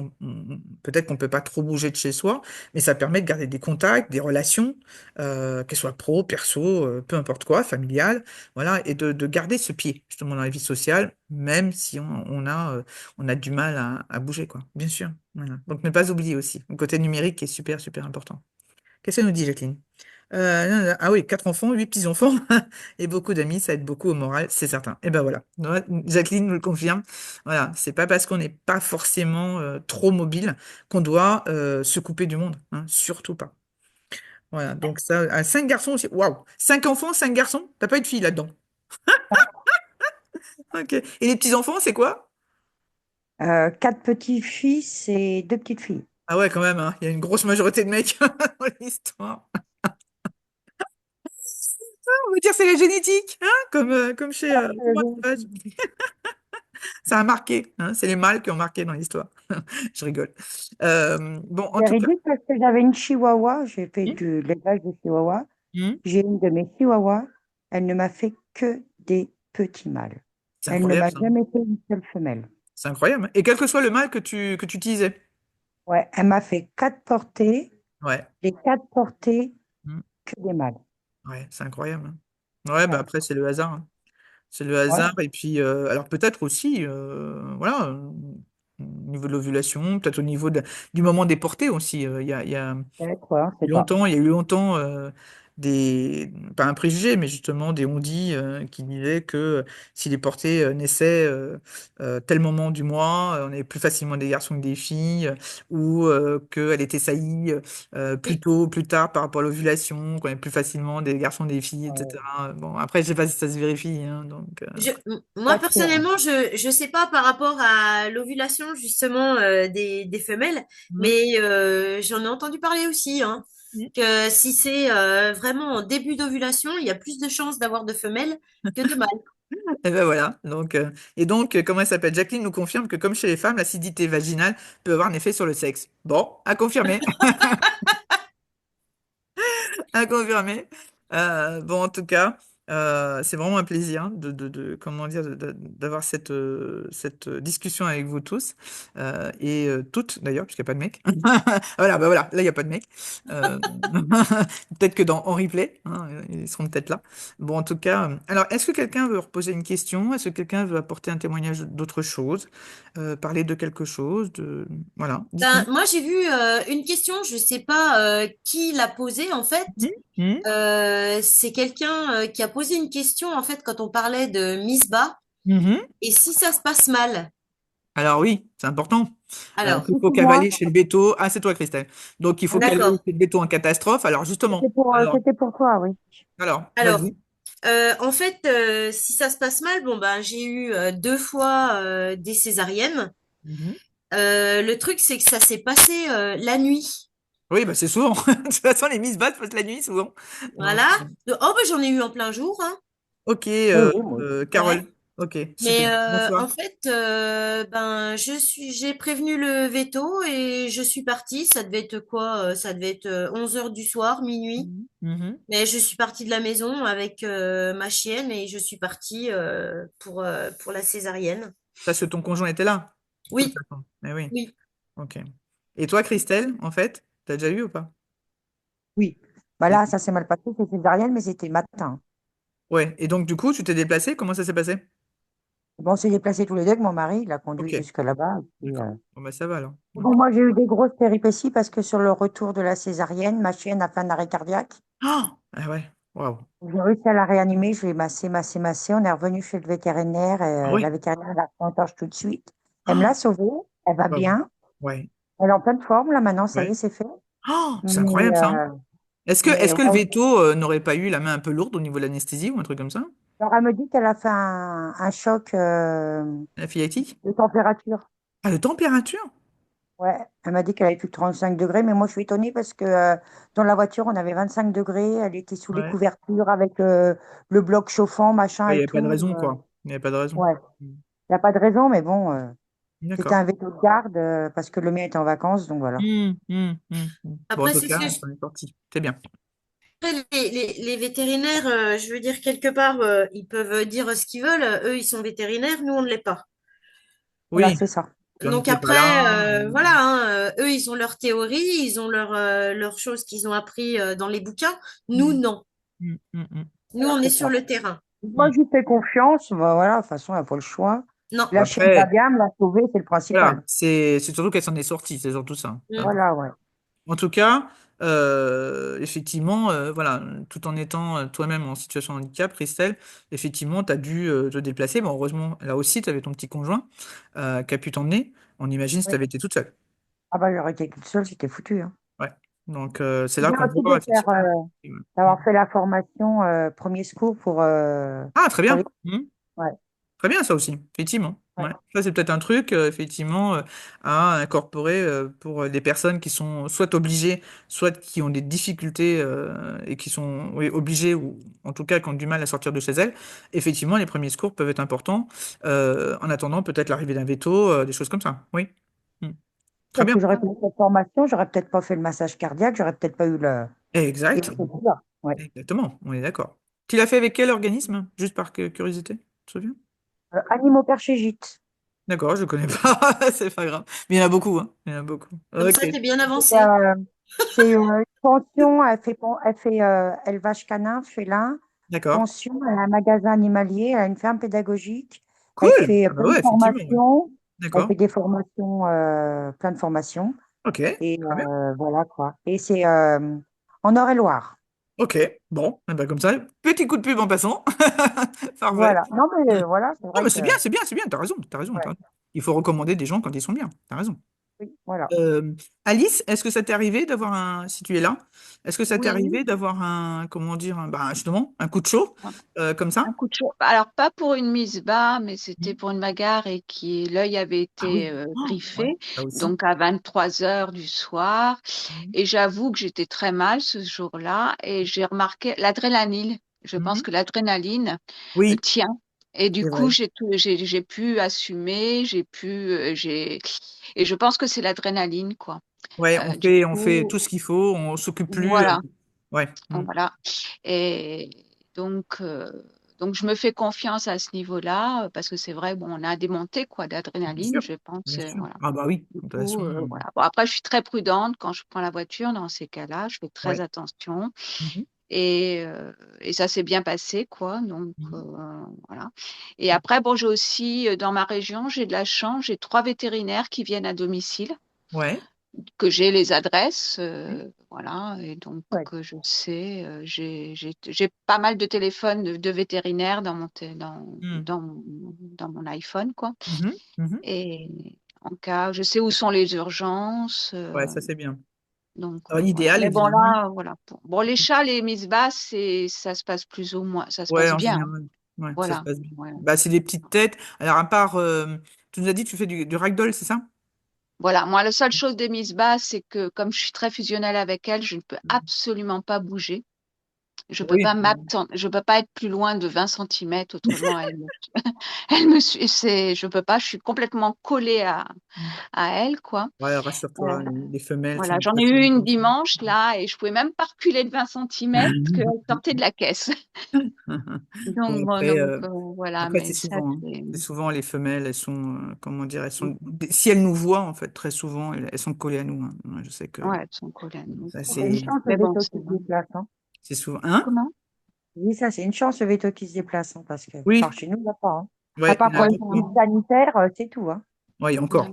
peut-être qu'on peut pas trop bouger de chez soi, mais ça permet de garder des contacts, des relations, qu'elle soit pro, perso, peu importe quoi, familiale, voilà, et de garder ce pied justement dans la vie sociale, même si on a du mal à bouger, quoi, bien sûr. Voilà. Donc ne pas oublier aussi le côté numérique qui est super, super important. Qu'est-ce qu'elle nous dit, Jacqueline? Ah oui, 4 enfants, 8 petits-enfants et beaucoup d'amis, ça aide beaucoup au moral, c'est certain. Et ben voilà, ouais, Jacqueline nous le confirme. Voilà, c'est pas parce qu'on n'est pas forcément trop mobile qu'on doit se couper du monde, hein, surtout pas. Voilà, donc ça, 5 garçons aussi. Waouh! 5 enfants, 5 garçons? T'as pas eu de fille là-dedans. Ok. Et les petits-enfants, c'est quoi? Quatre petits-fils et deux petites filles. Ah ouais, quand même, hein, il y a une grosse majorité de mecs dans l'histoire. On va dire c'est la génétique, hein, comme chez moi. Ça a marqué, hein, c'est les mâles qui ont marqué dans l'histoire. Je rigole. Bon, en C'est tout cas, ridicule parce que j'avais une chihuahua, j'ai fait hmm, de l'élevage de chihuahua. hmm, J'ai une de mes chihuahuas, elle ne m'a fait que des petits mâles. c'est Elle ne incroyable m'a ça. jamais fait une seule femelle. C'est incroyable. Et quel que soit le mâle que tu utilisais. Ouais, elle m'a fait quatre portées, Ouais. les quatre portées, Hmm, que des mâles. ouais, c'est incroyable, hein. Ouais, bah Ouais, après, c'est le hasard, hein. C'est le ouais, hasard. Et puis, alors peut-être aussi, voilà, au niveau de l'ovulation, peut-être au niveau du moment des portées aussi. peut-être, ouais, on sait pas. Il y a eu longtemps pas un préjugé, mais justement des on-dit qui disaient que si les portées naissaient tel moment du mois, on avait plus facilement des garçons que des filles, ou qu'elle était saillie plus Oui. tôt, plus tard par rapport à l'ovulation, qu'on avait plus facilement des garçons que des filles, Ouais, etc. Bon, après, je sais pas si ça se vérifie, hein, donc, Moi, pas sûr, hein. personnellement, je sais pas par rapport à l'ovulation, justement, des femelles, Mhm. mais j'en ai entendu parler aussi, hein, que si c'est vraiment en début d'ovulation, il y a plus de chances d'avoir de femelles que de mâles. Et ben voilà. Donc, comment elle s'appelle? Jacqueline nous confirme que comme chez les femmes, l'acidité vaginale peut avoir un effet sur le sexe. Bon, à confirmer. À confirmer. Bon, en tout cas, c'est vraiment un plaisir hein, comment dire, d'avoir cette discussion avec vous tous et toutes d'ailleurs, puisqu'il n'y a pas de mec. Voilà, bah voilà, là il n'y a pas de mec. Euh, Peut-être que en replay, hein, ils seront peut-être là. Bon, en tout cas, alors est-ce que quelqu'un veut reposer une question? Est-ce que quelqu'un veut apporter un témoignage d'autre chose? Parler de quelque chose? Voilà, Ben, dites-nous. moi, j'ai vu une question, je sais pas qui l'a posée en fait. Mhm. Mhm. C'est quelqu'un qui a posé une question en fait quand on parlait de Miss Bas. Mhm. Et si ça se passe mal? Alors oui, c'est important. Alors, Il Si faut c'est moi, cavaler chez le béto. Ah, c'est toi, Christelle. Donc, il faut oui, cavaler d'accord. chez le béto en catastrophe. Alors, justement, alors, c'était pour toi, oui. Alors, vas-y. en fait, si ça se passe mal, bon ben, j'ai eu 2 fois des césariennes. Mhm. Le truc, c'est que ça s'est passé la nuit. Oui, bah, c'est souvent. De toute façon, les Miss Bat passent la nuit, souvent. Donc, Voilà. Oh, ben, j'en ai eu en plein jour, hein. ok, Oui, oui, moi aussi. Ouais. Carole. Ok, Mais super. en Bonsoir. fait, ben, j'ai prévenu le veto et je suis partie. Ça devait être quoi? Ça devait être 11 heures du soir, minuit. Mhm. Mhm. Mais je suis partie de la maison avec ma chienne et je suis partie pour la césarienne. Parce que ton conjoint était là, de toute Oui, façon. Eh oui. oui. Ok. Et toi, Christelle, en fait, t'as déjà eu ou pas? Oui. Bah Et- là, ça s'est mal passé, c'était césarienne, mais c'était matin. Ouais. Et donc, du coup, tu t'es déplacé. Comment ça s'est passé? Bon, on s'est déplacés tous les deux avec mon mari, il a conduit Ok. jusque là-bas. D'accord. Bon, bah, ça va alors. Ok. Bon, moi, j'ai eu des grosses péripéties parce que sur le retour de la césarienne, ma chienne a fait un arrêt cardiaque. Ah, ah ouais. Waouh. J'ai réussi à la réanimer, je l'ai massée, massée, massée. On est revenu chez le vétérinaire Ah et ouais. la vétérinaire l'a pris en charge tout de suite. Elle me Ah, l'a sauvée, elle va waouh. bien, Ouais. elle est en pleine forme là maintenant, ça y est, Ouais. c'est fait. Ah, c'est Mais, incroyable ça, hein. mais Est-ce que le ouais, veto n'aurait pas eu la main un peu lourde au niveau de l'anesthésie ou un truc comme ça? alors elle me dit qu'elle a fait un choc Anaphylactique? de température. Ah, de température? Ouais, elle m'a dit qu'elle avait plus de 35 degrés, mais moi je suis étonnée parce que dans la voiture on avait 25 degrés, elle était sous les Ouais. couvertures avec le bloc chauffant, machin Ouais, il et n'y avait pas de tout. raison, quoi. Il n'y avait pas de raison. Ouais, il n'y a pas de raison, mais bon, c'était D'accord. un veto de garde parce que le mien était en vacances, donc voilà. Bon, en Après, tout c'est ce cas, que on s'en est sorti. C'est bien. les vétérinaires, je veux dire, quelque part, ils peuvent dire ce qu'ils veulent. Eux, ils sont vétérinaires, nous, on ne l'est pas. Voilà, Oui, c'est ça. puis on Donc n'était pas là. après, voilà, hein, eux, ils ont leur théorie, ils ont leurs choses qu'ils ont appris dans les bouquins. Nous, Mm, non. mm. Nous, Voilà, on est c'est sur ça. le terrain. Moi, Mm. je lui fais confiance, bah, voilà, de toute façon, elle n'a pas le choix. Non. La chienne va Après, bien, me l'a sauvée, c'est le voilà, principal. c'est surtout qu'elle s'en est sortie, c'est surtout ça. Mm. Voilà, ouais. En tout cas, effectivement, voilà, tout en étant toi-même en situation de handicap, Christelle, effectivement, tu as dû te déplacer. Bon, heureusement, là aussi, tu avais ton petit conjoint qui a pu t'emmener. On imagine si tu Oui. avais été toute seule. Ah bah, j'aurais été toute seule, c'était foutu, hein. Ouais. Donc, c'est C'est là bien qu'on aussi voit, de faire, effectivement. d'avoir fait la formation premier secours Ah, très pour bien. les... Ouais, Très bien, ça aussi, effectivement. ouais. Ouais. Ça, c'est peut-être un truc, effectivement, à incorporer pour les personnes qui sont soit obligées, soit qui ont des difficultés et qui sont oui, obligées, ou en tout cas qui ont du mal à sortir de chez elles. Effectivement, les premiers secours peuvent être importants en attendant peut-être l'arrivée d'un veto, des choses comme ça. Oui. Mm. Très Parce bien. que j'aurais pas eu cette formation, j'aurais peut-être pas fait le massage cardiaque, j'aurais peut-être pas eu le Exact. procédure. Ouais. Exactement, on est d'accord. Tu l'as fait avec quel organisme? Juste par curiosité, tu te souviens? Animaux perchégite. D'accord, je connais pas, c'est pas grave. Mais il y en a beaucoup, hein. Il y en a beaucoup. Comme Ok, ça, tu es bien C'est avancé. une pension, elle fait élevage canin, félin, d'accord. pension, elle a un magasin animalier, elle a une ferme pédagogique, elle Cool. fait Ah bah plein de ouais, effectivement, ouais. formations, elle D'accord. fait des formations, plein de formations, Ok, et très bien. voilà quoi. Et c'est en Eure-et-Loire. Ok, bon, eh ben comme ça, petit coup de pub en passant. Parfait. Voilà. Non, mais Mm. voilà, c'est Non, vrai mais que. c'est bien, t'as raison, t'as raison, t'as Ouais, raison. Il faut recommander des gens quand ils sont bien, t'as raison. oui, voilà. Euh, Alice, est-ce que ça t'est arrivé d'avoir un, si tu es là, est-ce que ça t'est Oui. arrivé d'avoir un, comment dire, bah, justement, un coup de chaud comme Un ça? coup de chaud. Alors, pas pour une mise bas, mais c'était Mm. pour une bagarre et qui l'œil avait Ah été oui. Oh, ouais, griffé, ça aussi. donc à 23 heures du soir. Mhm. Et j'avoue que j'étais très mal ce jour-là et j'ai remarqué l'adrénaline. Je pense Mhm. que l'adrénaline Oui, tient. Et du c'est coup, vrai. j'ai pu assumer, et je pense que c'est l'adrénaline, quoi. Ouais, Du on fait coup, tout ce qu'il faut, on s'occupe plus. voilà. Ouais. Voilà. Et donc, euh, donc, je me fais confiance à ce niveau-là, parce que c'est vrai, bon, on a des montées quoi, Bien d'adrénaline, sûr, je pense. bien sûr. Voilà. Ah bah oui, Du de toute coup, façon, voilà. Bon, après, je suis très prudente quand je prends la voiture dans ces cas-là, je fais très ouais. attention. Mhm. Et ça s'est bien passé, quoi. Donc, Mhm. voilà. Et après, bon, j'ai aussi, dans ma région, j'ai de la chance, j'ai 3 vétérinaires qui viennent à domicile, Ouais. que j'ai les adresses. voilà, et donc Ouais. je sais, j'ai pas mal de téléphones de vétérinaires dans Hmm. dans mon iPhone, quoi. Mhm, mhm. Et en cas, je sais où sont les urgences. Ouais, ça c'est bien. Donc Alors, voilà. l'idéal, Mais bon évidemment, là, voilà. Bon, les chats, les mises basses, ça se passe plus ou moins, ça se ouais, passe en bien, hein. général, ouais, ça se Voilà. passe bien. Ouais. Bah, c'est des petites têtes. Alors, à part, tu nous as dit, tu fais du ragdoll, c'est ça? Voilà. Moi, la seule chose des mises basses, c'est que comme je suis très fusionnelle avec elles, je ne peux absolument pas bouger. Oui. Je peux pas être plus loin de 20 centimètres, autrement elle me suit. Je peux pas. Je suis complètement collée à elle, quoi. Ouais, Euh, rassure-toi, les femelles voilà. sont J'en très ai eu souvent une comme ça. dimanche là, et je pouvais même pas reculer de 20 centimètres qu'elle sortait de la caisse. Bon, Donc, bon, après, voilà. après Mais ça, c'est souvent les femelles, elles sont, comment dire, mm, si elles nous voient, en fait, très souvent, elles sont collées à nous, hein. Ouais, je sais que ouais, elles sont collées à nous. ça, C'est une chance le Mais bon, veto c'est qui se vrai. déplace, hein. c'est souvent, hein? Comment? Oui, ça, c'est une chance le veto qui se déplace, hein, parce que par Oui, chez nous, il n'y a pas, hein. À ouais, il part y en pour a les beaucoup. visites sanitaires, c'est tout, hein. Ouais, Ouais. encore.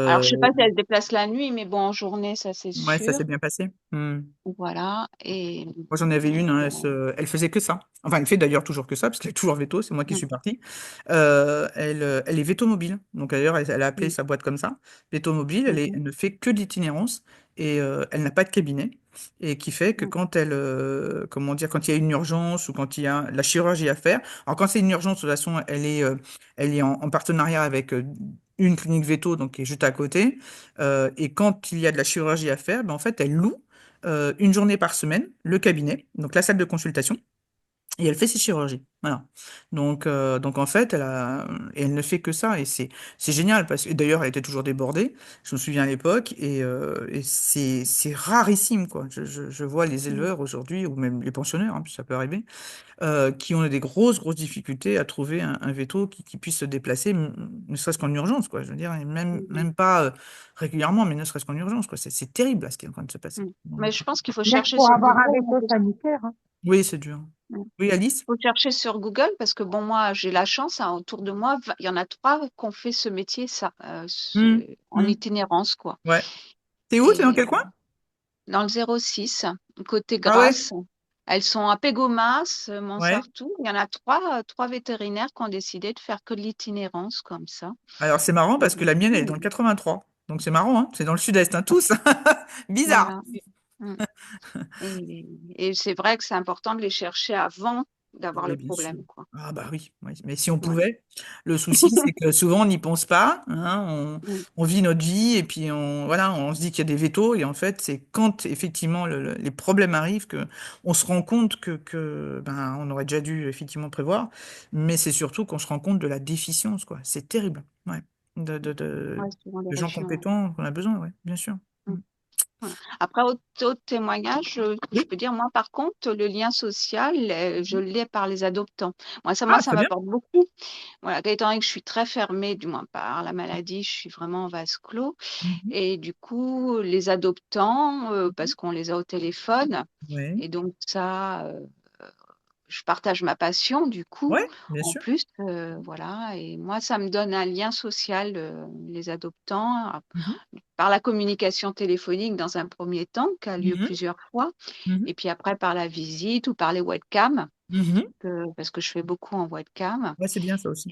Alors, Euh, je sais pas si elle se déplace la nuit, mais bon, en journée, ça c'est ouais, ça sûr. s'est bien passé. Hmm. Voilà. Et Moi, j'en avais une, hein, bon, elle faisait que ça. Enfin, elle fait d'ailleurs toujours que ça, parce qu'elle est toujours veto, c'est moi qui mm, suis partie. Elle est veto mobile. Donc, d'ailleurs, elle a appelé mm, sa boîte comme ça. Veto mobile, mhm, elle ne fait que de l'itinérance et elle n'a pas de cabinet. Et qui fait que mm, quand comment dire, quand il y a une urgence ou quand il y a la chirurgie à faire, alors quand c'est une urgence, de toute façon, elle est en partenariat avec une clinique veto, donc qui est juste à côté. Et quand il y a de la chirurgie à faire, ben, en fait, elle loue une journée par semaine, le cabinet, donc la salle de consultation, et elle fait ses chirurgies. Voilà. Donc en fait, et elle ne fait que ça, et c'est génial, parce que et d'ailleurs, elle était toujours débordée, je me souviens à l'époque, et c'est rarissime, quoi. Je vois les mm, éleveurs aujourd'hui, ou même les pensionnaires, hein, puis ça peut arriver, qui ont des grosses difficultés à trouver un veto qui puisse se déplacer, ne serait-ce qu'en urgence, quoi. Je veux dire, et mhm, même pas régulièrement, mais ne serait-ce qu'en urgence, quoi. C'est terrible, là, ce qui est en train de se passer. mm. Mais Donc, je pense qu'il faut Même chercher pour sur avoir Google, un hein, veto sanitaire, hein. oui, c'est dur. mm. Oui, Alice? Faut chercher sur Google parce que bon, moi, j'ai la chance, hein, autour de moi, il y en a trois qui ont fait ce métier, ça, Hmm, en hmm, itinérance, quoi. ouais. T'es où? T'es dans Et quel coin? dans le 06, côté Ah ouais? Grasse, elles sont à Pégomas, Ouais. Montsartou. Il y en a trois vétérinaires qui ont décidé de faire que de l'itinérance comme ça. Alors, c'est marrant Et parce que du la mienne, elle est coup, dans le 83. Donc, c'est marrant, hein. C'est dans le sud-est, hein, tous. Bizarre. voilà. Mm. Et c'est vrai que c'est important de les chercher avant d'avoir Oui, le bien sûr. problème, quoi. Ah bah oui, oui. Mais si on Voilà. pouvait, le souci, c'est que souvent on n'y pense pas, hein, Mm. on vit notre vie et puis voilà, on se dit qu'il y a des vétos et en fait, c'est quand effectivement les problèmes arrivent que on se rend compte ben, on aurait déjà dû effectivement prévoir, mais c'est surtout qu'on se rend compte de la déficience, quoi. C'est terrible, ouais. Ouais, suivant les De gens régions. compétents qu'on a besoin, ouais, bien sûr. Mm. Mm. Voilà. Après, autre témoignage, je Oui. peux dire, moi, par contre, le lien social, je l'ai par les adoptants. Moi, Ah, ça très bien. m'apporte beaucoup. Voilà, étant donné que je suis très fermée, du moins par la maladie, je suis vraiment en vase clos. Mhm. Et du coup, les adoptants, parce qu'on les a au téléphone, Ouais, et donc ça, je partage ma passion, du coup, ouais, bien en sûr. plus, voilà. Et moi, ça me donne un lien social, les adoptants, Mhm. par la communication téléphonique dans un premier temps, qui a lieu Mhm. plusieurs fois, Mhm. et puis après par la visite ou par les webcams, Mhm. parce que je fais beaucoup en webcam. Ouais, c'est bien ça aussi.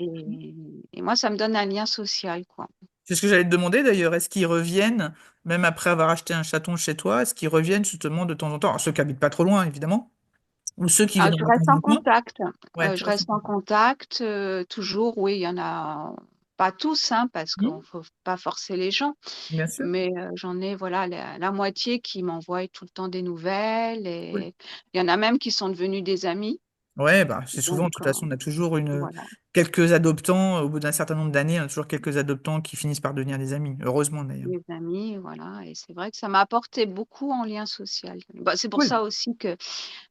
Et moi, ça me donne un lien social, quoi. C'est ce que j'allais te demander d'ailleurs. Est-ce qu'ils reviennent, même après avoir acheté un chaton chez toi, est-ce qu'ils reviennent justement de temps en temps? Alors, ceux qui habitent pas trop loin, évidemment, ou ceux qui Ah, viennent je en vacances reste en du coin. contact. Ouais, tu Je restes en reste en contact. contact, toujours. Oui, il y en a pas tous, hein, parce qu'il ne Mhm. faut pas forcer les gens, Bien sûr. mais j'en ai voilà la moitié qui m'envoient tout le temps des nouvelles, Cool. et il y en a même qui sont devenus des amis. Ouais, bah, c'est souvent, de Donc toute façon, on a toujours voilà, quelques adoptants, au bout d'un certain nombre d'années, on a toujours quelques adoptants qui finissent par devenir des amis. Heureusement d'ailleurs. des amis, voilà. Et c'est vrai que ça m'a apporté beaucoup en lien social. Bah, c'est pour Cool. ça aussi que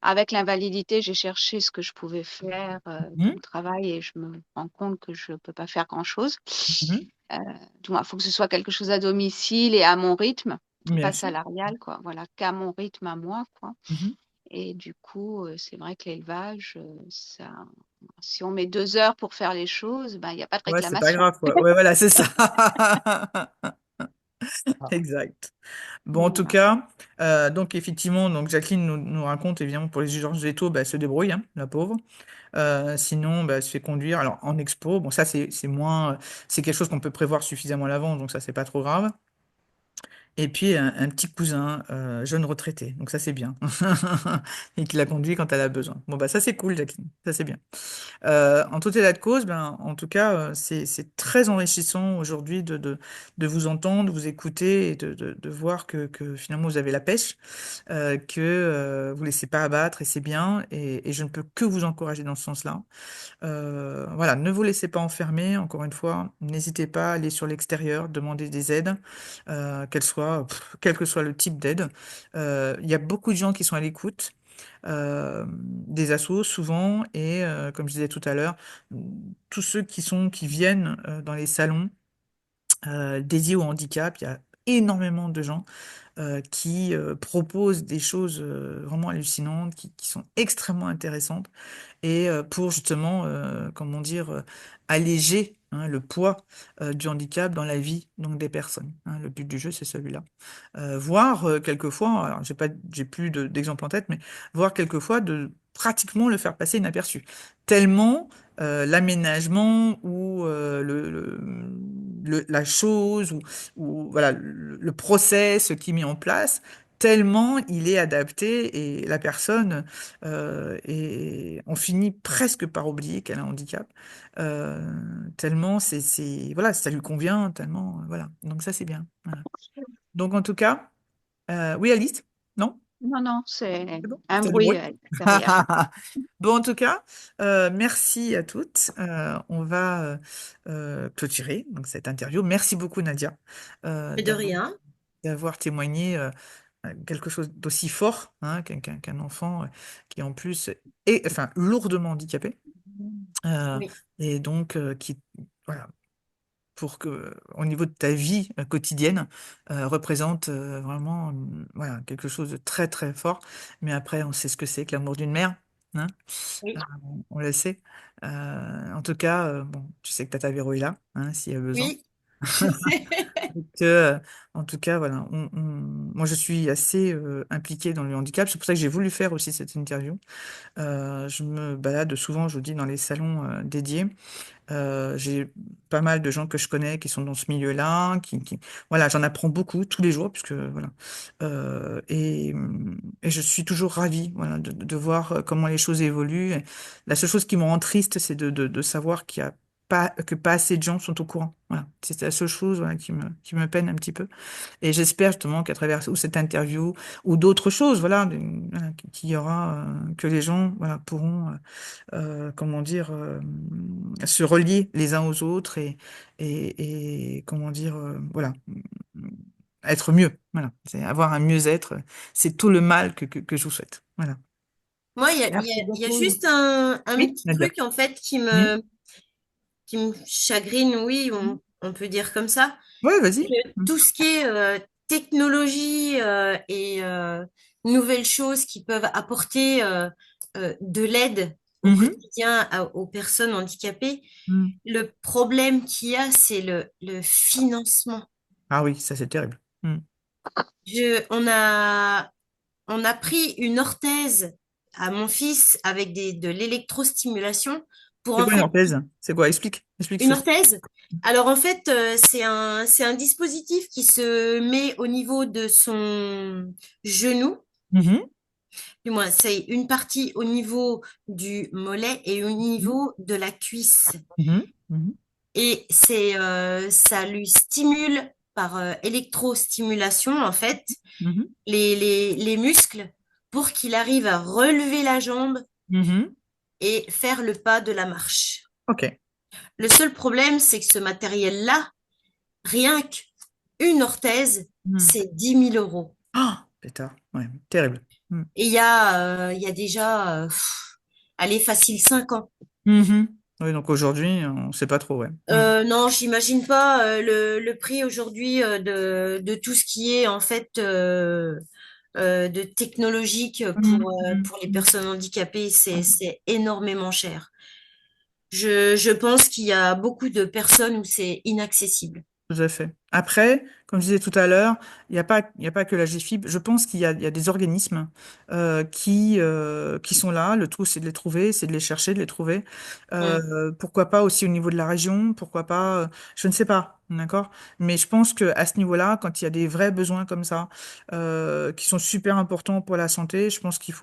avec l'invalidité, j'ai cherché ce que je pouvais faire Mhm. comme travail, et je me rends compte que je ne peux pas faire grand-chose. Mhm. Du moins, il faut que ce soit quelque chose à domicile et à mon rythme, Bien pas sûr. salarial, quoi. Voilà, qu'à mon rythme à moi, quoi. Mhm. Et du coup, c'est vrai que l'élevage, si on met 2 heures pour faire les choses, ben, il n'y a pas de Ouais, c'est pas réclamation. grave, quoi. Ouais, voilà, c'est ça. Exact. Bon, en tout Voilà. cas, Donc effectivement, donc Jacqueline nous raconte évidemment pour les urgences véto, bah, elle se débrouille, hein, la pauvre. Sinon, bah, elle se fait conduire. Alors en expo, bon ça c'est moins, c'est quelque chose qu'on peut prévoir suffisamment à l'avance, donc ça c'est pas trop grave. Et puis un petit cousin, jeune retraité, donc ça c'est bien, et qui la conduit quand elle a besoin. Bon bah ça c'est cool, Jacqueline, ça c'est bien. En tout état de cause, ben, en tout cas, c'est très enrichissant aujourd'hui de vous entendre, de vous écouter et de voir que finalement vous avez la pêche, que vous laissez pas abattre et c'est bien. Et je ne peux que vous encourager dans ce sens-là. Voilà, ne vous laissez pas enfermer, encore une fois, n'hésitez pas à aller sur l'extérieur, demander des aides, quel que soit le type d'aide. Il y a beaucoup de gens qui sont à l'écoute, des assos souvent, et comme je disais tout à l'heure, tous ceux qui viennent dans les salons dédiés au handicap, il y a énormément de gens qui proposent des choses vraiment hallucinantes, qui sont extrêmement intéressantes et pour justement, comment dire, alléger hein, le poids du handicap dans la vie donc des personnes. Hein. Le but du jeu, c'est celui-là. Voire quelquefois, alors j'ai plus d'exemples en tête, mais voir quelquefois de pratiquement le faire passer inaperçu. Tellement l'aménagement ou la chose ou voilà le process qui est mis en place, tellement il est adapté et la personne et on finit presque par oublier qu'elle a un handicap, euh, tellement voilà, ça lui convient, tellement, voilà. Donc ça, c'est bien. Voilà. Donc en tout cas, oui, Alice? Non? Non, non, c'est C'est bon? un C'est du bruit bruit? derrière. Bon, en tout cas, merci à toutes. On va clôturer donc, cette interview. Merci beaucoup, Nadia, Mais de rien. d'avoir témoigné quelque chose d'aussi fort hein, qu'un enfant qui en plus est enfin lourdement handicapé euh, Oui. et donc qui voilà pour que au niveau de ta vie quotidienne représente vraiment voilà quelque chose de très très fort. Mais après on sait ce que c'est que l'amour d'une mère, hein, Oui. euh, on le sait. En tout cas bon tu sais que Tata Véro est là hein, s'il y a besoin. Oui, je sais. Que, en tout cas, voilà, moi je suis assez impliquée dans le handicap. C'est pour ça que j'ai voulu faire aussi cette interview. Je me balade souvent, je vous dis, dans les salons dédiés. J'ai pas mal de gens que je connais qui sont dans ce milieu-là, voilà, j'en apprends beaucoup tous les jours, puisque voilà, et je suis toujours ravie, voilà, de voir comment les choses évoluent. Et la seule chose qui me rend triste, c'est de savoir qu'il y a que pas assez de gens sont au courant. Voilà, c'est la seule chose voilà, qui me peine un petit peu. Et j'espère justement qu'à travers ou cette interview ou d'autres choses, voilà, voilà, qu'il y aura, que les gens voilà, pourront comment dire, se relier les uns aux autres et comment dire, voilà, être mieux. Voilà, c'est avoir un mieux-être. C'est tout le mal que je vous souhaite. Voilà. Moi, Merci il y a beaucoup. juste un Oui, petit Nadia. truc en fait Oui, qui me chagrine, oui, on peut dire comme ça. ouais, vas-y. Tout ce qui est technologie et nouvelles choses qui peuvent apporter de l'aide au Mhm. quotidien aux personnes handicapées, Mhm. le problème qu'il y a, c'est le financement. Ah oui, ça c'est terrible. Mhm. Je, on a pris une orthèse à mon fils avec de l'électrostimulation pour C'est en quoi une fait orthèse? C'est quoi? Explique. Explique une ce que c'est. orthèse. Alors en fait, c'est un dispositif qui se met au niveau de son genou. Mhm. Du moins, c'est une partie au niveau du mollet et au Mhm. niveau de la cuisse. Mhm. Mhm. Et ça lui stimule par électrostimulation, en fait, Mhm. les muscles pour qu'il arrive à relever la jambe Mhm. et faire le pas de la marche. Ok. Le seul problème, c'est que ce matériel-là, rien qu'une orthèse, Mhm. c'est 10 000 euros. Ah, pétard. Ouais, terrible. Mhm. Et il y a déjà, allez, facile 5 ans. Mhm. Oui, donc aujourd'hui, on sait pas trop, ouais. Mhm. Non, j'imagine pas le prix aujourd'hui de tout ce qui est en fait de technologique Mhm. pour les Mhm. personnes handicapées, c'est énormément cher. Je pense qu'il y a beaucoup de personnes où c'est inaccessible. Tout à fait. Après, comme je disais tout à l'heure, il y a pas que la GFIP. Je pense il y a des organismes qui sont là. Le tout, c'est de les trouver, c'est de les chercher, de les trouver. Mm. Pourquoi pas aussi au niveau de la région? Pourquoi pas? Je ne sais pas, d'accord? Mais je pense que à ce niveau-là, quand il y a des vrais besoins comme ça, qui sont super importants pour la santé, je pense il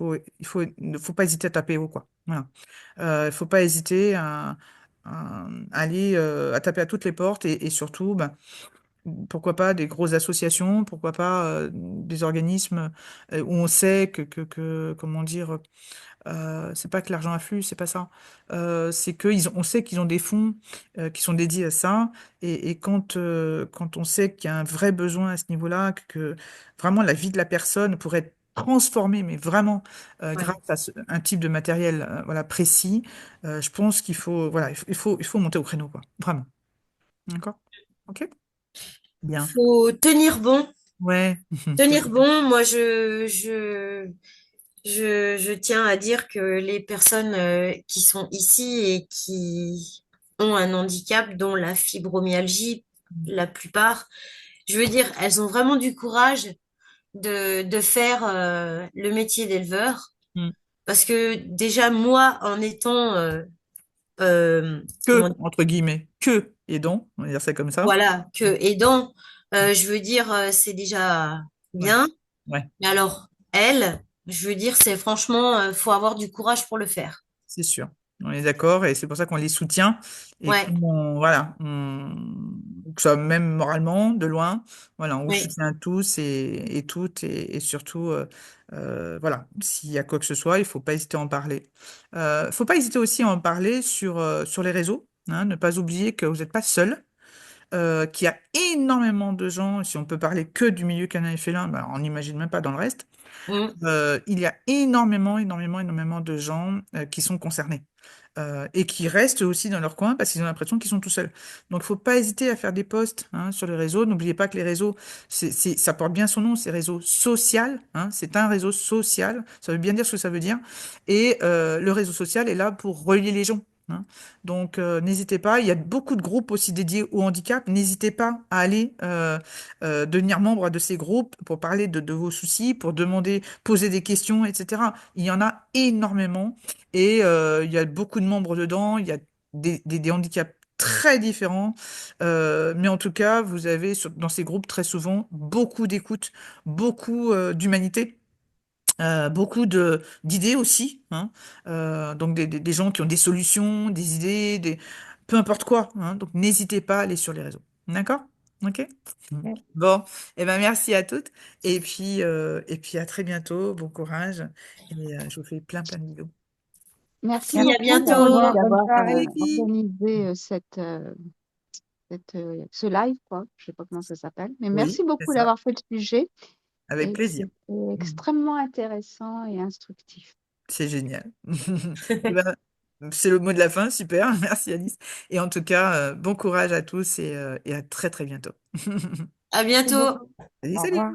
ne faut pas hésiter à taper haut, quoi. Voilà. Il faut pas hésiter à aller à taper à toutes les portes et surtout, bah, pourquoi pas des grosses associations, pourquoi pas des organismes où on sait comment dire, c'est pas que l'argent afflue, c'est pas ça. C'est que on sait qu'ils ont des fonds qui sont dédiés à ça et quand on sait qu'il y a un vrai besoin à ce niveau-là, que vraiment la vie de la personne pourrait être transformée, mais vraiment Ouais. grâce à un type de matériel voilà, précis, je pense qu'il faut, voilà, il faut monter au créneau, quoi. Vraiment. D'accord? Ok? Bien. Faut tenir bon. Ouais. Tout Tenir bon, moi je tiens à dire que les personnes qui sont ici et qui ont un handicap, dont la fibromyalgie, la plupart, je veux dire, elles ont vraiment du courage de faire le métier d'éleveur. Mm. Parce que déjà, moi, en étant, Que, comment dire, entre guillemets, que et donc, on va dire ça comme ça. voilà, que aidant, je veux dire, c'est déjà Ouais, bien. ouais, Mais alors, elle, je veux dire, c'est franchement, faut avoir du courage pour le faire. c'est sûr. On est d'accord et c'est pour ça qu'on les soutient et Ouais, qu'on, voilà, que ça même moralement, de loin, voilà, on vous oui, soutient tous et toutes et surtout, voilà, s'il y a quoi que ce soit, il faut pas hésiter à en parler. Faut pas hésiter aussi à en parler sur les réseaux, hein, ne pas oublier que vous n'êtes pas seul. Qu'il y a énormément de gens, si on peut parler que du milieu canin et félin, ben, on n'imagine même pas dans le reste. mm, Il y a énormément de gens qui sont concernés et qui restent aussi dans leur coin parce qu'ils ont l'impression qu'ils sont tout seuls. Donc, il faut pas hésiter à faire des posts hein, sur les réseaux. N'oubliez pas que les réseaux, ça porte bien son nom, c'est réseau social. Hein, c'est un réseau social. Ça veut bien dire ce que ça veut dire. Et le réseau social est là pour relier les gens. Hein. Donc, n'hésitez pas. Il y a beaucoup de groupes aussi dédiés au handicap. N'hésitez pas à aller devenir membre de ces groupes pour parler de vos soucis, pour demander, poser des questions, etc. Il y en a énormément et il y a beaucoup de membres dedans. Il y a des handicaps très différents. Mais en tout cas, vous avez dans ces groupes très souvent beaucoup d'écoute, beaucoup d'humanité. Beaucoup d'idées aussi, hein. Donc des gens qui ont des solutions, des idées, peu importe quoi, hein. Donc n'hésitez pas à aller sur les réseaux. D'accord? Ok? Mm. Bon, eh ben merci à toutes et puis à très bientôt, bon courage et je vous fais plein de bisous. Merci si, à beaucoup Merci bientôt. Bonne d'avoir. Allez soirée. les filles. d'organiser ce live, quoi. Je sais pas comment ça s'appelle, mais Oui, merci c'est beaucoup ça, d'avoir fait le sujet avec et plaisir. c'était Mm. extrêmement intéressant et instructif. C'est génial. Eh ben, c'est le mot de la fin, super, merci Alice. Et en tout cas, bon courage à tous et à très bientôt. À Merci bientôt. beaucoup. Salut, Au salut. revoir.